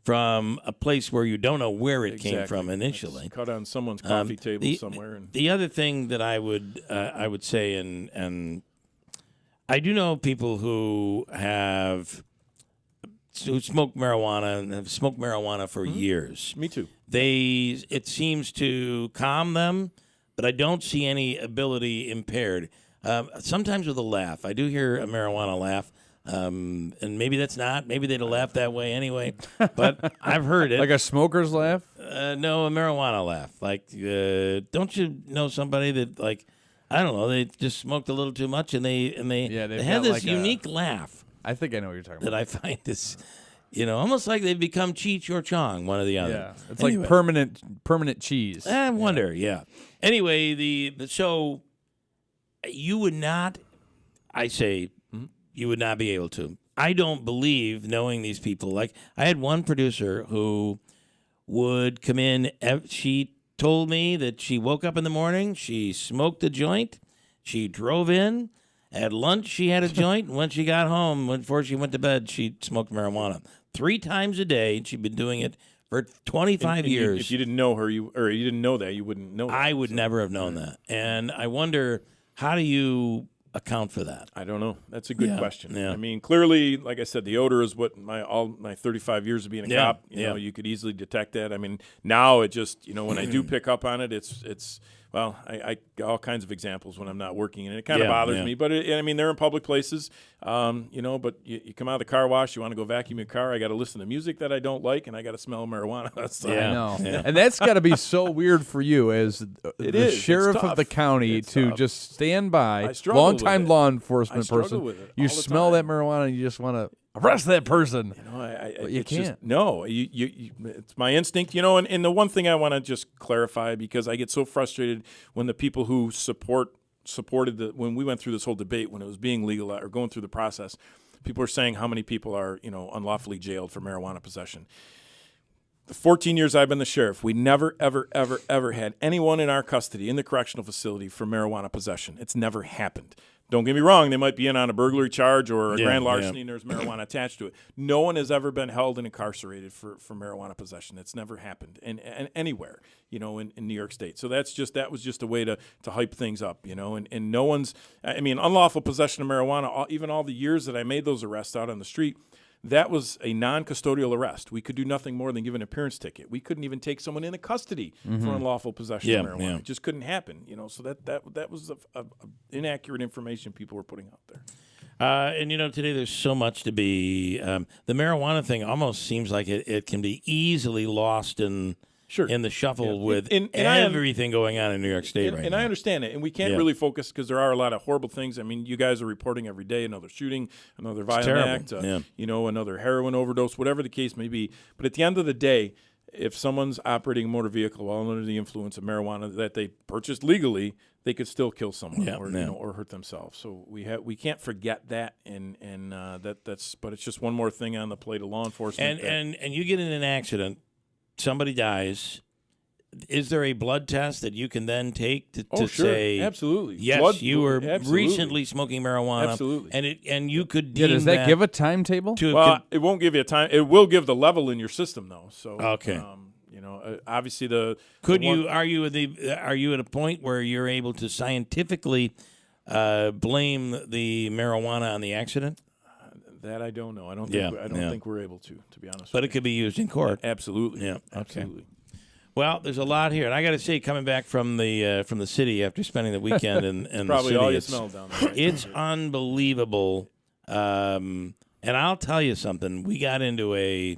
from a place where you don't know where it came from initially. It's cut on someone's coffee table somewhere. The other thing that I would say, and I do know people who smoke marijuana and have smoked marijuana for years. Me too. It seems to calm them, but I don't see any ability impaired. Sometimes with a laugh, I do hear a marijuana laugh. And maybe that's not. Maybe they'd laugh that way anyway. But I've heard it. Like a smoker's laugh? No, a marijuana laugh. Like, don't you know somebody that, like, I don't know, they just smoked a little too much and they have this unique laugh. I think I know what you're talking about. That I find this, almost like they've become Cheech or Chong, one or the other. Yeah, it's like permanent cheese. I wonder, yeah. Anyway, the show, you would not, I say, you would not be able to. I don't believe, knowing these people. Like, I had one producer who would come in. She told me that she woke up in the morning, she smoked a joint, she drove in, At lunch, she had a joint. And when she got home, before she went to bed, she smoked marijuana 3 times a day. She'd been doing it for 25 years. If you didn't know her, you didn't know that, you wouldn't know that. I would never have known that. And I wonder, how do you account for that? I don't know. That's a good question. Yeah. I mean, clearly, like I said, the odor is what all my 35 years of being a cop, you know, you could easily detect that. I mean, now it just, when I do pick up on it, it's well, I all kinds of examples when I'm not working, and it kind of bothers me. But I mean, they're in public places, but you come out of the car wash, you want to go vacuum your car. I got to listen to music that I don't like, and I got to smell marijuana. So, I know. Yeah. And that's got to be so weird for you as the sheriff of the county to just stand by, longtime law enforcement person. You smell that marijuana, and you just want to arrest that person. But you can't. It's my instinct, and the one thing I want to just clarify, because I get so frustrated when the people who supported when we went through this whole debate, when it was being legal or going through the process, people are saying how many people are, unlawfully jailed for marijuana possession. The 14 years I've been the sheriff, we never, ever, ever, ever had anyone in our custody in the correctional facility for marijuana possession. It's never happened. Don't get me wrong, they might be in on a burglary charge or a grand larceny and there's marijuana attached to it. No one has ever been held and incarcerated for marijuana possession. It's never happened and anywhere, in New York State. So that was just a way to hype things up, and no one's, unlawful possession of marijuana, even all the years that I made those arrests out on the street, that was a non-custodial arrest. We could do nothing more than give an appearance ticket. We couldn't even take someone into custody for unlawful possession of marijuana. Yeah. It just couldn't happen. So that was a inaccurate information people were putting out there. And today there's so much to be. The marijuana thing almost seems like it can be easily lost in the shuffle with everything going on in New York State right now. And I understand it. And we can't really focus because there are a lot of horrible things. I mean, you guys are reporting every day another shooting, another violent act, another heroin overdose, whatever the case may be. But at the end of the day, if someone's operating a motor vehicle while under the influence of marijuana that they purchased legally, they could still kill someone or hurt themselves. So we can't forget that, and that's. But it's just one more thing on the plate of law enforcement. And you get in an accident. Somebody dies. Is there a blood test that you can then take to say, absolutely, yes, you were recently smoking marijuana, absolutely, and you could deem does that give a timetable? It won't give you a time. It will give the level in your system, though. So okay, obviously are you at a point where you're able to scientifically blame the marijuana on the accident? That I don't know. I don't think we're able to be honest. But it could be used in court. Absolutely. Yeah. Absolutely. Okay. Well, there's a lot here, and I got to say, coming back from the city after spending the weekend in probably the city, all you smell down there. It's unbelievable. And I'll tell you something. We got into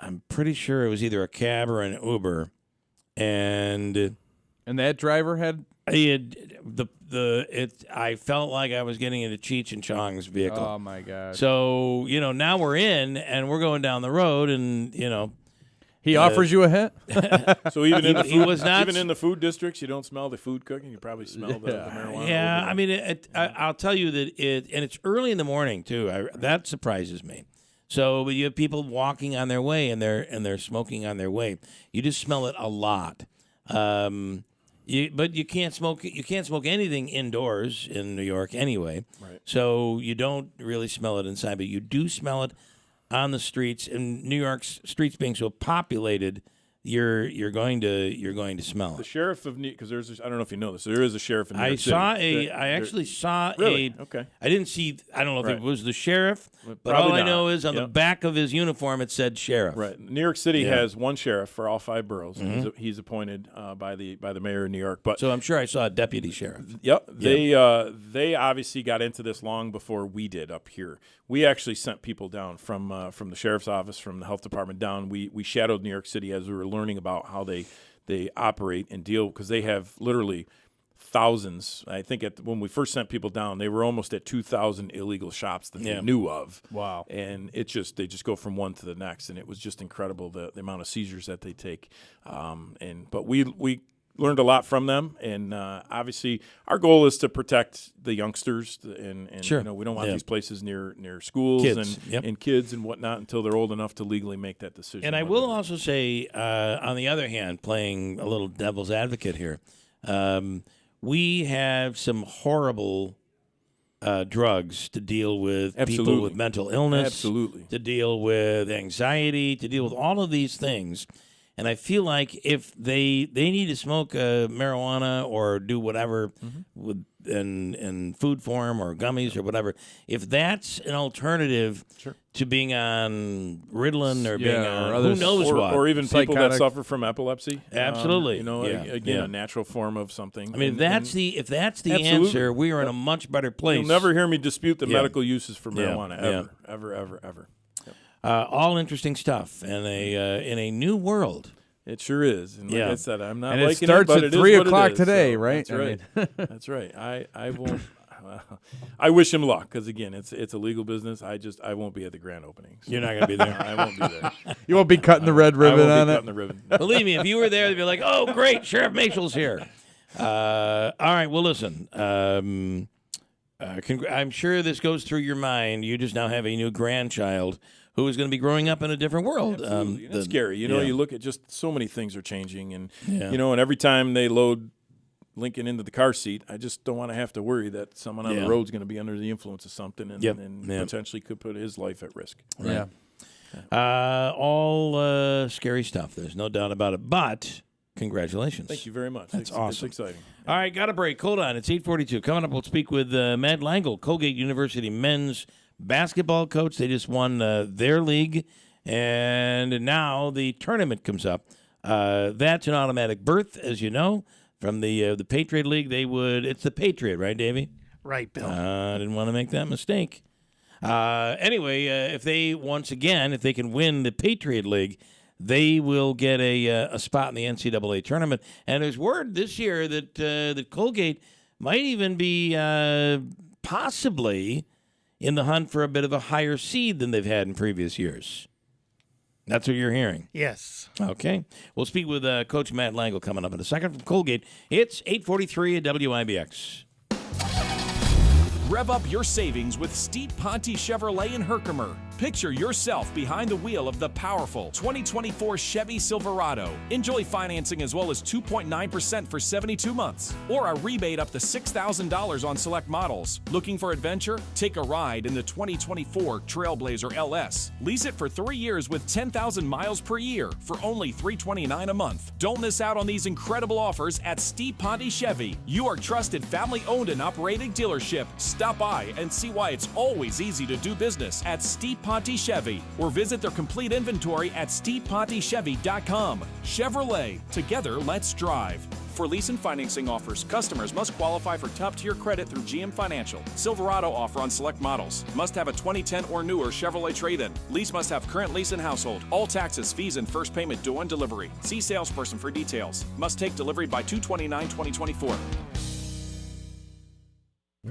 I'm pretty sure it was either a cab or an Uber, and that driver had. I felt like I was getting into Cheech and Chong's vehicle. Oh my God! So now we're in and we're going down the road, and he offers you a hit. So even in the food districts, you don't smell the food cooking. You probably smell the marijuana. Yeah, I mean, I'll tell you that and it's early in the morning too. That surprises me. So you have people walking on their way and they're smoking on their way. You just smell it a lot. But you can't smoke. You can't smoke anything indoors in New York anyway. Right. So you don't really smell it inside, but you do smell it on the streets. And New York's streets being so populated, you're going to smell it. The sheriff of New, because I don't know if you know this. There is a sheriff in New York City. I actually saw really? Okay. I didn't see. I don't know if it was the sheriff, but probably all I know is on the back of his uniform it said sheriff. Right. New York City has one sheriff for all 5 boroughs. Mm-hmm. He's appointed by the mayor of New York. But so I'm sure I saw a deputy sheriff. Yep. They obviously got into this long before we did up here. We actually sent people down from the sheriff's office, from the health department down. We shadowed New York City as we were learning about how they operate and deal, because they have literally thousands. I think when we first sent people down, they were almost at 2,000 illegal shops that they knew of. Wow. And they just go from one to the next, and it was just incredible the amount of seizures that they take. But we learned a lot from them, and obviously our goal is to protect the youngsters, and sure. We don't want these places near schools kids. and kids and whatnot until they're old enough to legally make that decision. And I will also say, on the other hand, playing a little devil's advocate here, we have some horrible drugs to deal with people Absolutely. with mental illness, Absolutely. to deal with anxiety, to deal with all of these things. And I feel like if they need to smoke marijuana or do whatever with in food form or gummies or whatever, if that's an alternative to being on Ritalin or being on who knows what, or even people that suffer from epilepsy, absolutely, a natural form of something. I mean, if that's the answer, we are in a much better place. You'll never hear me dispute the medical uses for marijuana ever. All interesting stuff in a new world. It sure is. And like I said, I'm not and liking it starts but at it 3 is what o'clock it is. today, So right? That's right. That's right. I won't. I wish him luck because again, it's a legal business. I won't be at the grand opening. So. You're not going to be there. I won't be there. You won't be cutting the red ribbon on it. Cutting the ribbon. Believe me, if you were there, they'd be like, "Oh, great, Sheriff Machel's here." All right. Well, listen. I'm sure this goes through your mind. You just now have a new grandchild who is going to be growing up in a different world. It's scary. You look at just so many things are changing, and and every time they load Lincoln into the car seat, I just don't want to have to worry that someone on the road is going to be under the influence of something and potentially could put his life at risk. Right. Yeah. All scary stuff. There's no doubt about it. But congratulations. Thank you very much. That's It's awesome. exciting. All right, got a break. Hold on. It's 8:42. Coming up, we'll speak with Matt Langle, Colgate University men's basketball coach. They just won their league, and now the tournament comes up. That's an automatic berth, as you know, from the Patriot League. It's the Patriot, right, Davey? Right, Bill. I didn't want to make that mistake. Anyway, if they can win the Patriot League, they will get a spot in the NCAA tournament. And there's word this year that Colgate might even be possibly in the hunt for a bit of a higher seed than they've had in previous years. That's what you're hearing. Yes. Okay. We'll speak with Coach Matt Langle coming up in a second from Colgate. It's 8:43 at WIBX. Rev up your savings with Steep Ponte Chevrolet in Herkimer. Picture yourself behind the wheel of the powerful 2024 Chevy Silverado. Enjoy financing as low as 2.9% for 72 months, or a rebate up to $6,000 on select models. Looking for adventure? Take a ride in the 2024 Trailblazer LS. Lease it for 3 years with 10,000 miles per year for only $329 a month. Don't miss out on these incredible offers at Steep Ponte Chevy. You are trusted family-owned and operated dealership. Stop by and see why it's always easy to do business at Steep Ponte Chevy, or visit their complete inventory at steeppontechevy.com. Chevrolet, together let's drive. For lease and financing offers, customers must qualify for top-tier credit through GM Financial. Silverado offer on select models. Must have a 2010 or newer Chevrolet trade-in. Lease must have current lease and household. All taxes, fees, and first payment due on delivery. See salesperson for details. Must take delivery by 2/29/2024.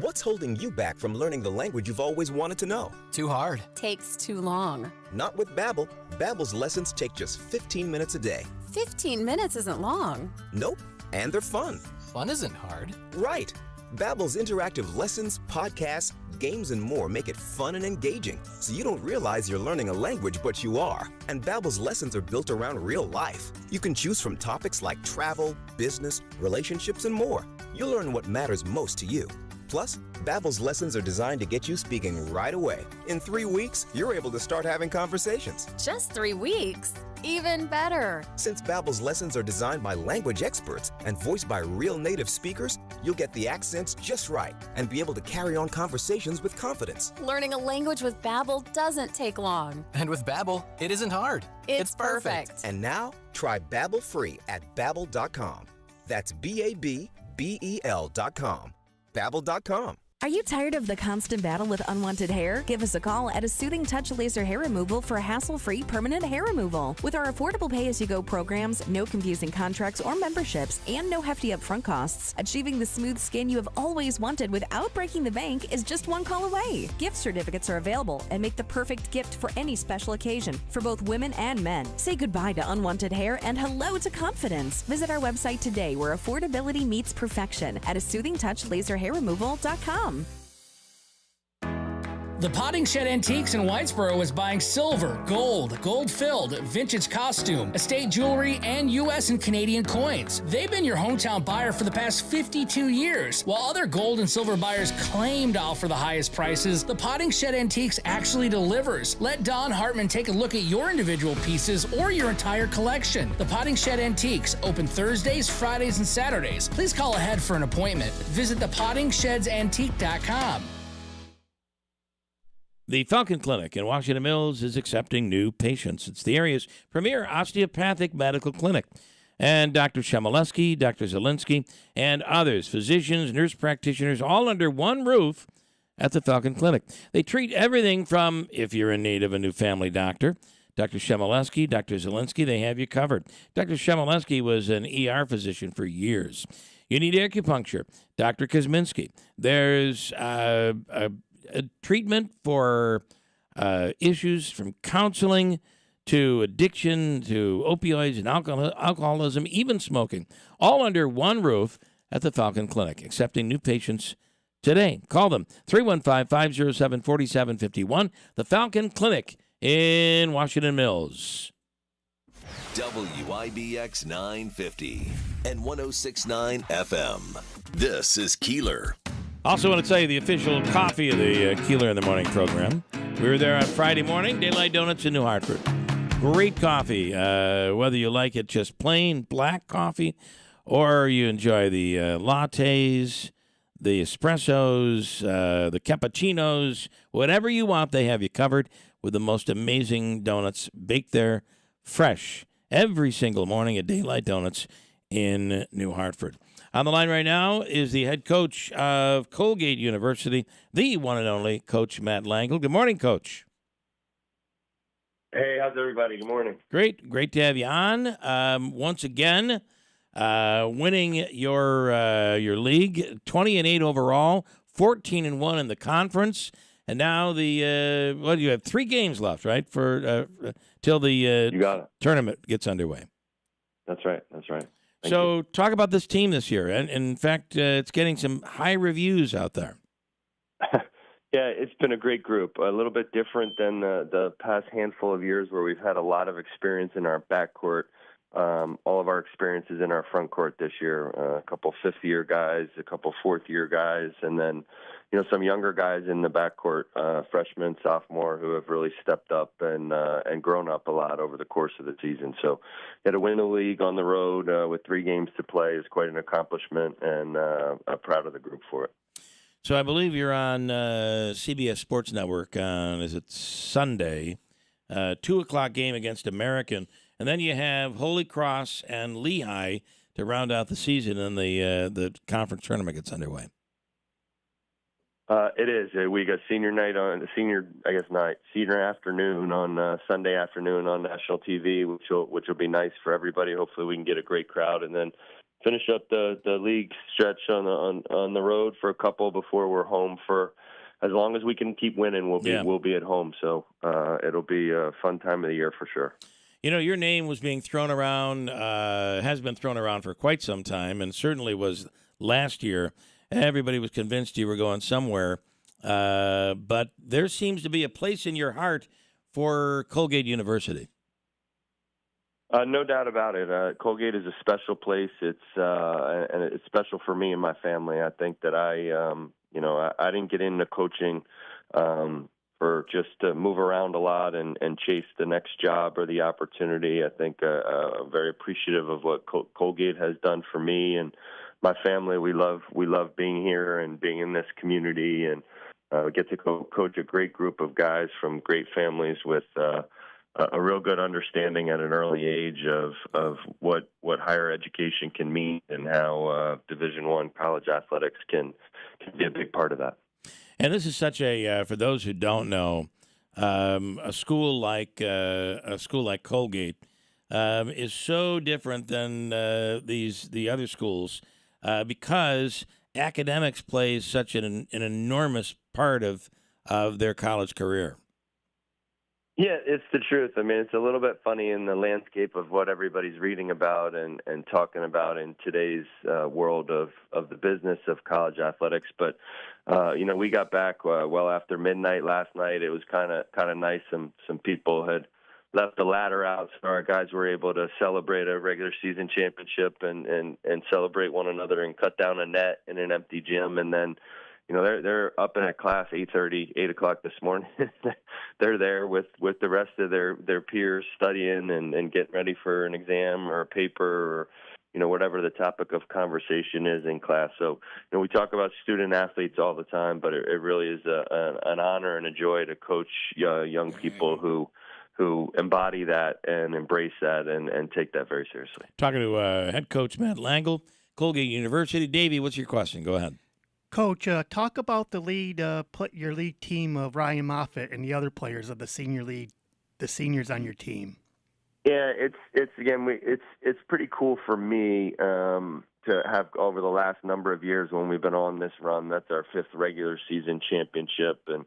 What's holding you back from learning the language you've always wanted to know? Too hard. Takes too long. Not with Babbel. Babbel's lessons take just 15 minutes a day. 15 minutes isn't long. Nope. And they're fun. Fun isn't hard. Right. Babbel's interactive lessons, podcasts, games, and more make it fun and engaging, so you don't realize you're learning a language, but you are. And Babbel's lessons are built around real life. You can choose from topics like travel, business, relationships, and more. You'll learn what matters most to you. Plus, Babbel's lessons are designed to get you speaking right away. In 3 weeks, you're able to start having conversations. Just 3 weeks? Even better. Since Babbel's lessons are designed by language experts and voiced by real native speakers, you'll get the accents just right and be able to carry on conversations with confidence. Learning a language with Babbel doesn't take long. And with Babbel, it isn't hard. It's perfect. And now, try Babbel free at Babbel.com. That's BABBEL.com. Babbel.com. Are you tired of the constant battle with unwanted hair? Give us a call at A Soothing Touch Laser Hair Removal for hassle-free permanent hair removal. With our affordable pay-as-you-go programs, no confusing contracts or memberships, and no hefty upfront costs, achieving the smooth skin you have always wanted without breaking the bank is just one call away. Gift certificates are available and make the perfect gift for any special occasion for both women and men. Say goodbye to unwanted hair and hello to confidence. Visit our website today where affordability meets perfection at ASoothingTouchLaserHairRemoval.com. The Potting Shed Antiques in Whitesboro is buying silver, gold-filled, vintage costume, estate jewelry, and U.S. and Canadian coins. They've been your hometown buyer for the past 52 years. While other gold and silver buyers claim to offer the highest prices, the Potting Shed Antiques actually delivers. Let Don Hartman take a look at your individual pieces or your entire collection. The Potting Shed Antiques, open Thursdays, Fridays, and Saturdays. Please call ahead for an appointment. Visit thepottingshedsantique.com. The Falcon Clinic in Washington Mills is accepting new patients. It's the area's premier osteopathic medical clinic. And Dr. Shemaleski, Dr. Zielinski, and others, physicians, nurse practitioners, all under one roof at the Falcon Clinic. They treat everything from, if you're in need of a new family doctor, Dr. Shemaleski, Dr. Zielinski, they have you covered. Dr. Shemaleski was an ER physician for years. You need acupuncture, Dr. Kosminski. There's a treatment for issues from counseling to addiction to opioids and alcoholism, even smoking, all under one roof at the Falcon Clinic, accepting new patients today. Call them, 315-507-4751, the Falcon Clinic in Washington Mills. WIBX 950 and 106.9 FM. This is Keeler. Also want to tell you the official coffee of the Keeler in the Morning program. We were there on Friday morning, Daylight Donuts in New Hartford. Great coffee, whether you like it just plain black coffee or you enjoy the lattes, the espressos, the cappuccinos, whatever you want, they have you covered with the most amazing donuts baked there fresh every single morning at Daylight Donuts in New Hartford. On the line right now is the head coach of Colgate University, the one and only Coach Matt Langle. Good morning, Coach. Hey, how's everybody? Good morning. Great to have you on. Once again, winning your league, 20-8 overall, 14-1 in the conference, and now you have 3 games left, right? For till the tournament gets underway. That's right. So talk about this team this year. And in fact, it's getting some high reviews out there. Yeah, it's been a great group. A little bit different than the past handful of years where we've had a lot of experience in our backcourt. All of our experiences in our front court this year. A couple fifth-year guys, a couple fourth-year guys, and then some younger guys in the backcourt, freshmen, sophomore, who have really stepped up and grown up a lot over the course of the season. So, to win the league on the road with 3 games to play is quite an accomplishment, and I'm proud of the group for it. So I believe you're on CBS Sports Network on, is it Sunday, 2:00 game against American, and then you have Holy Cross and Lehigh to round out the season, and the conference tournament gets underway. It is. We got senior afternoon on Sunday afternoon on national TV, which will be nice for everybody. Hopefully, we can get a great crowd, and then finish up the league stretch on the road for a couple before we're home for as long as we can keep winning. We'll be at home, so it'll be a fun time of the year for sure. Your name was being thrown around, has been thrown around for quite some time, and certainly was last year. Everybody was convinced you were going somewhere, but there seems to be a place in your heart for Colgate University. No doubt about it. Colgate is a special place. And it's special for me and my family. I think that I didn't get into coaching for just to move around a lot and chase the next job or the opportunity. I think I'm very appreciative of what Colgate has done for me and my family. We love being here and being in this community, and we get to coach a great group of guys from great families with a real good understanding at an early age of what higher education can mean and how Division I college athletics can be a big part of that. And this is such a for those who don't know, a school like Colgate is so different than the other schools because academics plays such an enormous part of their college career. Yeah, it's the truth. I mean, it's a little bit funny in the landscape of what everybody's reading about and talking about in today's world of the business of college athletics. But we got back well after midnight last night. It was kind of nice. Some people had left the ladder out, so our guys were able to celebrate a regular season championship and celebrate one another and cut down a net in an empty gym, and then. They're up in a class 8:30, 8 o'clock this morning. They're there with the rest of their peers studying and getting ready for an exam or a paper or, whatever the topic of conversation is in class. So, we talk about student athletes all the time, but it really is an honor and a joy to coach young people who embody that and embrace that and take that very seriously. Talking to head coach Matt Langle, Colgate University. Davey, what's your question? Go ahead. Coach, talk about the your lead team of Ryan Moffitt and the other players of the senior league, the seniors on your team. Yeah, it's pretty cool for me to have over the last number of years when we've been on this run. That's our 5th regular season championship, and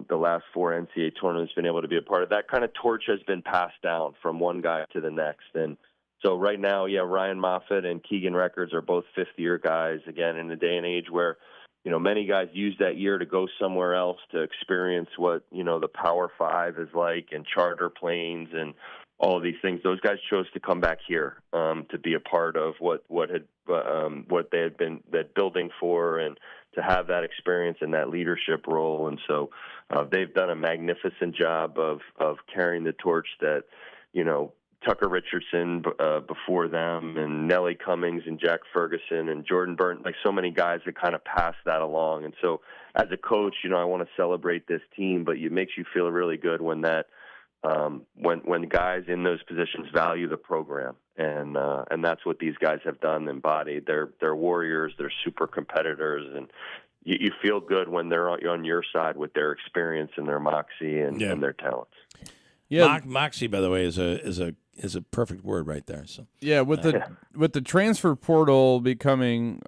the last 4 NCAA tournaments been able to be a part of. That kind of torch has been passed down from one guy to the next, and so right now, Ryan Moffitt and Keegan Records are both 5th-year guys, again, in a day and age where, many guys use that year to go somewhere else to experience what, the Power 5 is like and charter planes and all of these things. Those guys chose to come back here to be a part of what they had been building for and to have that experience and that leadership role. And so they've done a magnificent job of carrying the torch that, Tucker Richardson before them and Nellie Cummings and Jack Ferguson and Jordan Burton, like so many guys that kind of passed that along. And so as a coach, I want to celebrate this team, but it makes you feel really good when that when guys in those positions value the program. And that's what these guys have done, embodied. They're warriors, they're super competitors, and you feel good when they're on your side with their experience and their moxie and their talents. Yeah, moxie, by the way, is a perfect word right there. So yeah, with the transfer portal becoming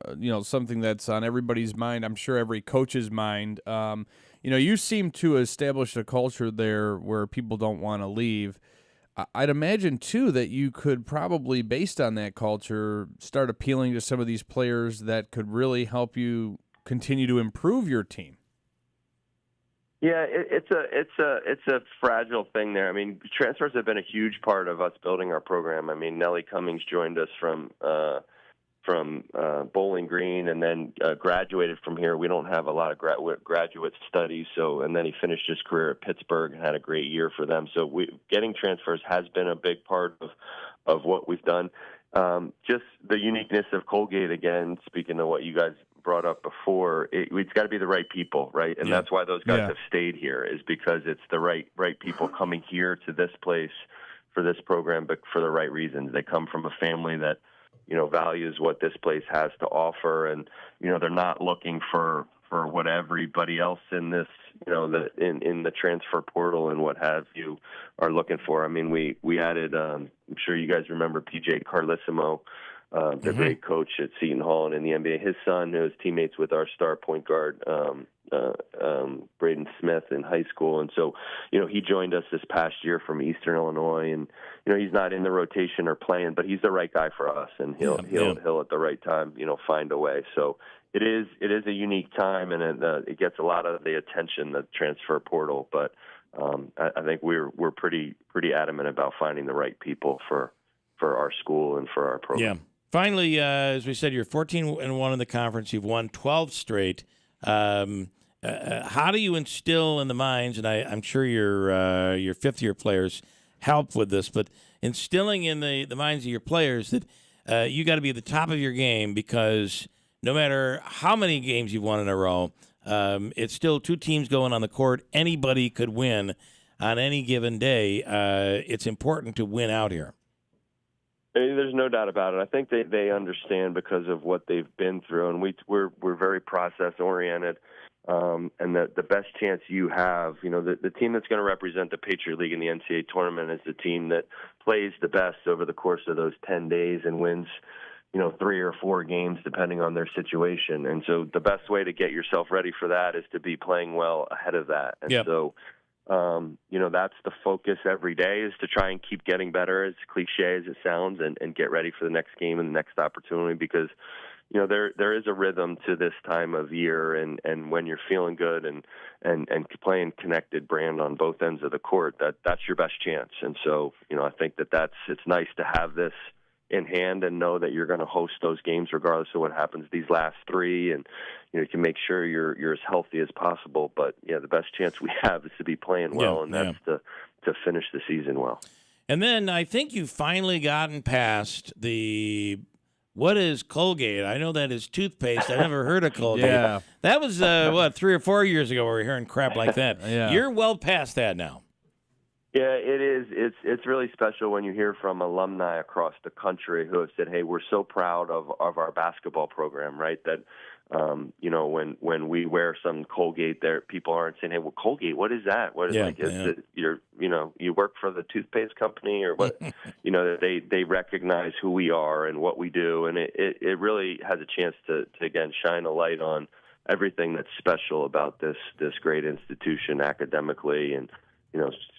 something that's on everybody's mind, I'm sure every coach's mind. You seem to establish a culture there where people don't want to leave. I'd imagine too that you could probably, based on that culture, start appealing to some of these players that could really help you continue to improve your team. Yeah, it's a fragile thing there. I mean, transfers have been a huge part of us building our program. I mean, Nellie Cummings joined us from Bowling Green and then graduated from here. We don't have a lot of graduate studies, and then he finished his career at Pittsburgh and had a great year for them. So getting transfers has been a big part of what we've done. Just the uniqueness of Colgate, again, speaking of what you guys brought up before, it's got to be the right people, right? And that's why those guys have stayed here, is because it's the right people coming here to this place for this program, but for the right reasons. They come from a family that, values what this place has to offer, and, they're not looking for what everybody else in this, in the transfer portal and what have you are looking for. I mean, we added, I'm sure you guys remember PJ Carlissimo, the great coach at Seton Hall and in the NBA. His son was teammates with our star point guard, Braden Smith, in high school. And so, he joined us this past year from Eastern Illinois. And, he's not in the rotation or playing, but he's the right guy for us. And he'll at the right time, find a way. So it is a unique time, and it gets a lot of the attention, the transfer portal. But I think we're pretty adamant about finding the right people for our school and for our program. Yeah. Finally, as we said, you're 14-1 in the conference. You've won 12 straight. How do you instill in the minds, and I'm sure your fifth-year players help with this, but instilling in the minds of your players that you got to be at the top of your game, because no matter how many games you've won in a row, it's still 2 teams going on the court. Anybody could win on any given day. It's important to win out here. There's no doubt about it. I think they understand because of what they've been through, and we're very process oriented. And the best chance you have, the team that's going to represent the Patriot League in the NCAA tournament is the team that plays the best over the course of those 10 days and wins, 3 or 4 games depending on their situation. And so the best way to get yourself ready for that is to be playing well ahead of that. And so That's the focus every day, is to try and keep getting better, as cliche as it sounds, and get ready for the next game and the next opportunity, because there is a rhythm to this time of year, and when you're feeling good and playing connected brand on both ends of the court, that's your best chance. And so, I think it's nice to have this in hand and know that you're going to host those games regardless of what happens these last three, and you can make sure you're as healthy as possible. But the best chance we have is to be playing well, and that's to finish the season well. And then I think you've finally gotten past what is Colgate? I know that is toothpaste. I never heard of Colgate. Yeah. That was 3 or 4 years ago we were hearing crap like that. Yeah. You're well past that now. Yeah, it is. It's really special when you hear from alumni across the country who have said, "Hey, we're so proud of our basketball program," right? That when we wear some Colgate, there people aren't saying, "Hey, well, Colgate, what is that? What is it? You work for the toothpaste company or what?" They recognize who we are and what we do, and it really has a chance to again shine a light on everything that's special about this great institution academically, and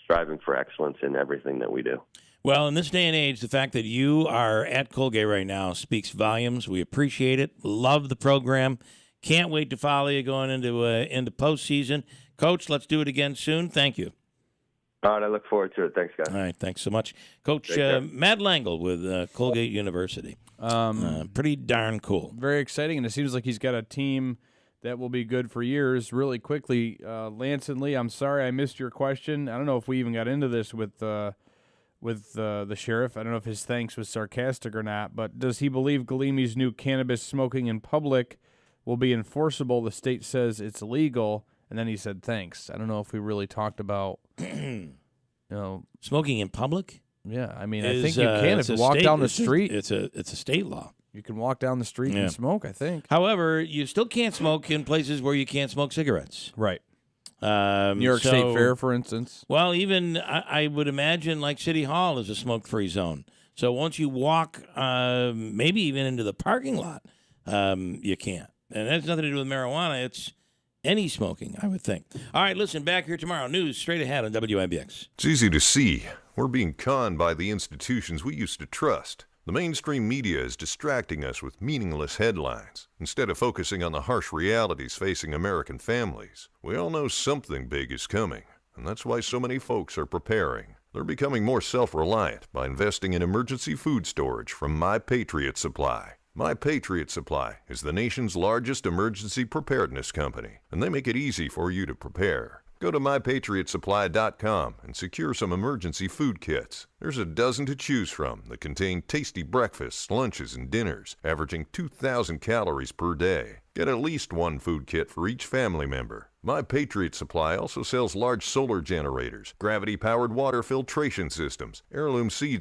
striving for excellence in everything that we do. Well, in this day and age, the fact that you are at Colgate right now speaks volumes. We appreciate it. Love the program. Can't wait to follow you going into postseason. Coach, let's do it again soon. Thank you. All right, I look forward to it. Thanks, guys. All right, thanks so much. Coach Matt Langle with Colgate University. Pretty darn cool. Very exciting, and it seems like he's got a team that will be good for years. Really quickly, Lance and Lee, I'm sorry I missed your question. I don't know if we even got into this with the sheriff. I don't know if his thanks was sarcastic or not, but does he believe Galimi's new cannabis smoking in public will be enforceable? The state says it's illegal, and then he said thanks. I don't know if we really talked about smoking in public. Yeah, I mean, I think you can if you walk down the street. It's a state law. You can walk down the street and smoke, I think. However, you still can't smoke in places where you can't smoke cigarettes. Right. New York State Fair, for instance. Well, even I would imagine like City Hall is a smoke-free zone. So once you walk, maybe even into the parking lot, you can't. And that has nothing to do with marijuana. It's any smoking, I would think. All right, listen, back here tomorrow. News straight ahead on WIBX. It's easy to see. We're being conned by the institutions we used to trust. The mainstream media is distracting us with meaningless headlines instead of focusing on the harsh realities facing American families. We all know something big is coming, and that's why so many folks are preparing. They're becoming more self-reliant by investing in emergency food storage from My Patriot Supply. My Patriot Supply is the nation's largest emergency preparedness company, and they make it easy for you to prepare. Go to MyPatriotSupply.com and secure some emergency food kits. There's a dozen to choose from that contain tasty breakfasts, lunches, and dinners, averaging 2,000 calories per day. Get at least one food kit for each family member. My Patriot Supply also sells large solar generators, gravity-powered water filtration systems, heirloom seeds,